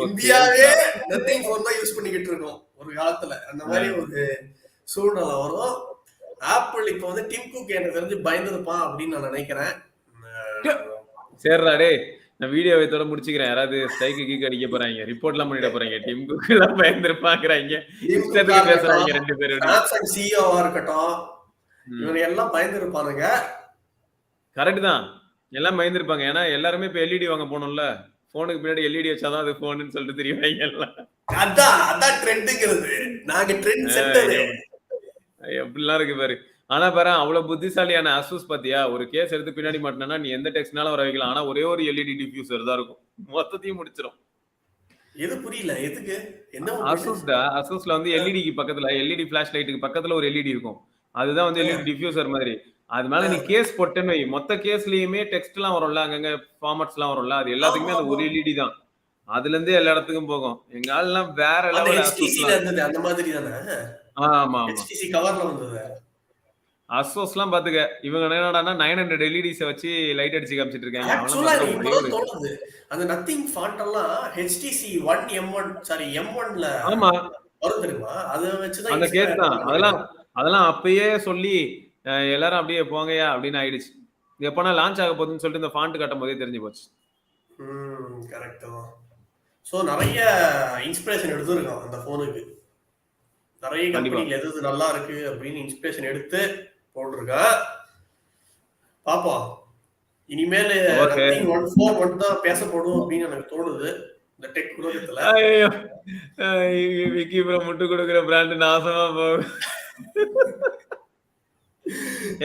இந்தியாவே நத்திங் போன் தான் யூஸ் பண்ணிக்கிட்டு இருக்கோம் ஒரு காலத்துல. அந்த மாதிரி ஒரு சூழ்நிலை வரும். ஆப்பிள் இப்ப வந்து டிம் குக் எனக்கு தெரிஞ்சு பயந்துருப்பான் அப்படின்னு நான் நினைக்கிறேன். சரிடா டே, நான் வீடியோ இதோட முடிச்சுக்கிறேன். யாராவது ஸ்ட்ரைக்கு கீக்கு அடிக்க போறாங்க, ரிப்போர்ட் எல்லாம் பண்ணிட போறாங்க. டிம் குக் எல்லாம் பயந்துருப்பாங்கிறாங்க. பேசுறாங்க ரெண்டு பேரும். சாம்சங் சிஇஓவா இருக்கட்டும், இவங்க எல்லாம் பயந்துருப்பானுங்க. கரெக்ட் தான், எல்லாம் பயந்துருப்பாங்க. ஏன்னா எல்லாருமே இப்ப எல்இடி வாங்க போனோம்ல. போனுக்கு பின்னாடி எல்இடி வச்சாதான் அது போன்னு சொல்லிட்டு தெரியும் எல்லாம். அதான் ட்ரெண்டுங்கிறது. நாங்க ட்ரெண்ட் செட்டர். எப்படிலாம் இருக்கு பாரு. ஆனா பாரு, அவ்வளவு புத்திசாலியான அசூஸ் பாத்தியா? ஒரு கேஸ் எடுத்து பின்னாடி மாட்டினா நீ எந்த டெக்ஸ்ட்னாலும் வர வைக்கலாம். ஆனா ஒரே ஒரு எல்இடி டிஃப்யூசர் தான் இருக்கும், மொத்தத்தையும் முடிச்சிடும். எது புரியல? எதுக்கு? என்ன அசூஸ்டா? அசூஸ்ல வந்து எல்இடிக்கு பக்கத்துல, எல்இடி ஃபிளாஷ் லைட்டுக்கு பக்கத்துல ஒரு எல்இடி இருக்கும். அதுதான் வந்து எல்இடி டிஃப்யூசர் மாதிரி. அது மேல நீ கேஸ் போட்டேன்னு வை, மொத்த கேஸ்லயுமே டெக்ஸ்ட் எல்லாம் வரும்ல, அங்கங்க ஃபார்மட்ஸ் எல்லாம் வரும்ல, அது எல்லாத்துக்குமே அந்த ஒரு எல்இடி தான். அதுல இருந்தே எல்லா இடத்துக்கும் போகும். எங்க ஆள்லாம் வேற லெவல். அந்த மாதிரி தானே? ஆமா HTC கவர்ல வந்தது. அசோஸ்லாம் பாத்துக்க, இவங்க என்னடான்னா 900 எல்இடிஸ் வச்சு லைட் அடிச்சு காமிச்சிட்டு இருக்காங்க. அந்த நத்திங் ஃபாண்ட் எல்லாம் HTC 1M1 M1ல ஆமா வரும் தெரியுமா? அத வச்சு தான் அந்த கேஸ் தான். அதெல்லாம் அப்பயே சொல்லி எல்லாரும் அப்படியே போங்கயா அப்படின்னு ஆயிடுச்சு. எப்பனா லான்ச் ஆக போகுதுன்னு சொல்லிட்டு இந்த ஃபாண்ட் காட்டும் போதே தெரிஞ்சு போச்சு. கரெக்ட் தான். சோ நிறைய இன்ஸ்பிரேஷன் எடுத்துருக்கான் அந்த போனுக்கு. நிறைய கம்பெனில எது நல்லா இருக்கு அப்படின்னு இன்ஸ்பிரேஷன் எடுத்து போட்டிருக்கா. பாப்போம், இனிமேல் நத்திங் 1.4 மட்டும் தான் பேசப்படும் அப்படின்னு எனக்கு தோணுது இந்த டெக் உலகத்துல. விக்கி ப்ரோ முட்டு கொடுக்குற பிராண்ட் நாசமா போகும்.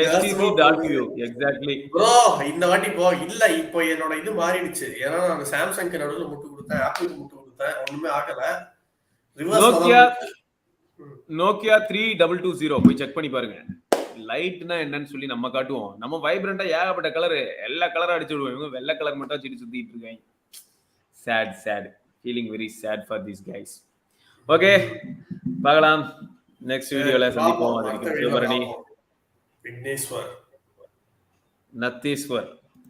எக்ஸாக்ட்லி ப்ரோ, இந்த வாட்டி இல்ல, இப்போ என்னோட இது மாறிடுச்சு. ஏன்னா நான் சாம்சங்க்கு நடுவுல முட்டு கொடுத்தேன், ஆப்பிளுக்கு முட்டு கொடுத்தேன், ஒண்ணுமே ஆகல. நோக்கியா 3220 போய் செக் பண்ணி பாருங்க. லைட்னா என்னன்னு சொல்லி நம்ம காட்டுவோம். நம்ம வைப்ரண்டா ஏகப்பட்ட கலர், எல்லா கலரும் அடிச்சு விடுவோம். இவங்க வெள்ளை கலர் மட்டும் வச்சுட்டு சுத்திட்டு இருக்காங்க. Sad feeling very sad for these guys. Okay, பார்க்கலாம். நெக்ஸ்ட் வீடியோல சந்திப்போம். அது வரைக்கும் சிவபரணி, விக்னேஸ்வர், நத்தீஸ்வர்.